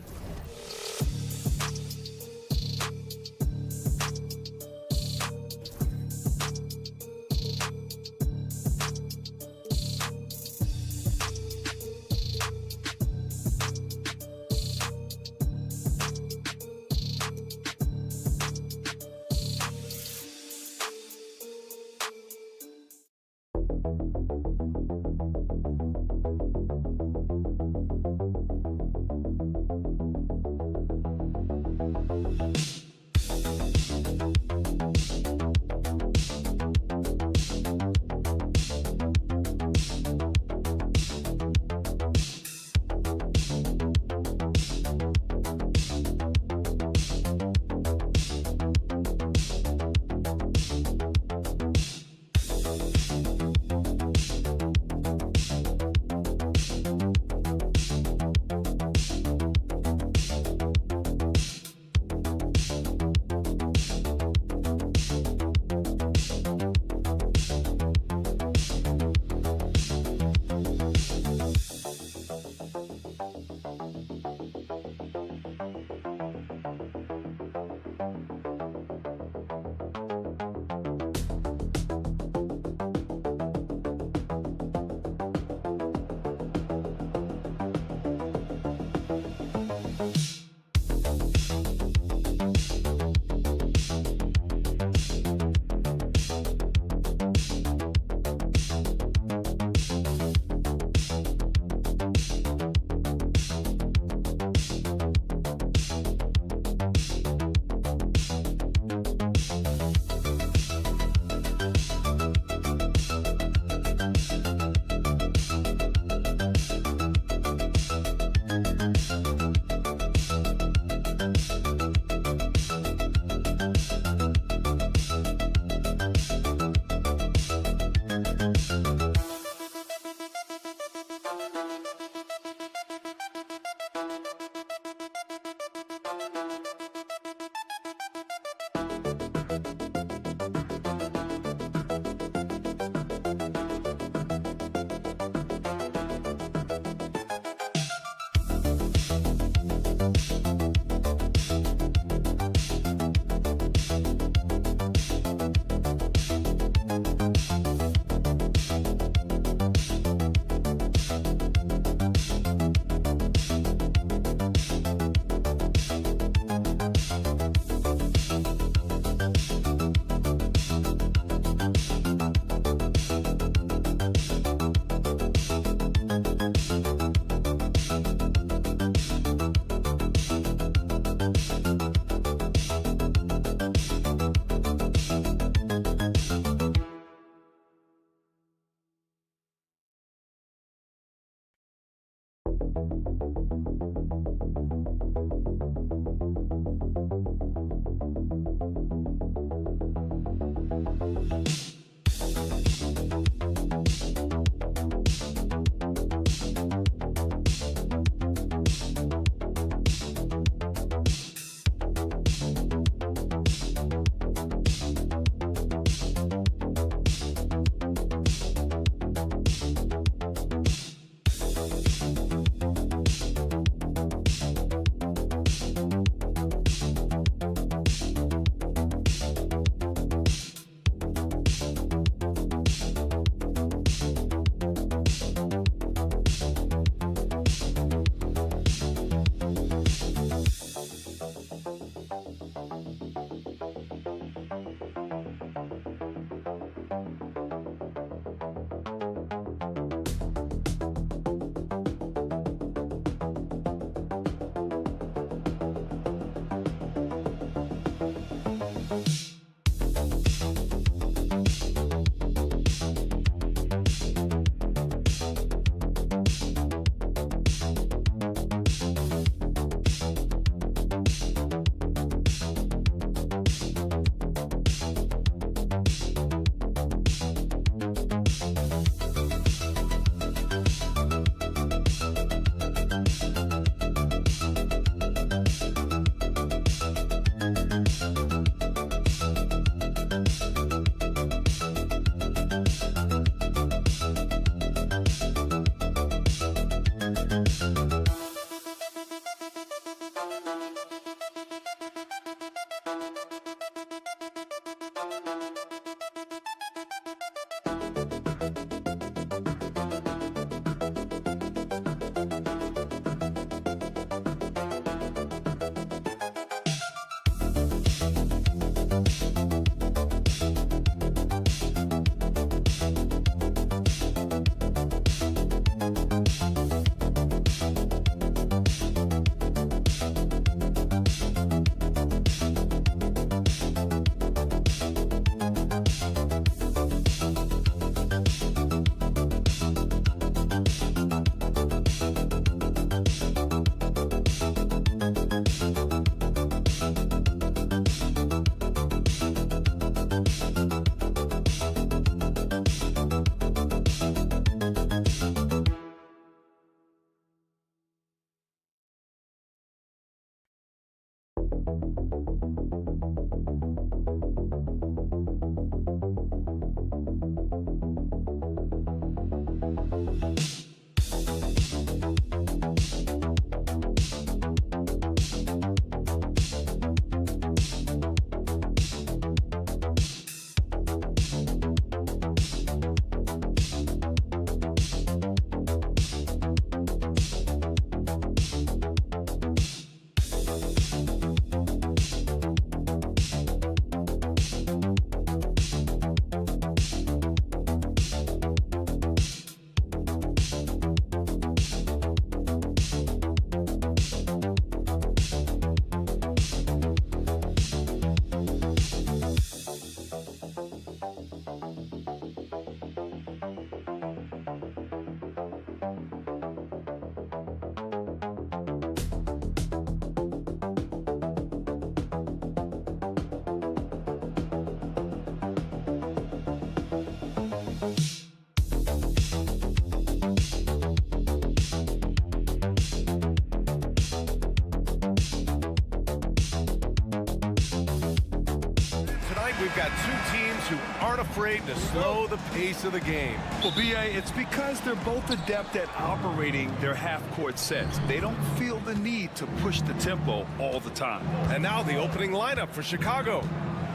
S7: We've got two teams who aren't afraid to slow the pace of the game.
S8: Well, B.A., it's because they're both adept at operating their half-court sets. They don't feel the need to push the tempo all the time.
S7: And now the opening lineup for Chicago.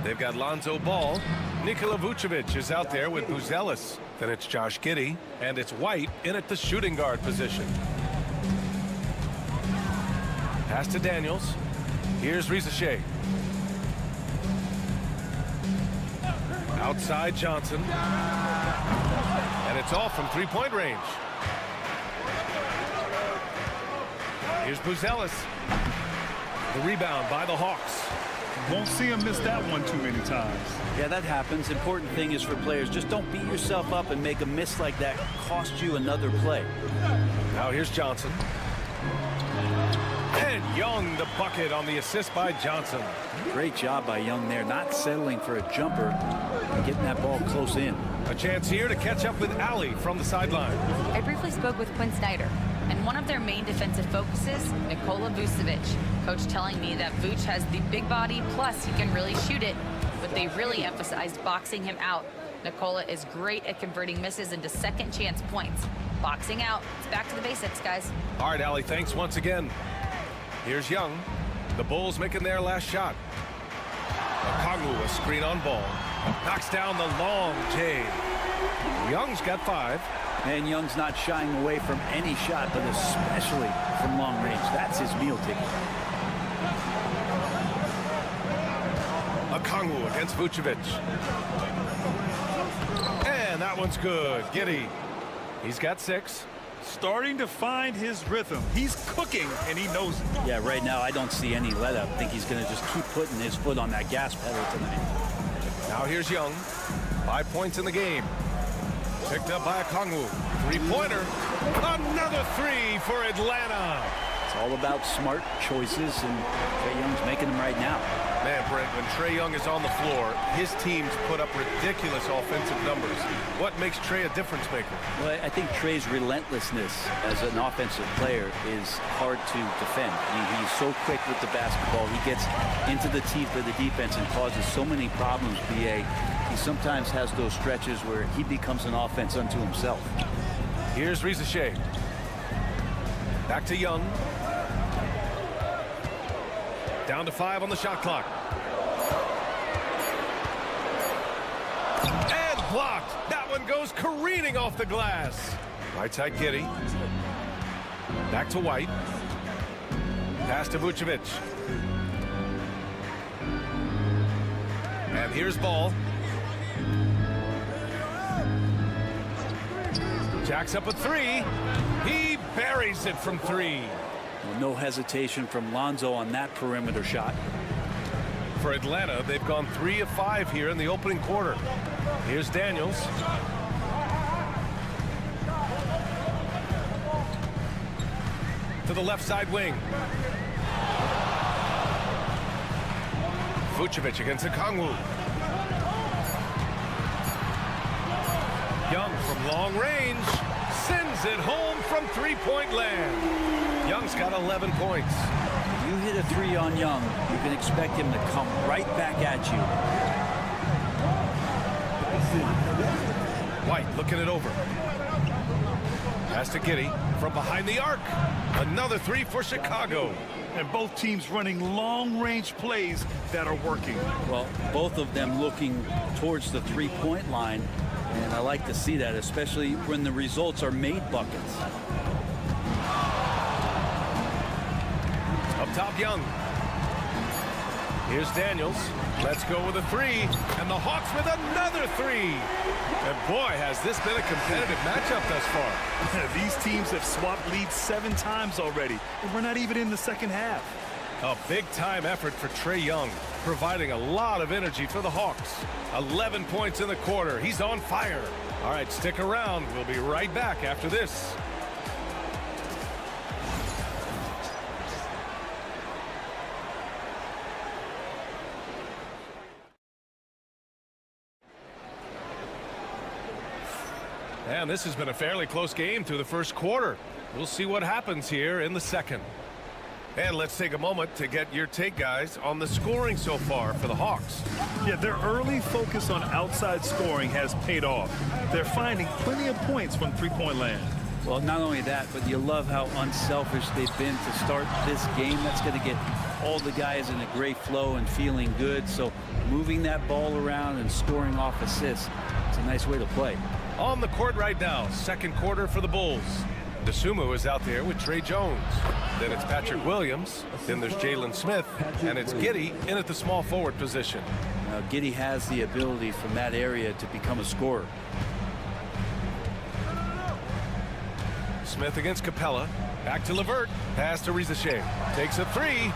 S7: They've got Lonzo Ball. Nikola Vucevic is out there with Buzelis. Then it's Josh Giddey, and it's White in at the shooting guard position. Pass to Daniels. Here's Risacher. Outside Johnson. And it's off from three-point range. Here's Buzelis. The rebound by the Hawks.
S8: Won't see him miss that one too many times.
S6: Yeah, that happens. Important thing is for players, just don't beat yourself up and make a miss like that cost you another play.
S7: Now here's Johnson. And Young the bucket on the assist by Johnson.
S6: Great job by Young there, not settling for a jumper and getting that ball close in.
S7: A chance here to catch up with Ali from the sideline.
S9: I briefly spoke with Quinn Snyder, and one of their main defensive focuses, Nikola Vucevic. Coach telling me that Vuce has the big body, plus he can really shoot it, but they really emphasized boxing him out. Nikola is great at converting misses into second chance points. Boxing out, it's back to the basics, guys.
S7: All right, Ali, thanks once again. Here's Young. The Bulls making their last shot. Okongwu, a screen on ball. Knocks down the long J. Young's got 5.
S6: And Young's not shying away from any shot, but especially from long range. That's his meal ticket.
S7: Okongwu against Vucevic. And that one's good. Giddey. He's got 6.
S8: Starting to find his rhythm. He's cooking, and he knows it.
S6: Yeah, right now I don't see any let up. I think he's going to just keep putting his foot on that gas pedal tonight.
S7: Now here's Young. 5 points in the game. Picked up by Okongwu. 3-pointer. Another 3 for Atlanta.
S6: It's all about smart choices, and Trae Young's making them right now.
S7: Man, Brent, when Trae Young is on the floor, his teams put up ridiculous offensive numbers. What makes Trae a difference maker?
S6: Well, I think Trae's relentlessness as an offensive player is hard to defend. I mean, he's so quick with the basketball. He gets into the teeth of the defense and causes so many problems, BA. He sometimes has those stretches where he becomes an offense unto himself.
S7: Here's Risache. Back to Young. Down to 5 on the shot clock. And blocked. That one goes careening off the glass. Right side Giddey. Back to White. Pass to Vucevic. And here's Ball. Jacks up a 3. He buries it from 3.
S6: Well, no hesitation from Lonzo on that perimeter shot.
S7: For Atlanta, they've gone 3 of 5 here in the opening quarter. Here's Daniels. To the left side wing. Vucevic against Okongwu. Young from long range sends it home from 3-point land. Young's got 11 points.
S6: You hit a 3 on Young, you can expect him to come right back at you.
S7: White looking it over. Pass to Giddey from behind the arc. Another 3 for Chicago.
S8: And both teams running long-range plays that are working.
S6: Well, both of them looking towards the 3-point line. And I like to see that, especially when the results are made buckets.
S7: Up top, Young. Here's Daniels. Let's go with a 3. And the Hawks with another 3. And boy, has this been a competitive matchup thus far.
S8: These teams have swapped leads 7 times already. And we're not even in the second half.
S7: A big-time effort for Trae Young, providing a lot of energy for the Hawks. 11 points in the quarter. He's on fire. All right, stick around. We'll be right back after this. And this has been a fairly close game through the first quarter. We'll see what happens here in the second. And let's take a moment to get your take, guys, on the scoring so far for the Hawks.
S8: Yeah, their early focus on outside scoring has paid off. They're finding plenty of points from 3-point land.
S6: Well, not only that, but you love how unselfish they've been to start this game. That's going to get all the guys in a great flow and feeling good. So moving that ball around and scoring off assists, it's a nice way to play.
S7: On the court right now, second quarter for the Bulls. Dosunmu is out there with Trae Jones. Then it's Patrick Williams. Then there's Jalen Smith. And it's Giddey in at the small forward position.
S6: Now, Giddey has the ability from that area to become a scorer.
S7: Smith against Capella. Back to LeVert. Pass to Risache. Takes a 3.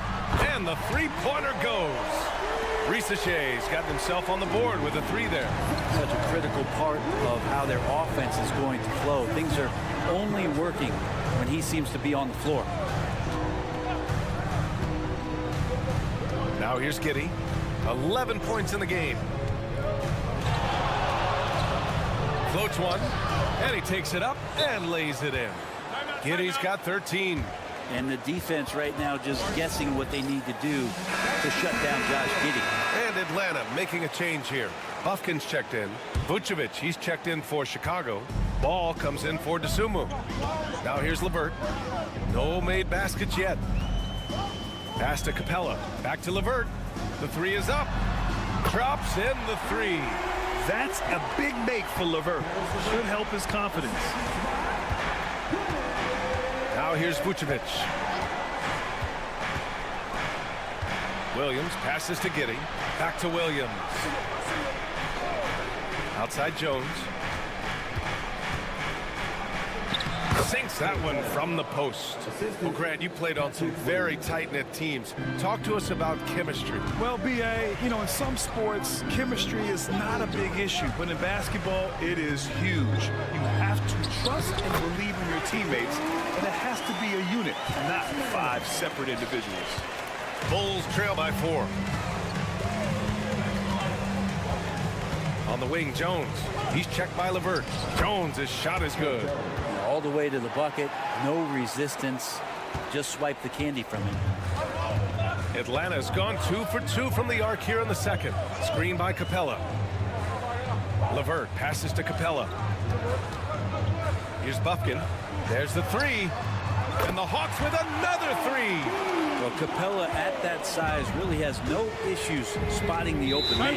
S7: And the 3-pointer goes. Risache's gotten himself on the board with a 3 there.
S6: Such a critical part of how their offense is going to flow. Things are only working when he seems to be on the floor.
S7: Now here's Giddey. 11 points in the game. Floats one, and he takes it up and lays it in. Giddey's got 13.
S6: And the defense right now just guessing what they need to do to shut down Josh Giddey.
S7: And Atlanta making a change here. Bufkin's checked in. Vucevic, he's checked in for Chicago. Ball comes in for DeSumo. Now here's LeVert. No made baskets yet. Pass to Capella. Back to LeVert. The 3 is up. Drops in the 3.
S8: That's a big make for LeVert. Should help his confidence.
S7: Now here's Vucevic. Williams passes to Giddey. Back to Williams. Outside Jones. Sinks that one from the post. Well, Grant, you played on some very tight-knit teams. Talk to us about chemistry.
S8: Well, B.A., you know, in some sports, chemistry is not a big issue, but in basketball, it is huge. You have to trust and believe in your teammates, and it has to be a unit, not 5 separate individuals.
S7: Bulls trail by 4. On the wing, Jones. He's checked by LeVert. Jones' shot is good.
S6: All the way to the bucket, no resistance, just swipe the candy from him.
S7: Atlanta's gone 2 for 2 from the arc here in the second. Screen by Capella. LeVert passes to Capella. Here's Bufkin. There's the 3. And the Hawks with another 3.
S6: Well, Capella at that size really has no issues spotting the open man.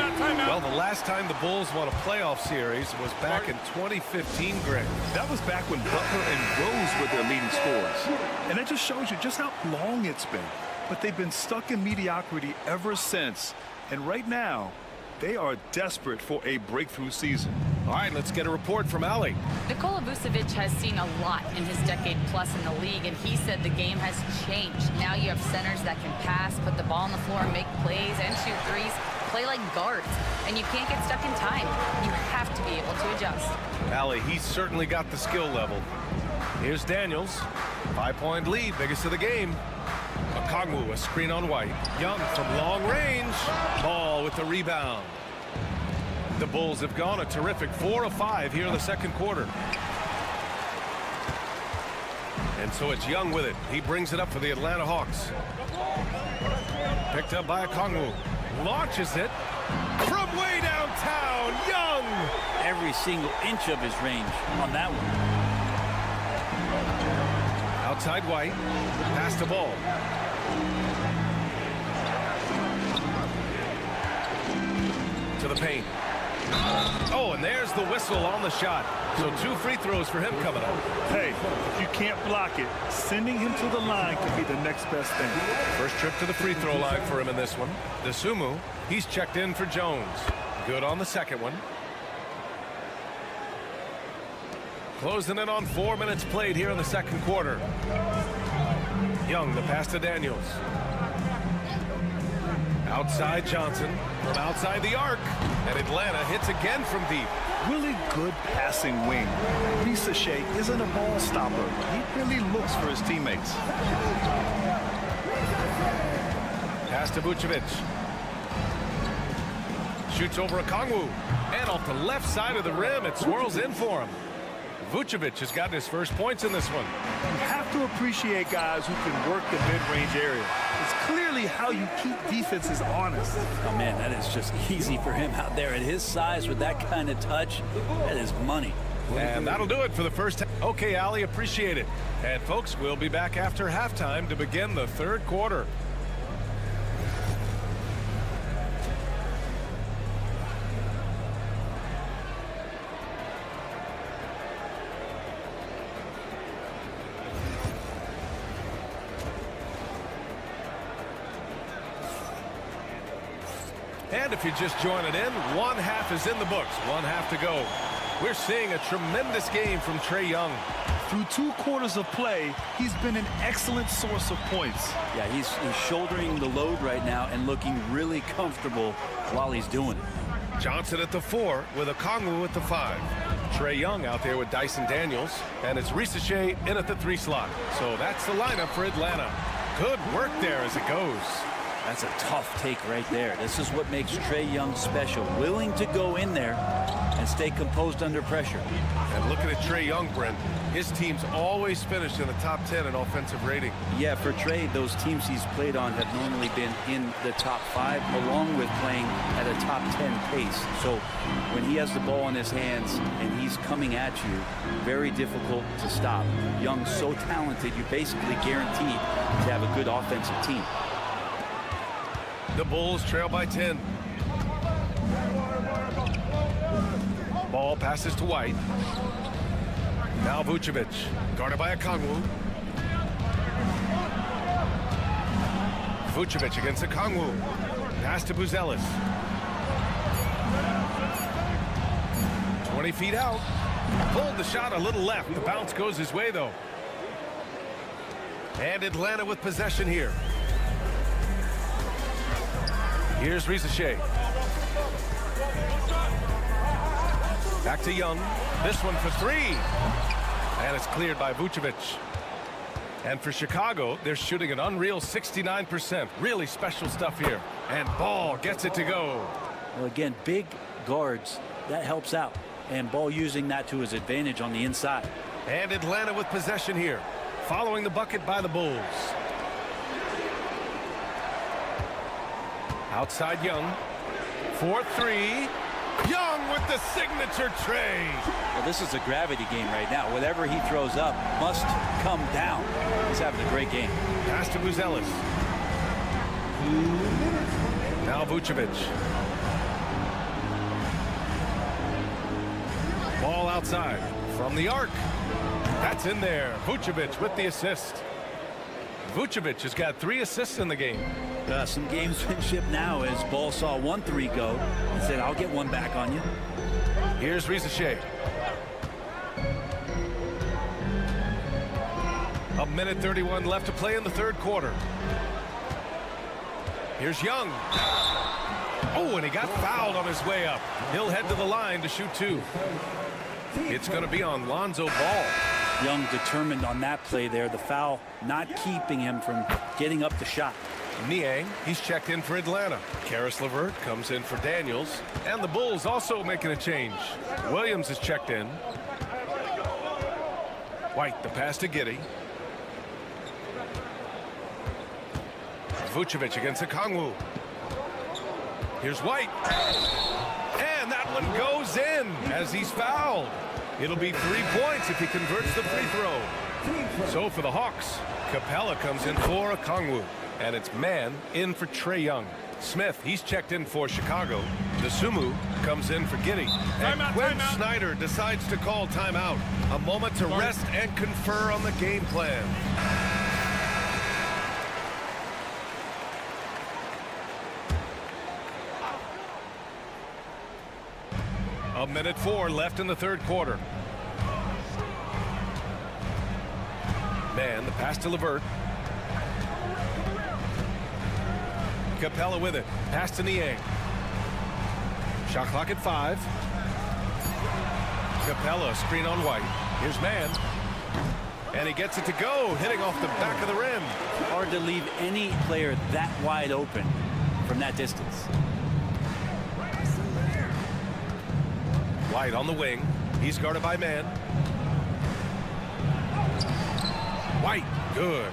S7: Well, the last time the Bulls won a playoff series was back in 2015, Greg.
S8: That was back when Butler and Rose were their leading scorers. And it just shows you just how long it's been. But they've been stuck in mediocrity ever since. And right now, they are desperate for a breakthrough season.
S7: All right, let's get a report from Ali.
S9: Nikola Vucevic has seen a lot in his decade plus in the league, and he said the game has changed. Now you have centers that can pass, put the ball on the floor, make plays, and shoot threes, play like guards, and you can't get stuck in time. You have to be able to adjust.
S7: Ali, he's certainly got the skill level. Here's Daniels. 5-point lead, biggest of the game. Okongwu, a screen on White. Young from long range. Ball with the rebound. The Bulls have gone a terrific 4 of 5 here in the second quarter. And so it's Young with it. He brings it up for the Atlanta Hawks. Picked up by Okongwu. Launches it from way downtown. Young!
S6: Every single inch of his range on that one.
S7: Outside White. Pass the ball. To the paint. Oh, and there's the whistle on the shot. So 2 free throws for him coming up.
S8: Hey, if you can't block it, sending him to the line could be the next best thing.
S7: First trip to the free throw line for him in this one. DeSumo, he's checked in for Jones. Good on the second one. Closing in on 4 minutes played here in the second quarter. Young, the pass to Daniels. Outside Johnson from outside the arc. And Atlanta hits again from deep.
S8: Really good passing wing. Risache isn't a ball stopper. He really looks for his teammates.
S7: Pass to Vucevic. Shoots over Okongwu. And off the left side of the rim, it swirls in for him. Vucevic has gotten his first points in this one.
S8: You have to appreciate guys who can work the mid-range area. It's clearly how you keep defenses honest.
S6: Oh, man, that is just easy for him out there at his size with that kind of touch. That is money.
S7: And that'll do it for the first time. Okay, Ali, appreciate it. And, folks, we'll be back after halftime to begin the third quarter. And if you're just joining in, one half is in the books, one half to go. We're seeing a tremendous game from Trae Young.
S8: Through 2 quarters of play, he's been an excellent source of points.
S6: Yeah, he's shouldering the load right now and looking really comfortable while he's doing it.
S7: Johnson at the 4 with Okongwu at the 5. Trae Young out there with Dyson Daniels. And it's Risacher in at the 3 slot. So that's the lineup for Atlanta. Good work there as it goes.
S6: That's a tough take right there. This is what makes Trae Young special. Willing to go in there and stay composed under pressure.
S7: And looking at Trae Young, Brent, his team's always finished in the top 10 in offensive rating.
S6: Yeah, for Trae, those teams he's played on have normally been in the top 5, along with playing at a top 10 pace. So when he has the ball in his hands and he's coming at you, very difficult to stop. Young's so talented, you're basically guaranteed to have a good offensive team.
S7: The Bulls trail by 10. Ball passes to White. Now Vucevic, guarded by Okongwu. Vucevic against Okongwu. Pass to Buzelis. 20 feet out. Pulled the shot a little left. The bounce goes his way, though. And Atlanta with possession here. Here's Risacher. Back to Young. This one for 3. And it's cleared by Vucevic. And for Chicago, they're shooting an unreal 69%. Really special stuff here. And Ball gets it to go.
S6: Well, again, big guards, that helps out. And Ball using that to his advantage on the inside.
S7: And Atlanta with possession here. Following the bucket by the Bulls. Outside Young. 4-3. Young with the signature tray.
S6: Well, this is a gravity game right now. Whatever he throws up must come down. He's having a great game.
S7: Pass to Buzelis. Now Vucevic. Ball outside from the arc. That's in there. Vucevic with the assist. Vucevic has got 3 assists in the game.
S6: Some gamesmanship now as Ball saw 1-3 go and said, I'll get one back on you.
S7: Here's Risacher. A minute 31 left to play in the 3rd quarter. Here's Young. Oh, and he got fouled on his way up. He'll head to the line to shoot 2. It's going to be on Lonzo Ball.
S6: Young determined on that play there. The foul not keeping him from getting up the shot.
S7: Niang, he's checked in for Atlanta. Karis LeVert comes in for Daniels. And the Bulls also making a change. Williams is checked in. White, the pass to Giddey. Vucevic against Okongwu. Here's White. And that one goes in as he's fouled. It'll be 3 points if he converts the free throw. So for the Hawks, Capella comes in for Okongwu. And it's man in for Trae Young. Smith, he's checked in for Chicago. Dosunmu comes in for Giddey. And Quinn Snyder decides to call timeout. A moment to rest and confer on the game plan. A minute 4 left in the 3rd quarter. Man, the pass to LeVert. Capella with it. Pass to Niang. Shot clock at 5. Capella, screen on White. Here's Man. And he gets it to go, hitting off the back of the rim.
S6: Hard to leave any player that wide open from that distance.
S7: White on the wing. He's guarded by Man. White, good.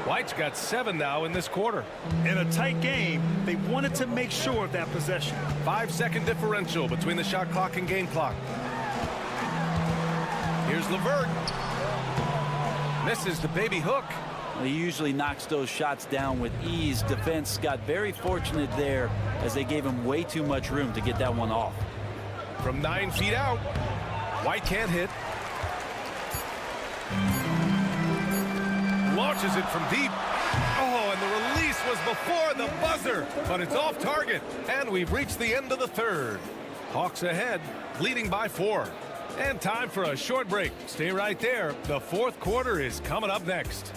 S7: White's got 7 now in this quarter.
S8: In a tight game, they wanted to make sure of that possession.
S7: 5-second differential between the shot clock and game clock. Here's LeVert. Misses the baby hook.
S6: Well, he usually knocks those shots down with ease. Defense got very fortunate there as they gave him way too much room to get that one off.
S7: From 9 feet out, White can't hit. Launches it from deep. Oh, and the release was before the buzzer, but it's off target. And we've reached the end of the 3rd. Hawks ahead, leading by 4. And time for a short break. Stay right there. The fourth quarter is coming up next.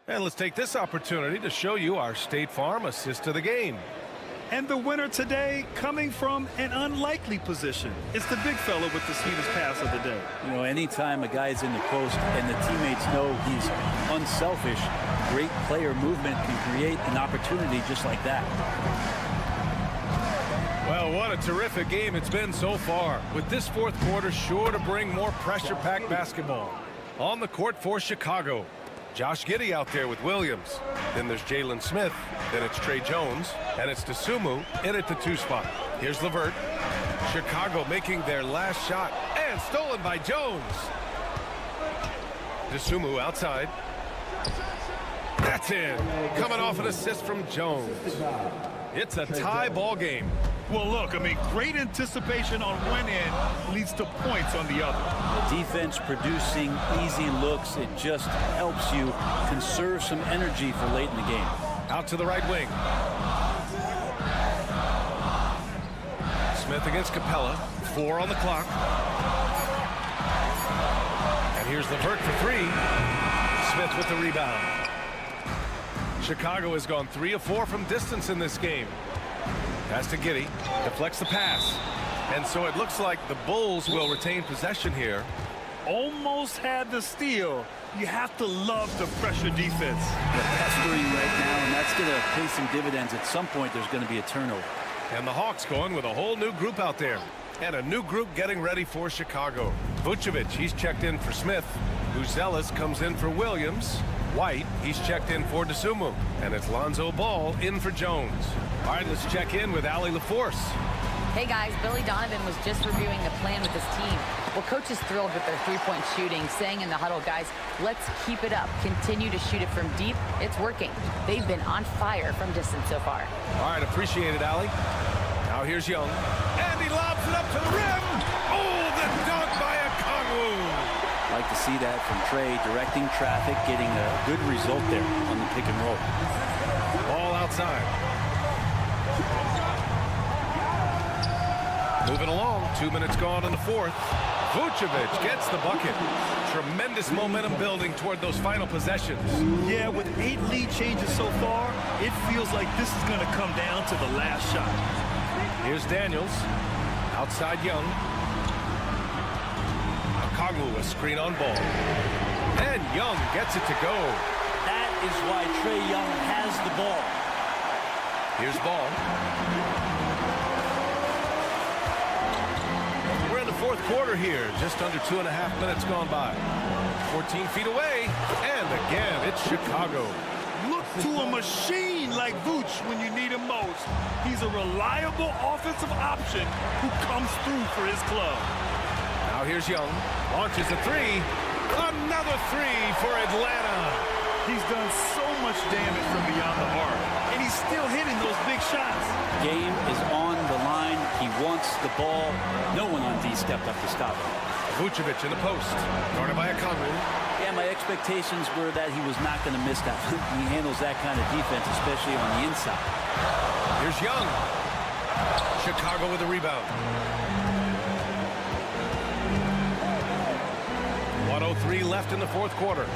S7: And let's take this opportunity to show you our State Farm assist of the game.
S8: And the winner today coming from an unlikely position. It's the big fella with the sweetest pass of the day.
S6: You know, anytime a guy's in the post and the teammates know he's unselfish, great player movement can create an opportunity just like that.
S7: Well, what a terrific game it's been so far, with this fourth quarter sure to bring more pressure-packed basketball. On the court for Chicago, Josh Giddey out there with Williams. Then there's Jalen Smith. Then it's Trey Jones. And it's Dosunmu in at the 2 spot. Here's LeVert. Chicago making their last shot. And stolen by Jones. Dosunmu outside. That's in. Coming off an assist from Jones. It's a tie ball game.
S8: Well, look, I mean, great anticipation on one end leads to points on the other.
S6: Defense producing easy looks. It just helps you conserve some energy for late in the game.
S7: Out to the right wing. Smith against Capella. 4 on the clock. And here's LeVert for 3. Smith with the rebound. Chicago has gone 3 of 4 from distance in this game. Pass to Giddey. Deflects the pass. And so it looks like the Bulls will retain possession here.
S8: Almost had the steal. You have to love the pressure defense.
S6: They're pestering right now, and that's going to pay some dividends. At some point, there's going to be a turnover.
S7: And the Hawks going with a whole new group out there. And a new group getting ready for Chicago. Vucevic, he's checked in for Smith. Buzelis comes in for Williams. White, he's checked in for Dosunmu. And it's Lonzo Ball in for Jones. All right, let's check in with Allie LaForce.
S9: Hey guys, Billy Donovan was just reviewing the plan with his team. Well, coach is thrilled with their 3-point shooting, saying in the huddle, guys, let's keep it up. Continue to shoot it from deep. It's working. They've been on fire from distance so far.
S7: All right, appreciate it, Allie. Now here's Young. And he lobs it up to the rim. Oh, the dunk by Okongwu.
S6: Like to see that from Trey, directing traffic, getting a good result there on the pick and roll.
S7: Ball outside. Moving along, 2 minutes gone in the fourth. Vucevic gets the bucket. Tremendous momentum building toward those final possessions.
S8: Yeah, with 8 lead changes so far, it feels like this is going to come down to the last shot.
S7: Here's Daniels. Outside Young. Okongwu, a screen on ball. And Young gets it to go.
S6: That is why Trey Young has the ball.
S7: Here's Ball. We're in the fourth quarter here. Just under 2.5 minutes gone by. 14 feet away. And again, it's Chicago.
S8: Look to a machine like Vooch when you need him most. He's a reliable offensive option who comes through for his club.
S7: Now here's Young. Launches a 3. Another 3 for Atlanta.
S8: He's done so much damage from beyond the arc, and he's still hitting those big shots.
S6: Game is on the line. He wants the ball. No one on D stepped up to stop him.
S7: Vucevic in the post. Guarded by Okongwu.
S6: Yeah, my expectations were that he was not going to miss that. He handles that kind of defense, especially on the inside.
S7: Here's Young. Chicago with a rebound. 1:03 left in the fourth quarter.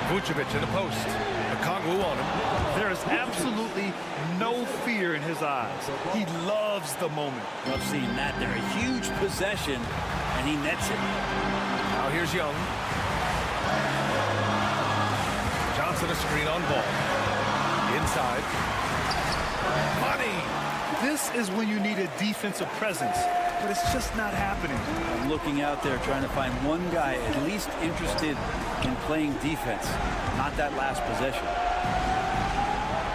S7: Vucevic in the post. Okongwu on him.
S8: There is absolutely no fear in his eyes. He loves the moment.
S6: Love seeing that there. A huge possession, and he nets it.
S7: Now here's Young. Johnson a screen on ball. Inside. Money.
S8: This is when you need a defensive presence, but it's just not happening.
S6: I'm looking out there trying to find one guy at least interested in playing defense, not that last possession.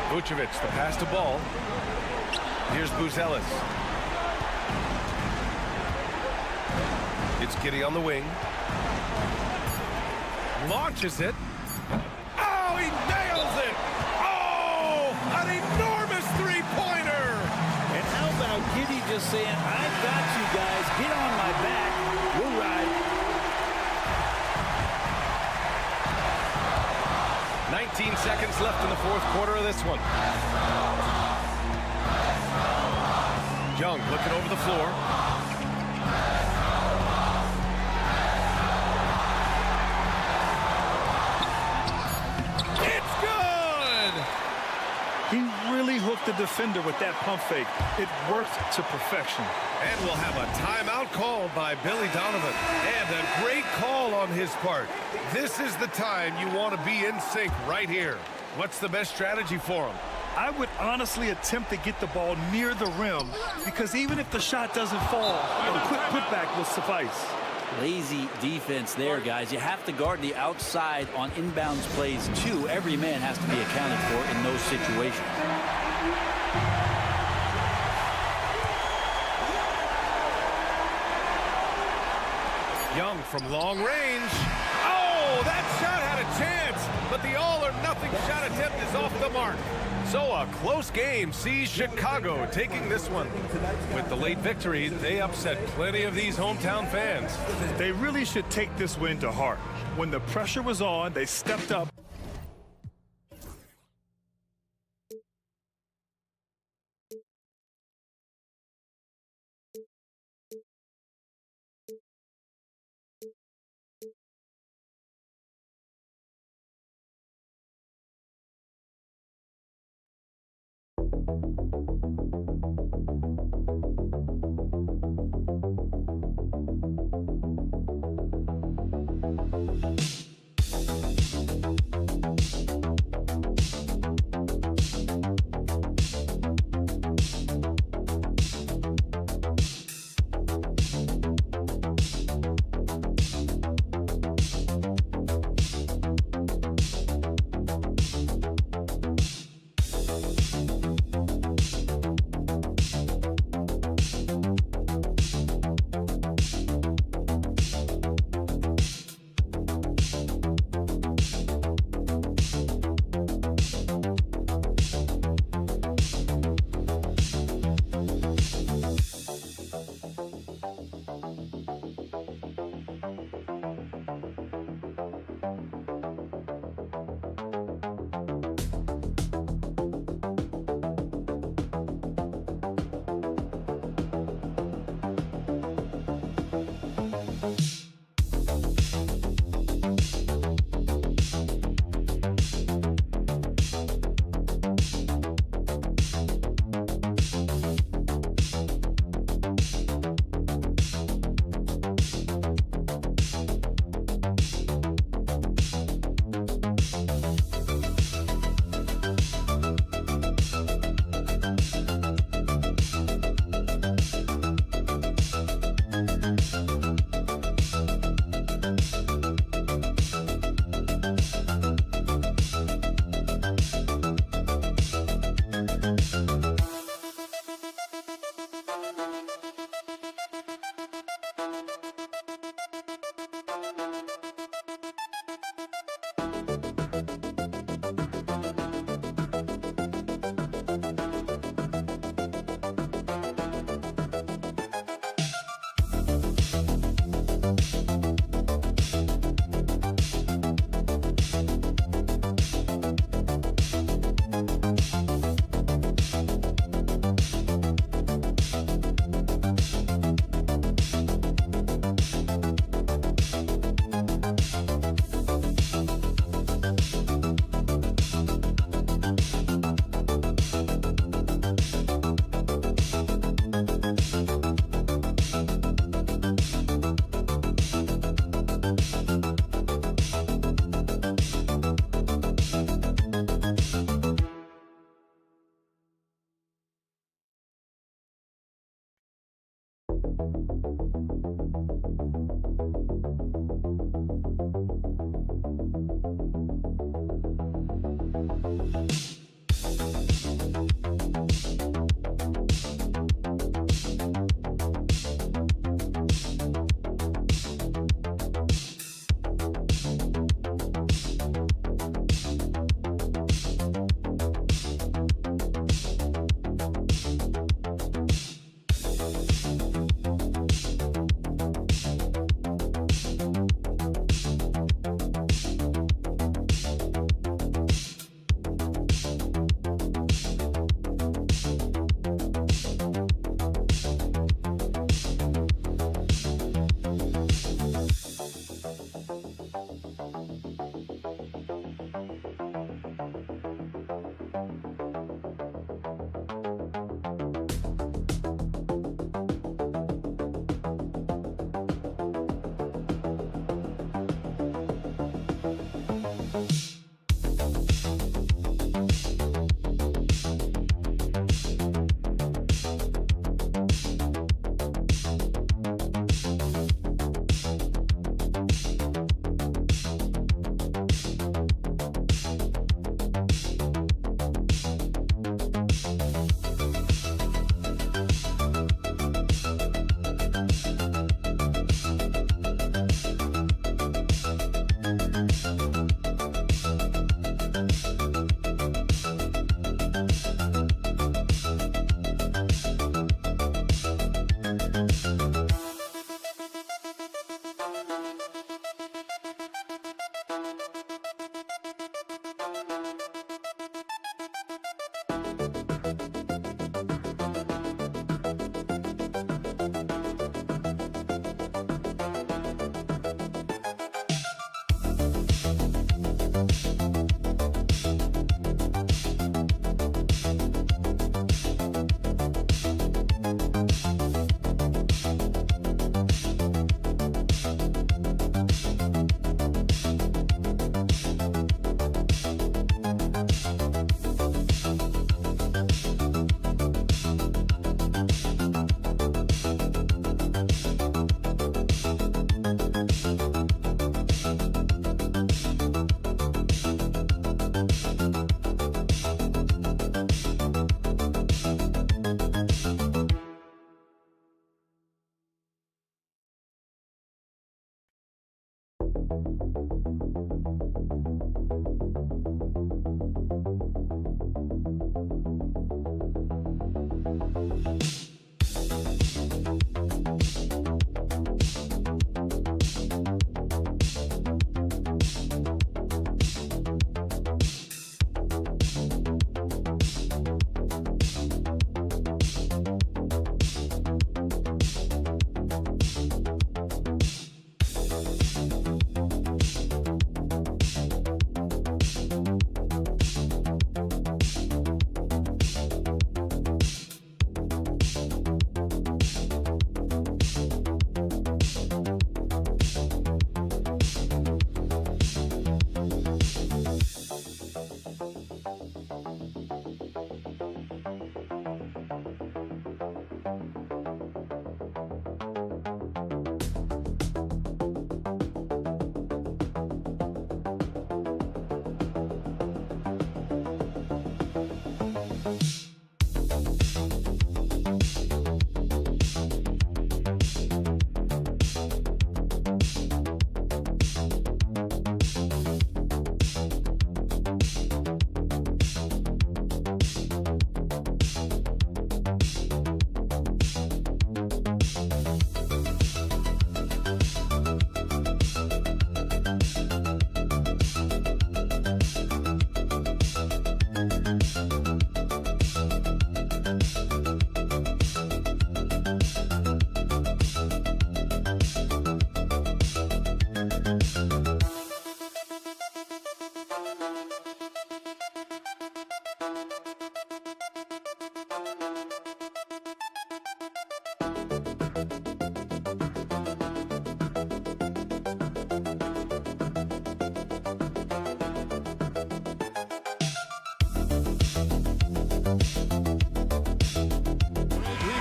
S7: Vucevic, the pass to Ball. Here's Buzelis. It's Giddey on the wing. Launches it. Oh, he nails it! Oh, an enormous three-pointer!
S8: And how about Giddey
S6: just saying, I've got you guys. Get on my back. We'll ride.
S7: 19 seconds left in the fourth quarter of this one. Young looking over the floor. It's good!
S8: He really hooked the defender with that pump fake. It worked to perfection.
S7: And we'll have a timeout called by Billy Donovan. And a great call on his part. This is the time you want to be in sync right here. What's the best strategy for him?
S8: I would honestly attempt to get the ball near the rim, because even if the shot doesn't fall, a quick putback will suffice.
S6: Lazy defense there, guys. You have to guard the outside on inbounds plays, too. Every man has to be accounted for in those situations.
S7: Young from long range. Oh, that shot had a chance, but the all-or-nothing shot attempt is off the mark. So a close game sees Chicago taking this one. With the late victory, they upset plenty of these hometown fans.
S8: They really should take this win to heart. When the pressure was on, they stepped up.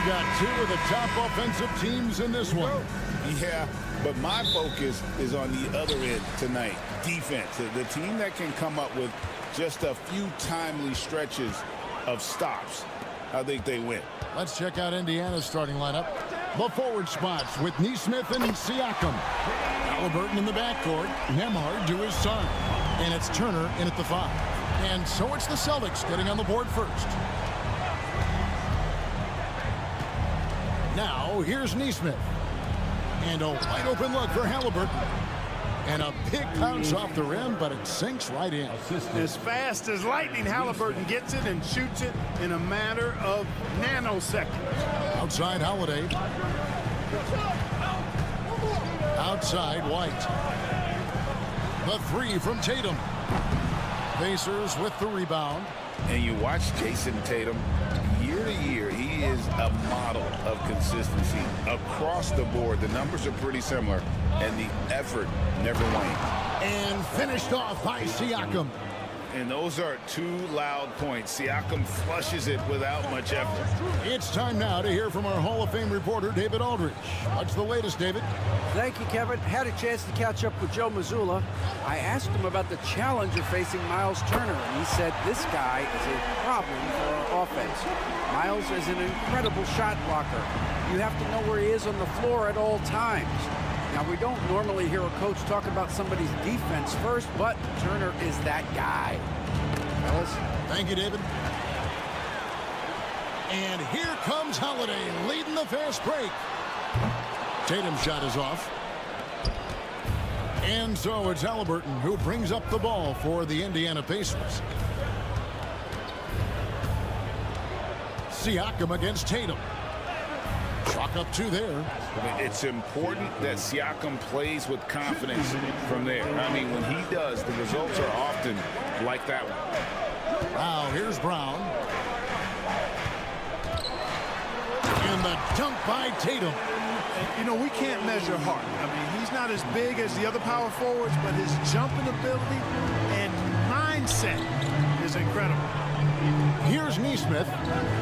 S1: Got two of the top offensive teams in this one.
S2: Yeah, but my focus is on the other end tonight. Defense. The team that can come up with just a few timely stretches of stops, I think they win.
S1: Let's check out Indiana's starting lineup. The forward spots with Neesmith and Siakam. Halliburton in the backcourt. Nembhard to his side. And it's Turner in at the 5. And so it's the Celtics getting on the board first. Now, here's Neesmith. And a wide open look for Halliburton. And a big bounce off the rim, but it sinks right in.
S3: As fast as lightning, Halliburton gets it and shoots it in a matter of nanoseconds.
S1: Outside Holiday. Outside White. The 3 from Tatum. Pacers with the rebound.
S2: And you watch Jason Tatum. Year to year, he is a model of consistency across the board. The numbers are pretty similar, and the effort never wanes.
S1: And finished off by Siakam.
S2: And those are 2 loud points. Siakam flushes it without much effort.
S1: It's time now to hear from our Hall of Fame reporter, David Aldridge. What's the latest, David?
S4: Thank you, Kevin. Had a chance to catch up with Joe Mazzulla. I asked him about the challenge of facing Miles Turner, and he said this guy is a problem for our offense. Miles is an incredible shot blocker. You have to know where he is on the floor at all times. Now, we don't normally hear a coach talk about somebody's defense first, but Turner is that guy. Fellas.
S1: Thank you, David. And here comes Holiday leading the fast break. Tatum's shot is off. And so it's Halliburton who brings up the ball for the Indiana Pacers. Siakam against Tatum. Chalk up 2 there.
S2: It's important that Siakam plays with confidence from there. I mean, when he does, the results are often like that one.
S1: Now, here's Brown. And the dunk by Tatum.
S3: You know, we can't measure heart. I mean, he's not as big as the other power forwards, but his jumping ability and mindset is incredible.
S1: Here's Neesmith,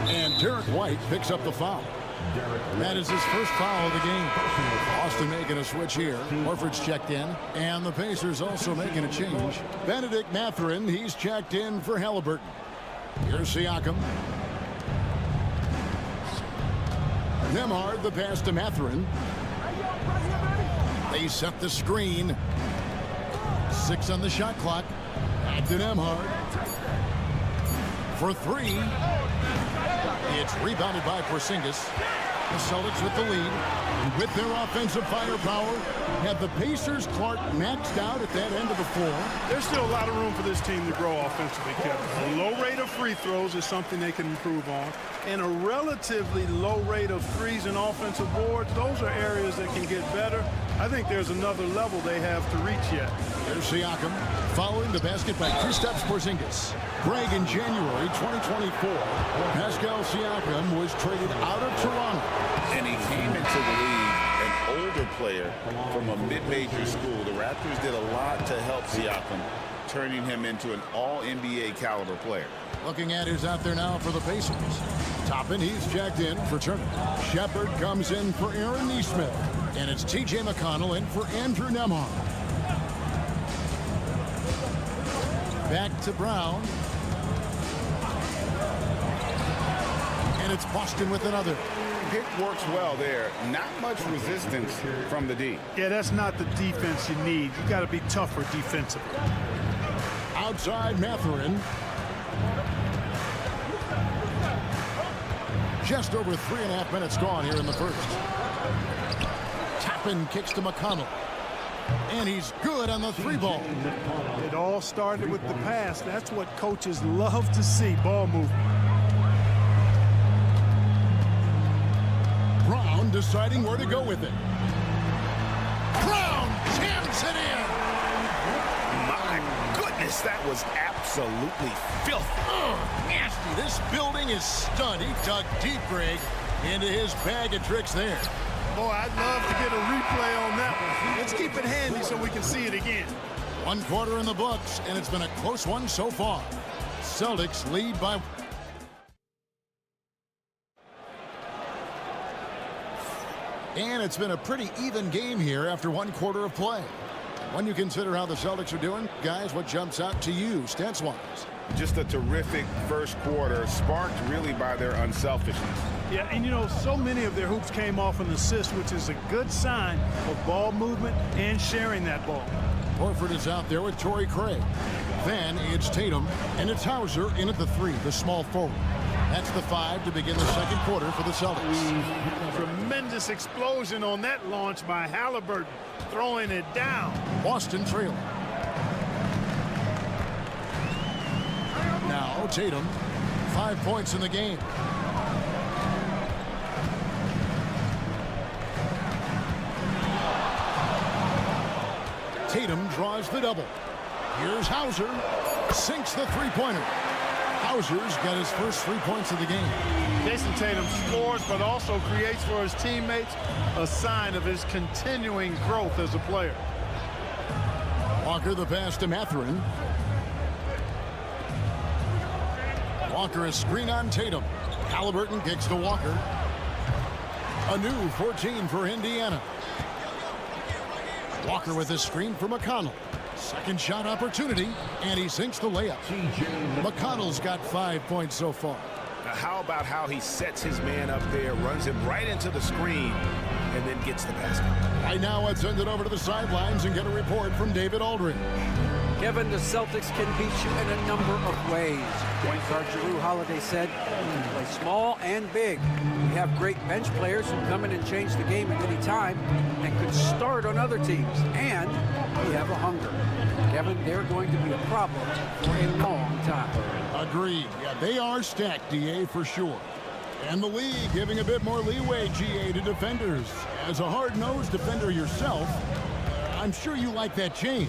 S1: and Derek White picks up the foul. That is his first foul of the game. Austin making a switch here. Horford's checked in, and the Pacers also making a change. Benedict Mathurin, he's checked in for Halliburton. Here's Siakam. Nembhard, the pass to Mathurin. They set the screen. 6 on the shot clock. Back to Nembhard. For 3. It's rebounded by Porzingis. The Celtics with the lead. And with their offensive firepower, have the Pacers Clark maxed out at that end of the floor.
S3: There's still a lot of room for this team to grow offensively, Kevin. A low rate of free throws is something they can improve on. And a relatively low rate of threes and offensive boards, those are areas that can get better. I think there's another level they have to reach yet.
S1: There's Siakam following the basket by Kristaps Porzingis. Greg, in January 2024, Pascal Siakam was traded out of Toronto.
S2: And he came into the league an older player from a mid-major school. The Raptors did a lot to help Siakam, turning him into an all-NBA caliber player.
S1: Looking at who's out there now for the Pacers. Toppin, he's jacked in for Turner. Shepard comes in for Aaron Nesmith. And it's T.J. McConnell in for Andrew Nembhard. Back to Brown. And it's Boston with another.
S2: Pick works well there. Not much resistance from the D.
S3: Yeah, that's not the defense you need. You got to be tougher defensively.
S1: Outside Mathurin. Just over 3.5 minutes gone here in the first. Toppin kicks to McConnell. And he's good on the 3-ball.
S3: It all started with the pass. That's what coaches love to see, ball movement.
S1: Brown deciding where to go with it. Brown jams it in.
S2: My goodness, that was absolutely filthy.
S1: Nasty. This building is stunned. He dug deep, Greg, into his bag of tricks there.
S3: Boy, I'd love to get a replay on that one. Let's keep it handy so we can see it again.
S1: 1 quarter in the books, and it's been a close one so far. Celtics lead by... And it's been a pretty even game here after 1 quarter of play. When you consider how the Celtics are doing, guys, what jumps out to you stats-wise?
S2: Just a terrific first quarter, sparked really by their unselfishness.
S3: Yeah, and you know, so many of their hoops came off an assist, which is a good sign of ball movement and sharing that ball.
S1: Horford is out there with Torrey Craig. Then it's Tatum, and it's Hauser in at the 3, the small forward. That's the 5 to begin the second quarter for the Celtics.
S3: Tremendous explosion on that launch by Halliburton, throwing it down.
S1: Boston trailing. Now Tatum, 5 points in the game. Tatum draws the double. Here's Hauser, sinks the 3-pointer. Hauser's got his first 3 points of the game.
S3: Jason Tatum scores, but also creates for his teammates a sign of his continuing growth as a player.
S1: Walker the pass to Mathurin. Walker, a screen on Tatum. Halliburton kicks to Walker. A new 14 for Indiana. Walker with a screen for McConnell. Second shot opportunity, and he sinks the layup. McConnell's got 5 points so far.
S2: Now how about how he sets his man up there, runs him right into the screen, and then gets the basket.
S1: Right now, let's send it over to the sidelines and get a report from David Aldridge.
S4: Kevin, the Celtics can beat you in a number of ways. Point guard Jrue Holiday said, "We can play small and big. We have great bench players who come in and change the game at any time and could start on other teams. And we have a hunger." Kevin, they're going to be a problem for a long time.
S1: Agreed. Yeah, they are stacked, DA, for sure. And the league giving a bit more leeway, GA, to defenders. As a hard-nosed defender yourself, I'm sure you like that change.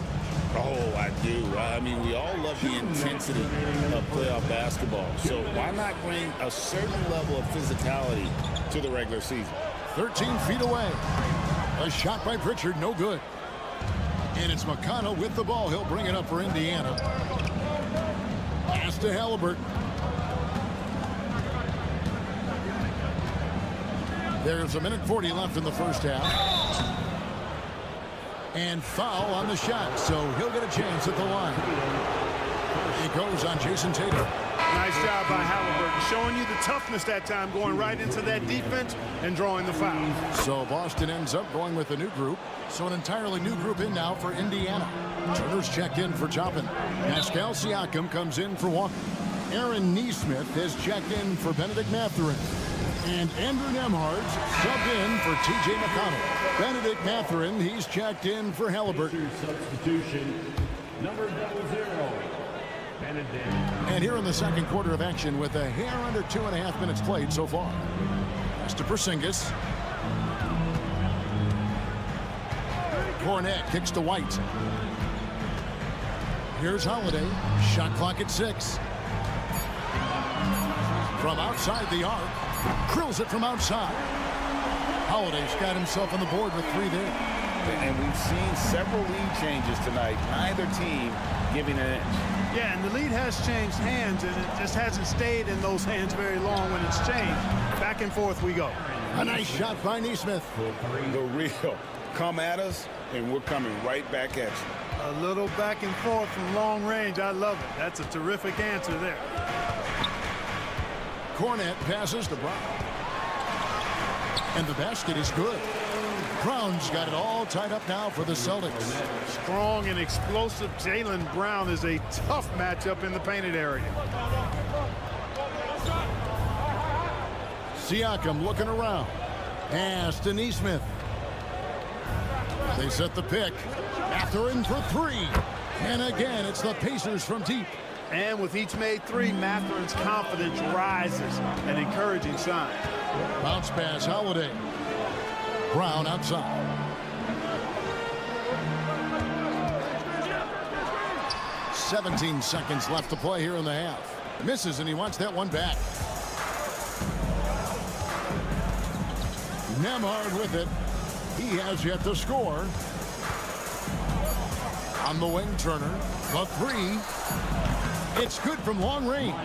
S2: Oh, I do. I mean, we all love the intensity of playoff basketball. So why not bring a certain level of physicality to the regular season?
S1: 13 feet away. A shot by Pritchard, no good. And it's McConnell with the ball. He'll bring it up for Indiana. Pass to Halliburton. There's 1:40 left in the first half. And foul on the shot, so he'll get a chance at the line. It goes on Jason Tatum.
S3: Nice job by Halliburton, showing you the toughness that time, going right into that defense and drawing the foul.
S1: So Boston ends up going with a new group. So an entirely new group in now for Indiana. Turner's checked in for Toppin. Pascal Siakam comes in for Walker. Aaron Nesmith has checked in for Benedict Mathurin. And Andrew Nembhard subbed in for T.J. McConnell. Benedict Mathurin, he's checked in for Halliburton.
S5: Substitution, number 00. Benedict.
S1: And here in the second quarter of action with a hair under 2.5 minutes played so far. Pass to Porzingis. Cornet kicks to White. Here's Holiday. Shot clock at 6. From outside the arc. Drills it from outside. Holiday's got himself on the board with 3 there.
S2: And we've seen several lead changes tonight. Neither team giving an inch.
S3: Yeah, and the lead has changed hands, and it just hasn't stayed in those hands very long when it's changed. Back and forth we go.
S1: A nice shot by Nesmith.
S2: The real. Come at us, and we're coming right back at you.
S3: A little back and forth from long range. I love it. That's a terrific answer there.
S1: Cornet passes to Brown. And the basket is good. Brown's got it all tied up now for the Celtics.
S3: Strong and explosive Jaylen Brown is a tough matchup in the painted area.
S1: Siakam looking around. Pass to Nesmith. They set the pick. Mathurin for 3. And again, it's the Pacers from deep.
S3: And with each made 3, Mathurin's confidence rises, an encouraging sign.
S1: Bounce pass, Holiday. Brown outside. "17 seconds left to play here in the half. Misses, and he wants that one back. Nembhard with it. He has yet to score. On the wing, Turner. The 3. It's good from long range.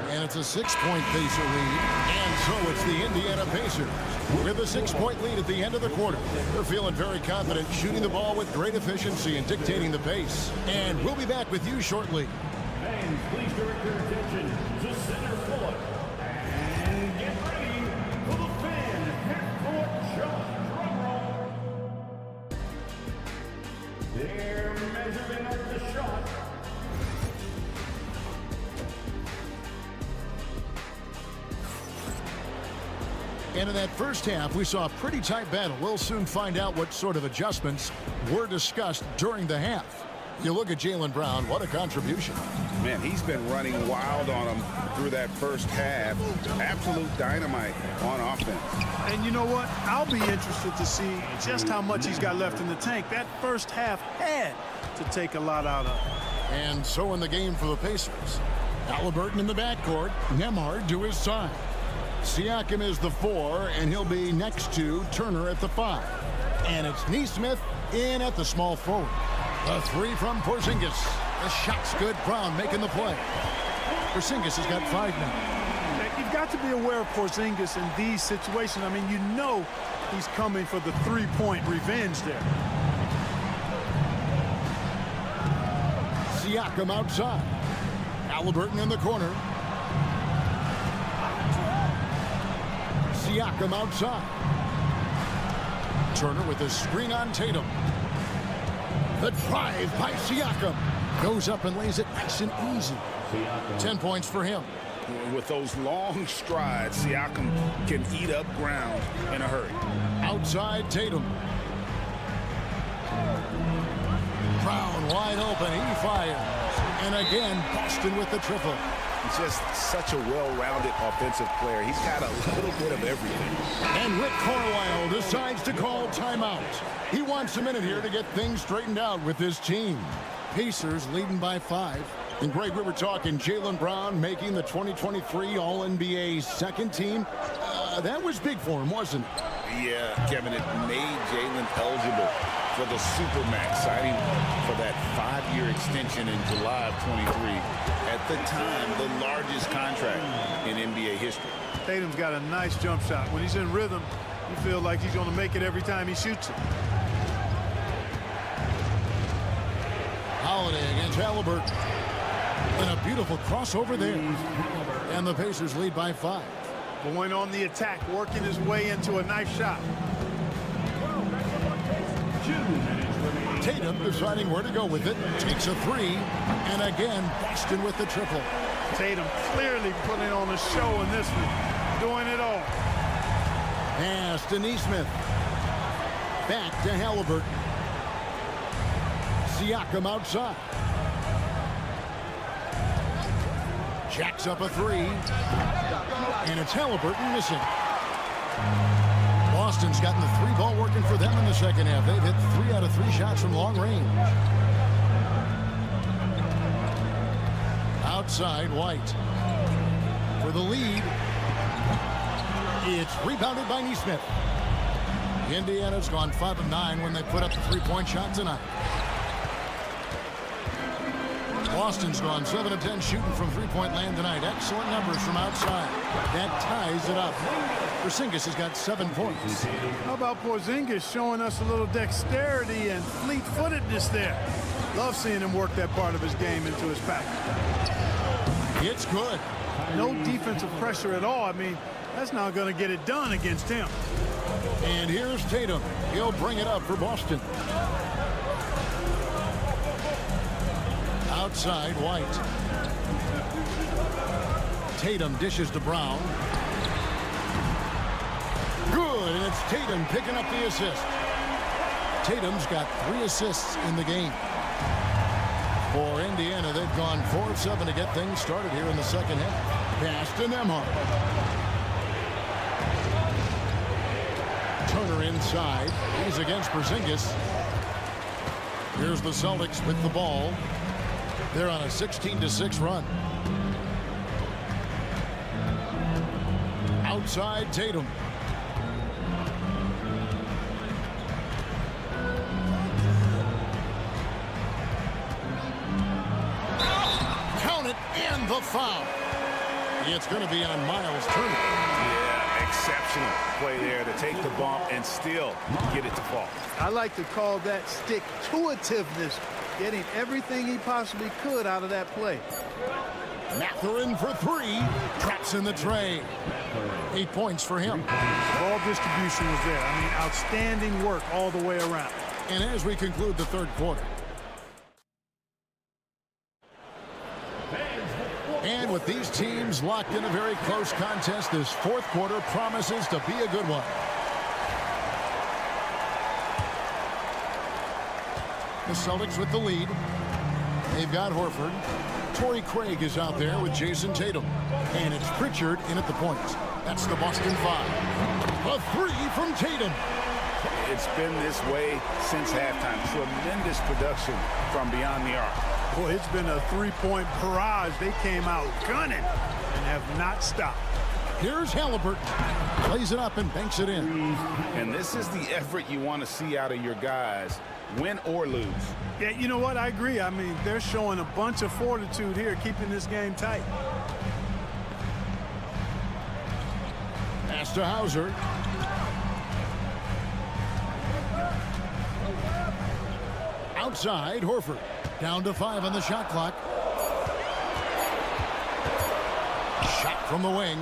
S1: And it's a 6-point Pacer lead. And so it's the Indiana Pacers with a 6-point lead at the end of the quarter. They're feeling very confident, shooting the ball with great efficiency and dictating the pace. And we'll be back with you shortly.
S5: Fans, please direct your attention to center court. And get ready for the fan half-court shot. Drum roll. They're measuring up the shot.
S1: And in that first half, we saw a pretty tight battle. We'll soon find out what sort of adjustments were discussed during the half. You look at Jaylen Brown, what a contribution.
S2: Man, he's been running wild on him through that first half. Absolute dynamite on offense.
S3: And you know what? I'll be interested to see just how much he's got left in the tank. That first half had to take a lot out of it.
S1: And so in the game for the Pacers. Halliburton in the backcourt. Nembhard to his side. Siakam is the 4, and he'll be next to Turner at the 5. And it's Nesmith in at the small forward. The 3 from Porzingis. The shot's good. Brown making the play. Porzingis has got 5 now.
S3: You've got to be aware of Porzingis in these situations. I mean, you know he's coming for the 3-point revenge there.
S1: Siakam outside. Halliburton in the corner. Siakam outside. Turner with a screen on Tatum. The drive by Siakam. Goes up and lays it nice and easy. 10 points for him.
S2: With those long strides, Siakam can eat up ground in a hurry.
S1: Outside Tatum. Brown wide open. He fires. And again, Boston with the triple.
S2: He's just such a well-rounded offensive player. He's got a little bit of everything.
S1: And Rick Carlisle decides to call timeout. He wants a minute here to get things straightened out with his team. Pacers leading by 5. And Greg, we were talking Jaylen Brown making the 2023 All-NBA second team. That was big for him, wasn't it?
S2: Yeah, Kevin, it made Jaylen eligible for the Supermax, signing for that 5-year extension in July of 23. At the time, the largest contract in NBA history.
S3: Tatum's got a nice jump shot. When he's in rhythm, you feel like he's going to make it every time he shoots it.
S1: Holiday against Halliburton. And a beautiful crossover there. And the Pacers lead by 5.
S3: Going on the attack, working his way into a nice shot.
S1: Tatum deciding where to go with it. Takes a 3. And again, Boston with the triple.
S3: Tatum clearly putting on a show in this one. Doing it all.
S1: Pass to Neesmith. Back to Halliburton. Siakam outside. Jacks up a 3. And it's Halliburton missing. Boston's gotten the 3-ball working for them in the second half. They've hit 3 out of 3 shots from long range. Outside, White. For the lead. It's rebounded by Neesmith. Indiana's gone 5 of 9 when they put up the 3-point shot tonight. Boston's gone 7 of 10 shooting from 3-point land tonight. Excellent numbers from outside. That ties it up. Porzingis has got 7 points.
S3: How about Porzingis showing us a little dexterity and fleet-footedness there? Love seeing him work that part of his game into his pack.
S1: It's good.
S3: No defensive pressure at all. I mean, that's not going to get it done against him.
S1: And here's Tatum. He'll bring it up for Boston. Outside, White. Tatum dishes to Brown. Good, and it's Tatum picking up the assist. Tatum's got 3 assists in the game. For Indiana, they've gone 4 of 7 to get things started here in the second half. Pass to Nembhard. Turner inside. He's against Porzingis. Here's the Celtics with the ball. They're on a 16-6 run. Outside Tatum. Count it, and the foul. It's going to be on Miles Turner.
S2: Yeah, exceptional play there to take the bump and still get it to fall.
S3: I like to call that stick-to-itiveness, getting everything he possibly could out of that play.
S1: Mathurin for 3. Traps in the tray. 8 points for him.
S3: Ball distribution was there. I mean, outstanding work all the way around.
S1: And as we conclude the third quarter. And with these teams locked in a very close contest, this fourth quarter promises to be a good one. The Celtics with the lead. They've got Horford. Torrey Craig is out there with Jason Tatum. And it's Pritchard in at the point. That's the Boston 5. A 3 from Tatum.
S2: It's been this way since halftime. Tremendous production from beyond the arc.
S3: Boy, it's been a 3-point barrage. They came out gunning and have not stopped.
S1: Here's Halliburton. Plays it up and banks it in.
S2: And this is the effort you want to see out of your guys, win or lose.
S3: Yeah, you know what? I agree. I mean, they're showing a bunch of fortitude here, keeping this game tight.
S1: Pass to Hauser. Outside, Horford. Down to 5 on the shot clock. Shot from the wing.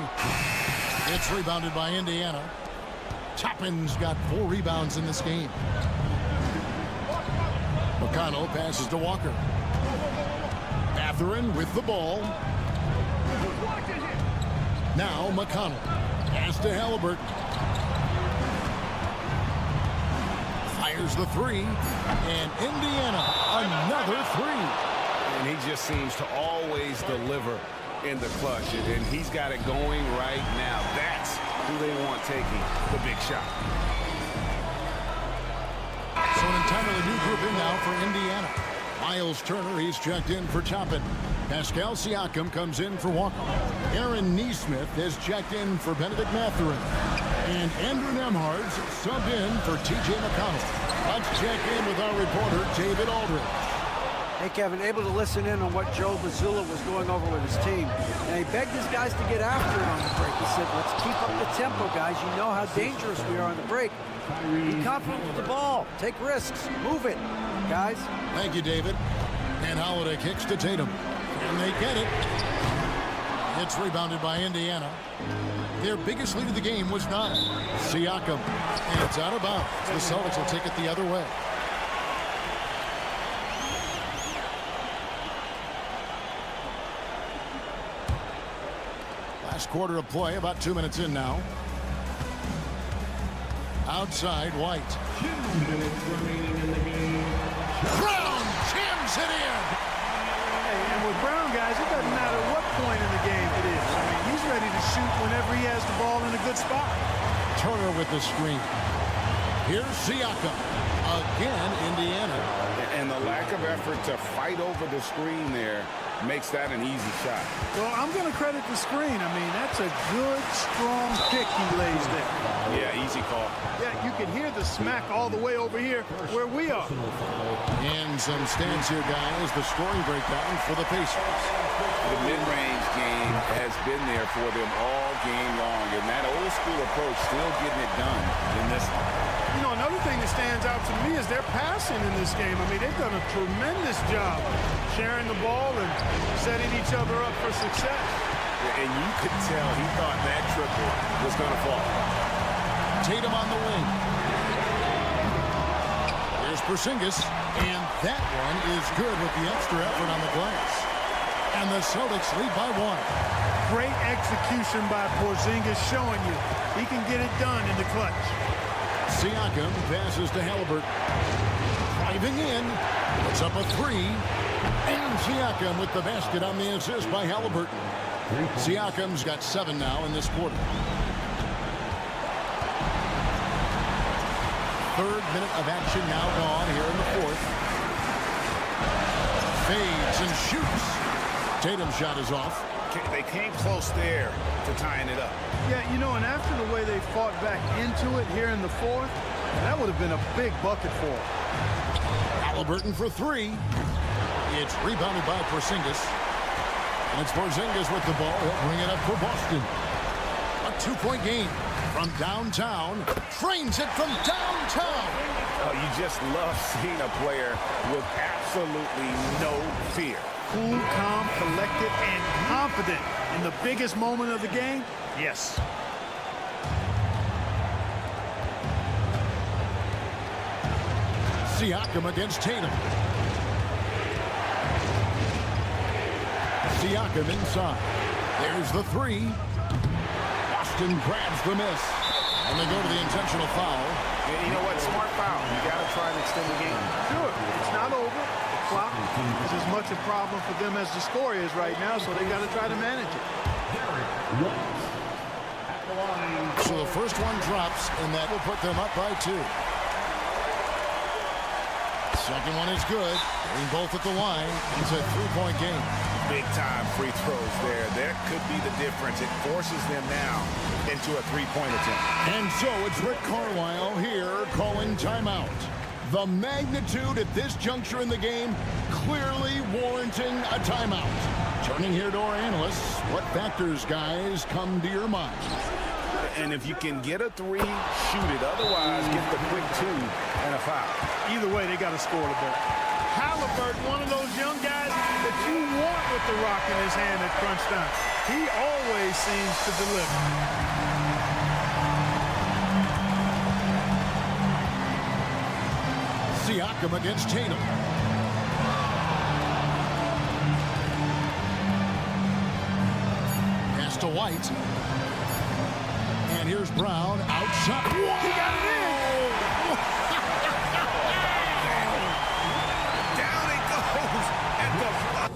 S1: It's rebounded by Indiana. Toppin's got 4 rebounds in this game. McConnell passes to Walker. Mathurin with the ball. Now McConnell. Pass to Halliburton. Fires the 3. And Indiana, another 3.
S7: And he just seems to always deliver in the clutch. And he's got it going right now. That's who they want taking the big shot.
S1: So an entirely new group in now for Indiana. Miles Turner, he's checked in for Toppin. Pascal Siakam comes in for Walker. Aaron Neesmith has checked in for Benedict Mathurin. And Andrew Nembhard's subbed in for T.J. McConnell. Let's check in with our reporter, David Aldridge.
S4: Hey, Kevin, able to listen in on what Joe Mazzulla was going over with his team. And he begged his guys to get after it on the break. He said, let's keep up the tempo, guys. You know how dangerous we are on the break. Be confident with the ball. Take risks. Move it, guys.
S1: Thank you, David. And Holiday kicks to Tatum. And they get it. It's rebounded by Indiana. Their biggest lead of the game was 9. Siakam. And it's out of bounds. The Celtics will take it the other way. Last quarter of play, about 2 minutes in now. Outside, White.
S5: 2 minutes remaining in the game.
S1: Brown jams it in.
S3: Hey, and with Brown, guys, it doesn't matter what point in the game it is. I mean, he's ready to shoot whenever he has the ball in a good spot.
S1: Turner with the screen. Here's Siakam. Again, Indiana.
S2: And the lack of effort to fight over the screen there makes that an easy shot.
S3: Well, I'm going to credit the screen. I mean, that's a good, strong kick he lays there.
S2: Yeah, easy call.
S3: Yeah, you can hear the smack all the way over here where we are.
S1: And some stats here, guys. The scoring breakdown for the Pacers.
S2: The mid-range game has been there for them all game long, and that old-school approach still getting it done in this one.
S3: You know, another thing that stands out to me is their passing in this game. I mean, they've done a tremendous job sharing the ball and setting each other up for success.
S2: And you could tell he thought that triple was going to fall.
S1: Tatum on the wing. Here's Porzingis, and that one is good with the extra effort on the glass. And the Celtics lead by 1.
S3: Great execution by Porzingis, showing you he can get it done in the clutch.
S1: Siakam passes to Halliburton. Driving in, puts up a 3. And Siakam with the basket on the assist by Halliburton. Siakam's got 7 now in this quarter. 3rd minute of action now gone here in the 4th. Fades and shoots. Tatum's shot is off.
S2: They came close there to tying it up.
S3: Yeah, you know, and after the way they fought back into it here in the 4th, that would have been a big bucket for them.
S1: Halliburton for 3. It's rebounded by Porzingis. And it's Porzingis with the ball. He'll bring it up for Boston. A 2-point game from downtown. Trains it from downtown.
S2: Oh, you just love seeing a player with absolutely no fear.
S3: Cool, calm, collected, and confident in the biggest moment of the game? Yes.
S1: Siakam against Tatum. Siakam inside. There's the 3. Boston grabs the miss. And they go to the intentional foul.
S2: And you know what? Smart foul. You got to try and extend the game.
S3: Sure. It's not over. The clock is as much a problem for them as the score is right now, so they got to try to manage it.
S1: So the first one drops, and that will put them up by 2. Second one is good. Getting both at the line. It's a 3-point game.
S2: Big-time free throws there. That could be the difference. It forces them now into a 3-point attempt.
S1: And so it's Rick Carlisle here calling timeout. The magnitude at this juncture in the game clearly warranting a timeout. Turning here to our analysts, what factors, guys, come to your mind?
S2: And if you can get a 3, shoot it. Otherwise, get the quick 2 and a foul.
S3: Either way, they got to score the ball. Halliburton, one of those young guys that you want with the rock in his hand at crunch time. He always seems to deliver.
S1: Siakam against Tatum. Pass to White. And here's Brown outside. Whoa!
S3: He got it in!
S2: Down it goes at the...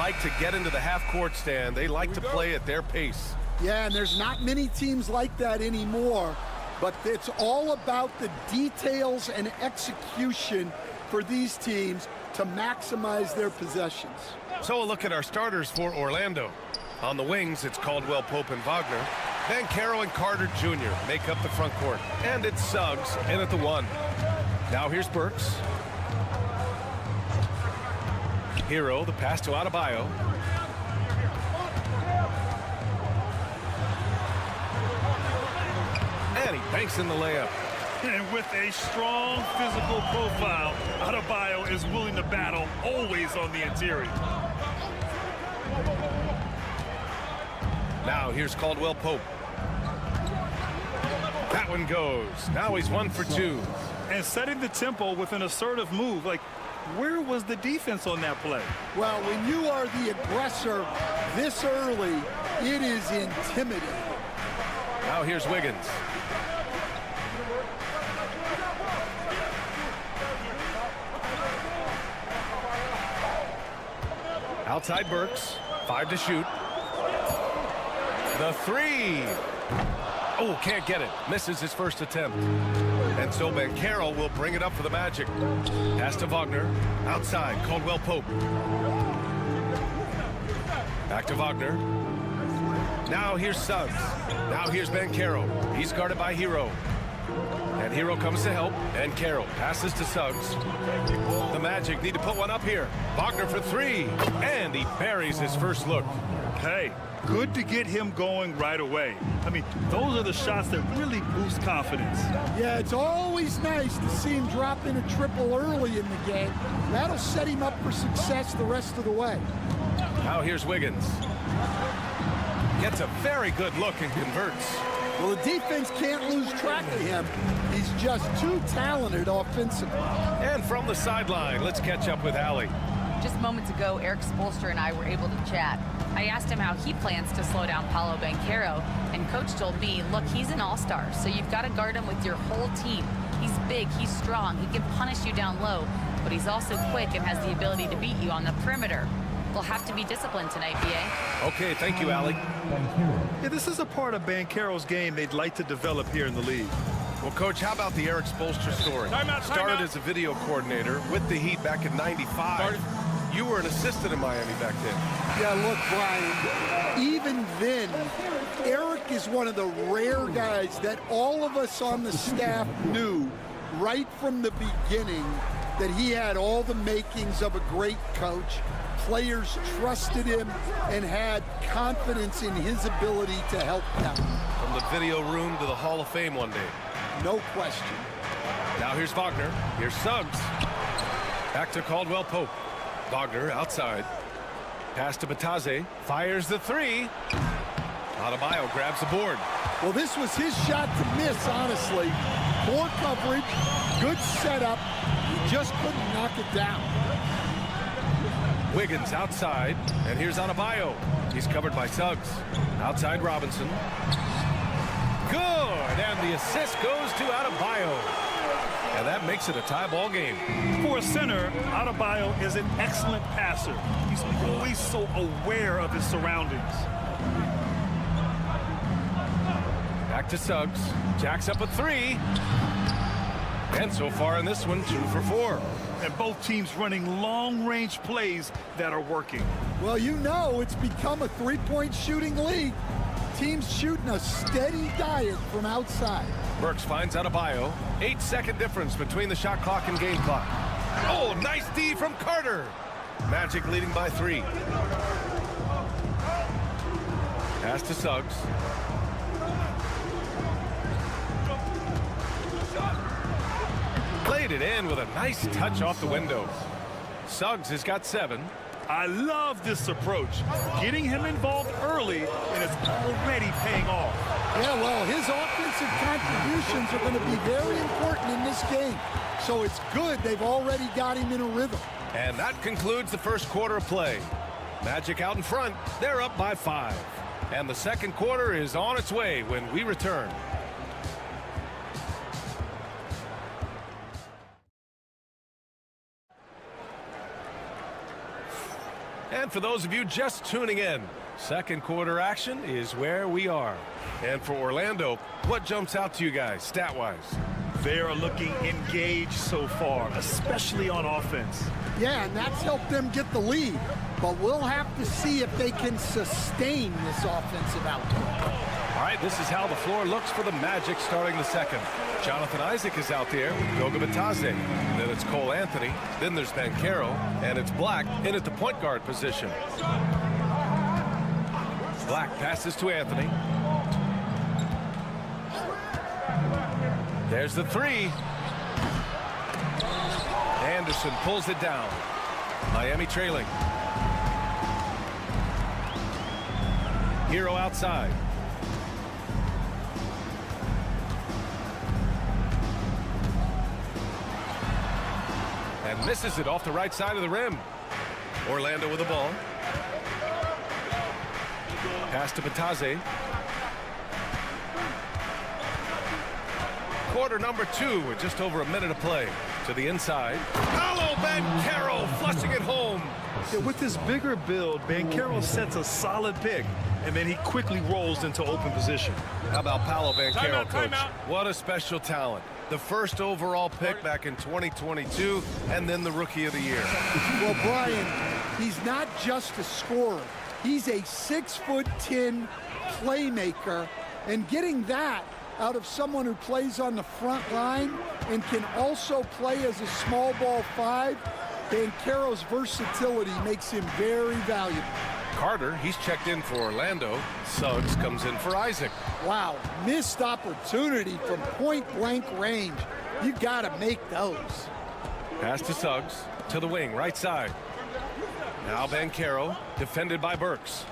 S7: like to get into the half-court stand. They like to play at their pace.
S12: Yeah, and there's not many teams like that anymore, but it's all about the details and execution for these teams to maximize their possessions.
S7: So a look at our starters for Orlando. On the wings, it's Caldwell Pope and Wagner. Banchero and Carter Jr. make up the front court. And it's Suggs in at the 1. Now here's Burks. Hero, the pass to Adebayo. And he banks in the layup.
S8: And with a strong physical profile, Adebayo is willing to battle, always on the interior.
S7: Now here's Caldwell Pope. That one goes. Now he's 1 for 2.
S8: And setting the tempo with an assertive move. Like, where was the defense on that play?
S12: Well, when you are the aggressor this early, it is intimidating.
S7: Now here's Wiggins. Outside Burks. 5 to shoot. The 3. Oh, can't get it. Misses his first attempt. And so Banchero will bring it up for the Magic. Pass to Wagner. Outside, Caldwell Pope. Back to Wagner. Now here's Suggs. Now here's Banchero. He's guarded by Hero. And Hero comes to help. And Carroll passes to Suggs. The Magic need to put one up here. Wagner for 3. And he buries his first look.
S8: Hey, good to get him going right away. I mean, those are the shots that really boost confidence.
S12: Yeah, it's always nice to see him drop in a triple early in the game. That'll set him up for success the rest of the way.
S7: Now here's Wiggins. Gets a very good look and converts.
S12: Well, the defense can't lose track of him. He's just too talented offensively.
S7: And from the sideline, let's catch up with Allie.
S9: Just moments ago, Eric Spoelstra and I were able to chat. I asked him how he plans to slow down Paolo Banchero, and Coach told me, look, he's an all-star, so you've got to guard him with your whole team. He's big, he's strong, he can punish you down low, but he's also quick and has the ability to beat you on the perimeter. We'll have to be disciplined tonight, BA.
S7: Okay, thank you, Allie.
S8: Yeah, this is a part of Banchero's game they'd like to develop here in the league.
S7: Well, Coach, how about the Eric Spoelstra story? Started as a video coordinator with the Heat back in '95. You were an assistant in Miami back then.
S12: Yeah, look, Brian, even then, Eric is one of the rare guys that all of us on the staff knew right from the beginning that he had all the makings of a great coach. Players trusted him and had confidence in his ability to help them.
S7: From the video room to the Hall of Fame one day.
S12: No question.
S7: Now here's Wagner. Here's Suggs. Back to Caldwell Pope. Wagner outside. Pass to Bataze. Fires the 3. Adebayo grabs the board.
S12: Well, this was his shot to miss, honestly. Poor coverage, good setup. He just couldn't knock it down.
S7: Wiggins outside. And here's Adebayo. He's covered by Suggs. Outside Robinson. Good. And the assist goes to Adebayo. And that makes it a tie ball game.
S8: For a center, Adebayo is an excellent passer. He's always so aware of his surroundings.
S7: Back to Suggs. Jacks up a 3. And so far in this one, 2 for 4.
S8: And both teams running long-range plays that are working.
S12: Well, you know it's become a three-point shooting league. Teams shooting a steady diet from outside.
S7: Burks finds Adebayo. 8-second difference between the shot clock and game clock. Oh, nice D from Carter. Magic leading by 3. Pass to Suggs. Played it in with a nice touch off the window. Suggs has got 7.
S8: I love this approach. Getting him involved early, and it's already paying off.
S12: Yeah, well, his offensive contributions are going to be very important in this game. So it's good they've already got him in a rhythm.
S7: And that concludes the first quarter of play. Magic out in front. They're up by 5. And the second quarter is on its way when we return. And for those of you just tuning in, second quarter action is where we are. And for Orlando, what jumps out to you guys stat-wise?
S8: They are looking engaged so far, especially on offense.
S12: Yeah, and that's helped them get the lead. But we'll have to see if they can sustain this offensive output.
S7: All right, this is how the floor looks for the Magic starting the second. Jonathan Isaac is out there with Goga Bitadze. Then it's Cole Anthony. Then there's Banchero. And it's Black in at the point guard position. Black passes to Anthony. There's the three. Anderson pulls it down. Miami trailing. Hero outside. And misses it off the right side of the rim. Orlando with the ball. Pass to Bitadze. Quarter number 2 with just over a minute of play. To the inside. Paolo Banchero flushing it home.
S8: Yeah, with this bigger build, Banchero sets a solid pick, and then he quickly rolls into open position.
S7: How about Paolo Banchero, Coach? What a special talent. The first overall pick back in 2022, and then the Rookie of the Year.
S12: Well, Brian, he's not just a scorer. He's a 6'10" playmaker, and getting that out of someone who plays on the front line and can also play as a small ball 5, Banchero's versatility makes him very valuable.
S7: Carter, he's checked in for Orlando. Suggs comes in for Isaac.
S12: Wow, missed opportunity from point-blank range. You got to make those.
S7: Pass to Suggs, to the wing, right side. Now Banchero, defended by Burks.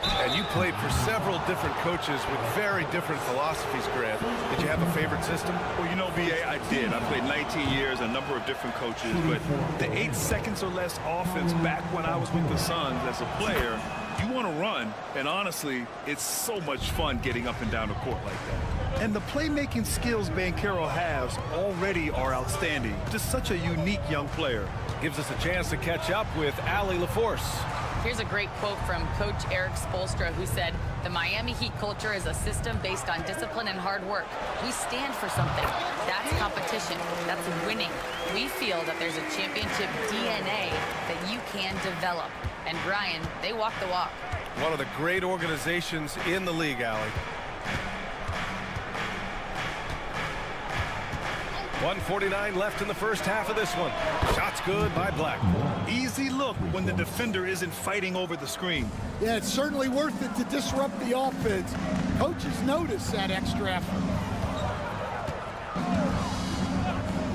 S7: And you played for several different coaches with very different philosophies, Grant. Did you have a favorite system?
S8: Well, you know, B.A., I did. I played 19 years, a number of different coaches, but the 8 seconds or less offense back when I was with the Suns as a player, you want to run, and honestly, it's so much fun getting up and down the court like that. And the playmaking skills Banchero has already are outstanding. Just such a unique young player.
S7: Gives us a chance to catch up with Allie LaForce.
S9: Here's a great quote from Coach Eric Spoelstra, who said, "The Miami Heat culture is a system based on discipline and hard work. We stand for something. That's competition. That's winning. We feel that there's a championship DNA that you can develop." And Brian, they walk the walk.
S7: One of the great organizations in the league, Allie. 1:49 left in the first half of this one. Shots good by Black.
S8: Easy look when the defender isn't fighting over the screen.
S12: Yeah, it's certainly worth it to disrupt the offense. Coaches notice that extra effort.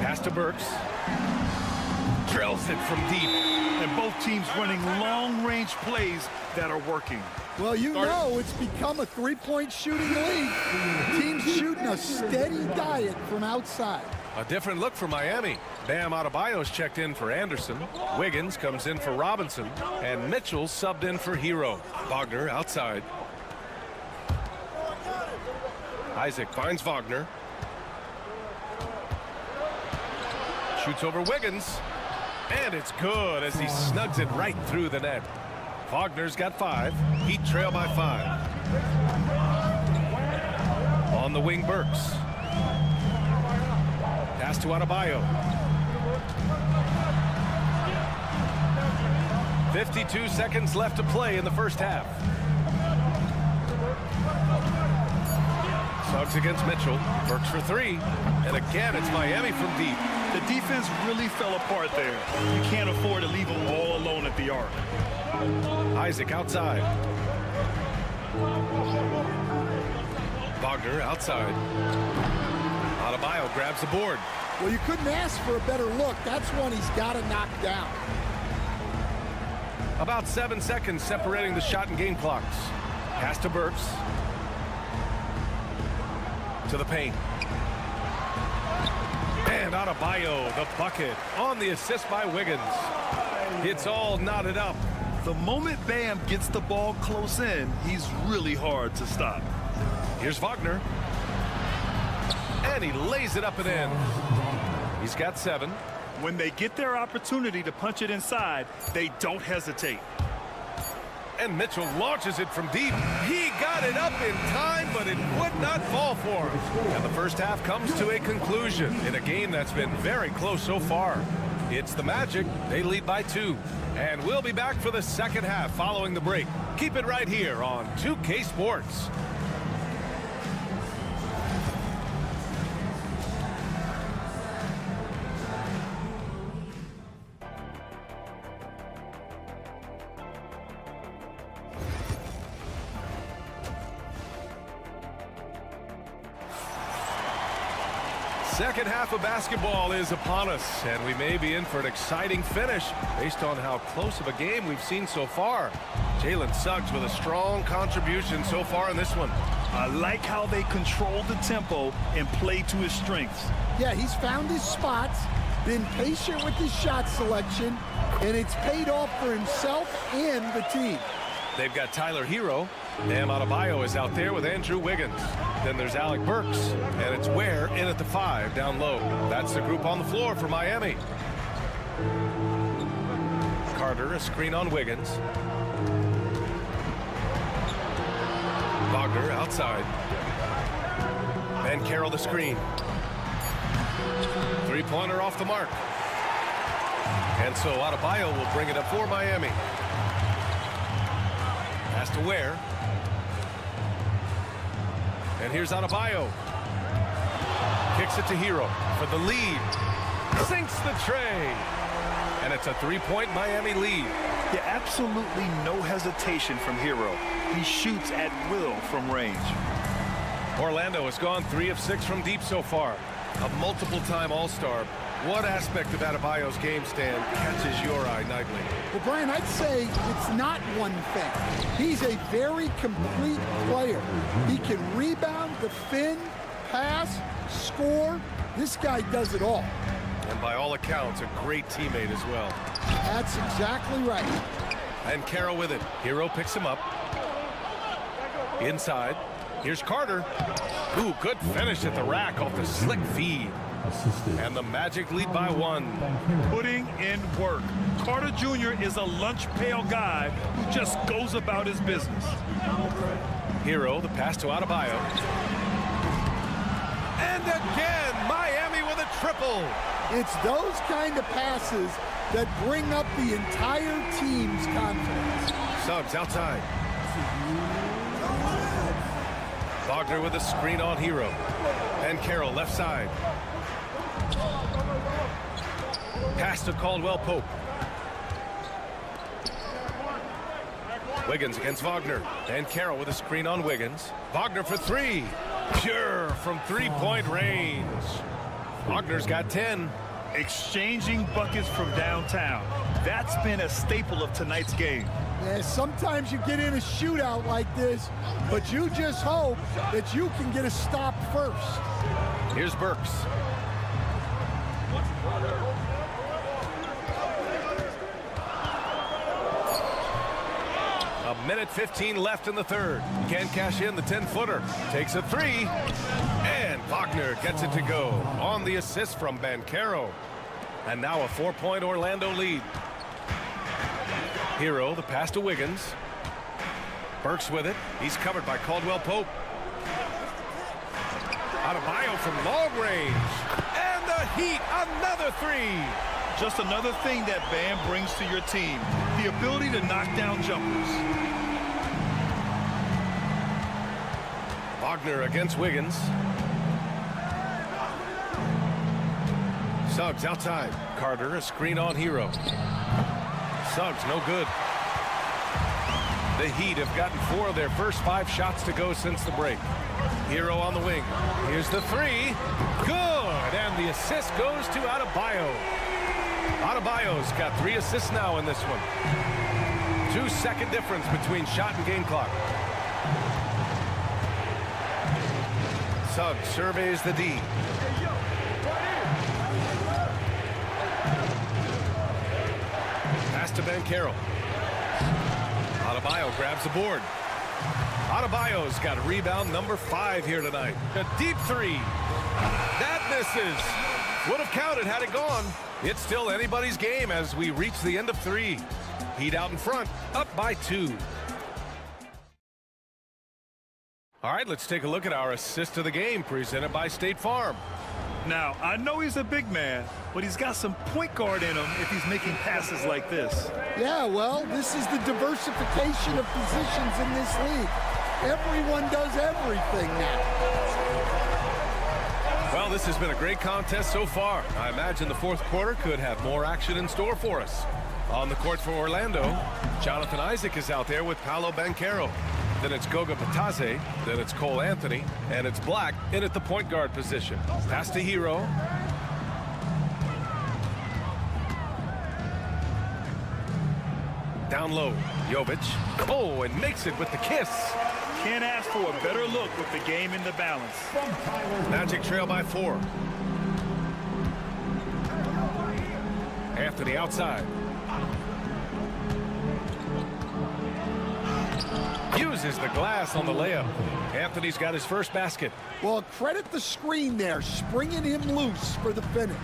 S7: Pass to Burks. Drills it from deep.
S8: And both teams running long-range plays that are working.
S12: Well, you know it's become a three-point shooting league. Teams shooting a steady diet from outside.
S7: A different look for Miami. Bam Adebayo's checked in for Anderson. Wiggins comes in for Robinson. And Mitchell subbed in for Hero. Wagner outside. Isaac finds Wagner. Shoots over Wiggins. And it's good as he snugs it right through the net. Wagner's got 5. Heat trail by 5. On the wing, Burks. Pass to Adebayo. 52 seconds left to play in the first half. Suggs against Mitchell. Burks for 3. And again, it's Miami from deep.
S8: The defense really fell apart there. You can't afford to leave them all alone at the arc.
S7: Isaac outside. Wagner outside. Adebayo grabs the board.
S12: Well, you couldn't ask for a better look. That's one he's got to knock down.
S7: About 7 seconds separating the shot and game clocks. Pass to Burks. To the paint. And Adebayo, the bucket, on the assist by Wiggins. It's all knotted up.
S8: The moment Bam gets the ball close in, he's really hard to stop.
S7: Here's Wagner. And he lays it up and in. He's got 7.
S8: When they get their opportunity to punch it inside, they don't hesitate.
S7: And Mitchell launches it from deep. He got it up in time, but it would not fall for him. And the first half comes to a conclusion in a game that's been very close so far. It's the Magic. They lead by 2. And we'll be back for the second half following the break. Keep it right here on 2K Sports. Second half of basketball is upon us, and we may be in for an exciting finish based on how close of a game we've seen so far. Jalen Suggs with a strong contribution so far in this one.
S8: I like how they control the tempo and play to his strengths.
S12: Yeah, he's found his spots, been patient with his shot selection, and it's paid off for himself and the team.
S7: They've got Tyler Hero. Bam Adebayo is out there with Andrew Wiggins. Then there's Alec Burks, and it's Ware in at the 5 down low. That's the group on the floor for Miami. Carter, a screen on Wiggins. Wagner outside. And Carroll the screen. Three-pointer off the mark. And so Adebayo will bring it up for Miami. Pass to Ware. And here's Adebayo. Kicks it to Hero for the lead. Sinks the tray. And it's a 3-point Miami lead.
S8: Yeah, absolutely no hesitation from Hero. He shoots at will from range.
S7: Orlando has gone 3 of 6 from deep so far. A multiple-time All-Star. What aspect of Adebayo's game, Stan, catches your eye nightly?
S12: Well, Brian, I'd say it's not one thing. He's a very complete player. He can rebound, defend, pass, score. This guy does it all.
S7: And by all accounts, a great teammate as well.
S12: That's exactly right.
S7: And Carroll with it. Hero picks him up. Inside. Here's Carter. Ooh, good finish at the rack off the slick feed. And the Magic lead by 1.
S8: Putting in work. Carter Jr. is a lunch pail guy who just goes about his business.
S7: Hero, the pass to Adebayo. And again, Miami with a triple.
S12: It's those kind of passes that bring up the entire team's confidence.
S7: Suggs outside. Wagner with a screen on Hero. And Carroll left side. Pass to Caldwell Pope. Wiggins against Wagner. And Carroll with a screen on Wiggins. Wagner for 3. Pure from 3-point range. Wagner's got 10.
S8: Exchanging buckets from downtown. That's been a staple of tonight's game.
S12: Yeah, sometimes you get in a shootout like this, but you just hope that you can get a stop first.
S7: Here's Burks. A minute 15 left in the third. Can't cash in the 10-footer. Takes a 3. And Wagner gets it to go on the assist from Banchero. And now a 4-point Orlando lead. Hero, the pass to Wiggins. Burks with it. He's covered by Caldwell Pope. Adebayo from long range. And the Heat, another 3.
S8: Just another thing that Bam brings to your team. The ability to knock down jumpers.
S7: Wagner against Wiggins. Suggs outside. Carter, a screen on Hero. Suggs, no good. The Heat have gotten 4 of their first 5 shots to go since the break. Hero on the wing. Here's the 3. Good! And the assist goes to Adebayo. Adebayo's got 3 assists now in this one. 2-second difference between shot and game clock. Suggs surveys the D. Pass to Banchero. Adebayo grabs the board. Adebayo's got rebound number 5 here tonight. A deep 3. That misses. Would have counted had it gone. It's still anybody's game as we reach the end of 3. Heat out in front, up by 2. All right, let's take a look at our assist of the game presented by State Farm.
S8: Now, I know he's a big man, but he's got some point guard in him if he's making passes like this.
S12: Yeah, well, this is the diversification of positions in this league. Everyone does everything now.
S7: Well, this has been a great contest so far. I imagine the fourth quarter could have more action in store for us. On the court for Orlando, Jonathan Isaac is out there with Paolo Banchero. Then it's Goga Batadze, then it's Cole Anthony, and it's Black in at the point guard position. Pass to Hero. Down low, Jovic. Oh, and makes it with the kiss.
S8: Can't ask for a better look with the game in the balance.
S7: Magic trail by 4. Anthony outside. Uses the glass on the layup. Anthony's got his first basket.
S12: Well, credit the screen there, springing him loose for the finish.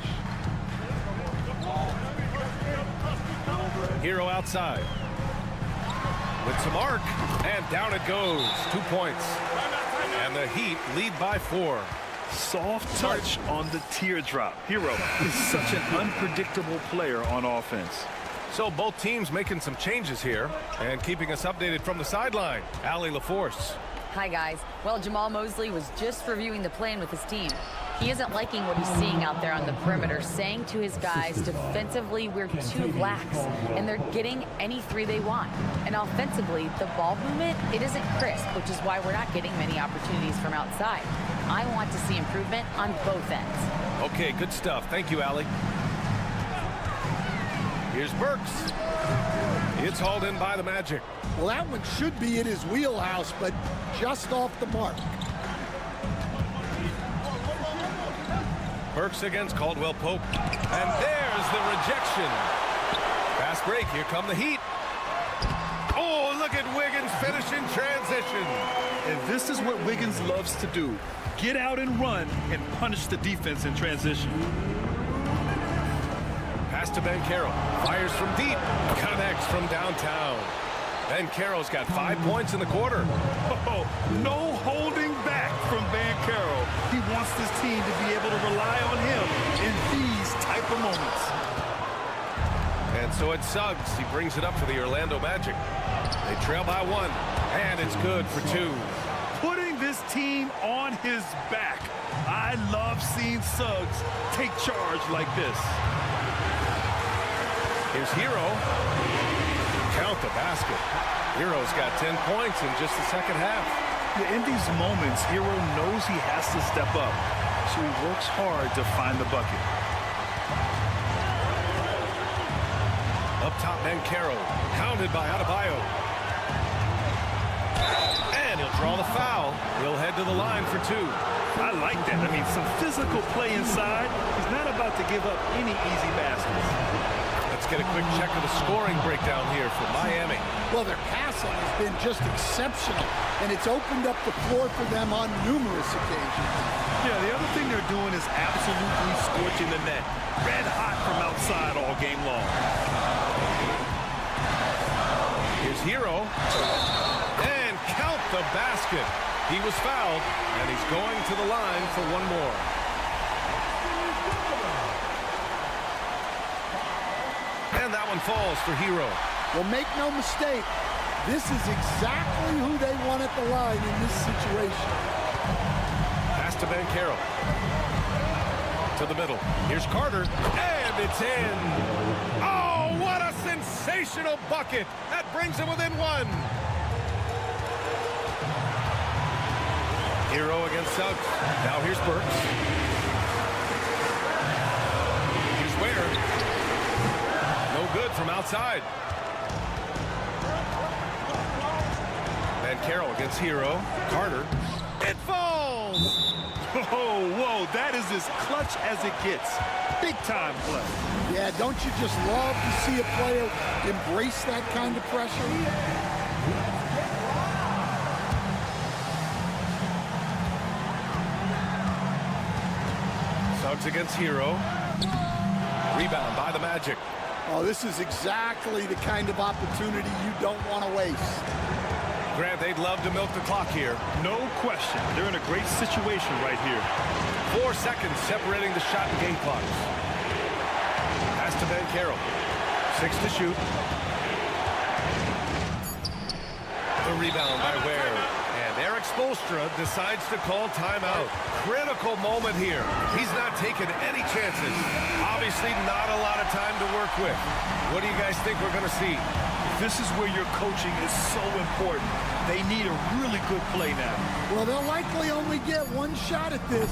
S7: Hero outside. With some arc, and down it goes. 2 points. And the Heat lead by 4.
S8: Soft touch on the teardrop. Hero is such an unpredictable player on offense.
S7: So both teams making some changes here and keeping us updated from the sideline. Allie LaForce.
S9: Hi, guys. Well, Jamal Mosley was just reviewing the plan with his team. He isn't liking what he's seeing out there on the perimeter, saying to his guys, defensively, we're too lax, and they're getting any three they want. And offensively, the ball movement, it isn't crisp, which is why we're not getting many opportunities from outside. I want to see improvement on both ends.
S7: Okay, good stuff. Thank you, Allie. Here's Burks. It's hauled in by the Magic.
S12: Well, that one should be in his wheelhouse, but just off the mark.
S7: Burks against Caldwell Pope. And there's the rejection. Fast break. Here come the Heat. Oh, look at Wiggins finishing transition.
S8: And this is what Wiggins loves to do. Get out and run and punish the defense in transition.
S7: Pass to Banchero. Fires from deep. Connects from downtown. Banchero's got 5 points in the quarter.
S8: Oh, no holding back from Banchero. He wants this team to be able to rely on him in these type of moments.
S7: And so it's Suggs. He brings it up for the Orlando Magic. They trail by 1. And it's good for 2.
S8: Putting this team on his back. I love seeing Suggs take charge like this.
S7: Here's Hero. Count the basket. Hero's got 10 points in just the second half.
S8: Yeah, in these moments, Hero knows he has to step up, so he works hard to find the bucket.
S7: Up top, Banchero. Hounded by Adebayo. And he'll draw the foul. He'll head to the line for 2.
S8: I like that. I mean, some physical play inside. He's not about to give up any easy baskets.
S7: Let's get a quick check of the scoring breakdown here for Miami.
S12: Well, their passing has been just exceptional, and it's opened up the floor for them on numerous occasions.
S8: Yeah, the other thing they're doing is absolutely scorching the net. Red hot from outside all game long.
S7: Here's Hero. And count the basket. He was fouled, and he's going to the line for 1 more. And that one falls for Hero.
S12: Well, make no mistake, this is exactly who they want at the line in this situation.
S7: Pass to Banchero. To the middle. Here's Carter. And it's in. Oh, what a sensational bucket. That brings him within 1. Hero against Suggs. Now here's Burks. Here's Ware. No good from outside. Banchero against Hero. Carter. It falls!
S8: Oh, whoa, that is as clutch as it gets. Big time play.
S12: Yeah, don't you just love to see a player embrace that kind of pressure?
S7: Suggs against Hero. Rebound by the Magic.
S12: Oh, this is exactly the kind of opportunity you don't want to waste.
S7: Grant, they'd love to milk the clock here.
S8: No question. They're in a great situation right here.
S7: 4 seconds separating the shot and game clocks. Pass to Ben Carroll. 6 to shoot. The rebound by Ware. And Eric Spoelstra decides to call timeout. Critical moment here. He's not taking any chances. Obviously not a lot of time to work with. What do you guys think we're going to see?
S8: This is where your coaching is so important. They need a really good play now.
S12: Well, they'll likely only get one shot at this.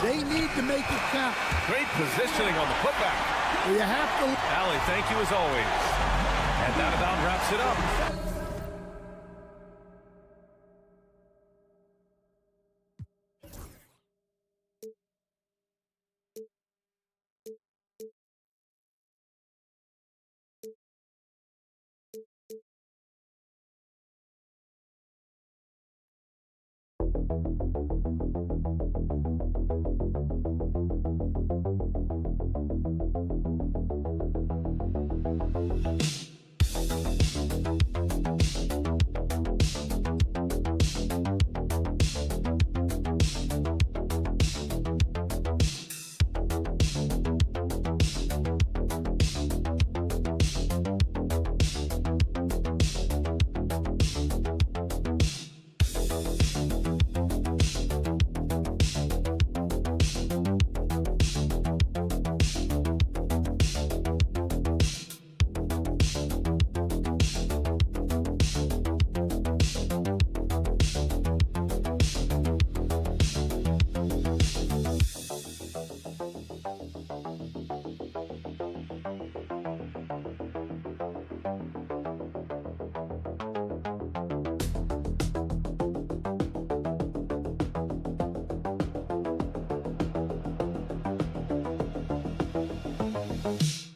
S12: They need to make it count.
S7: Great positioning on the putback.
S12: Well, you have to...
S7: Allie, thank you as always. And that about wraps it up.
S1: Thank you.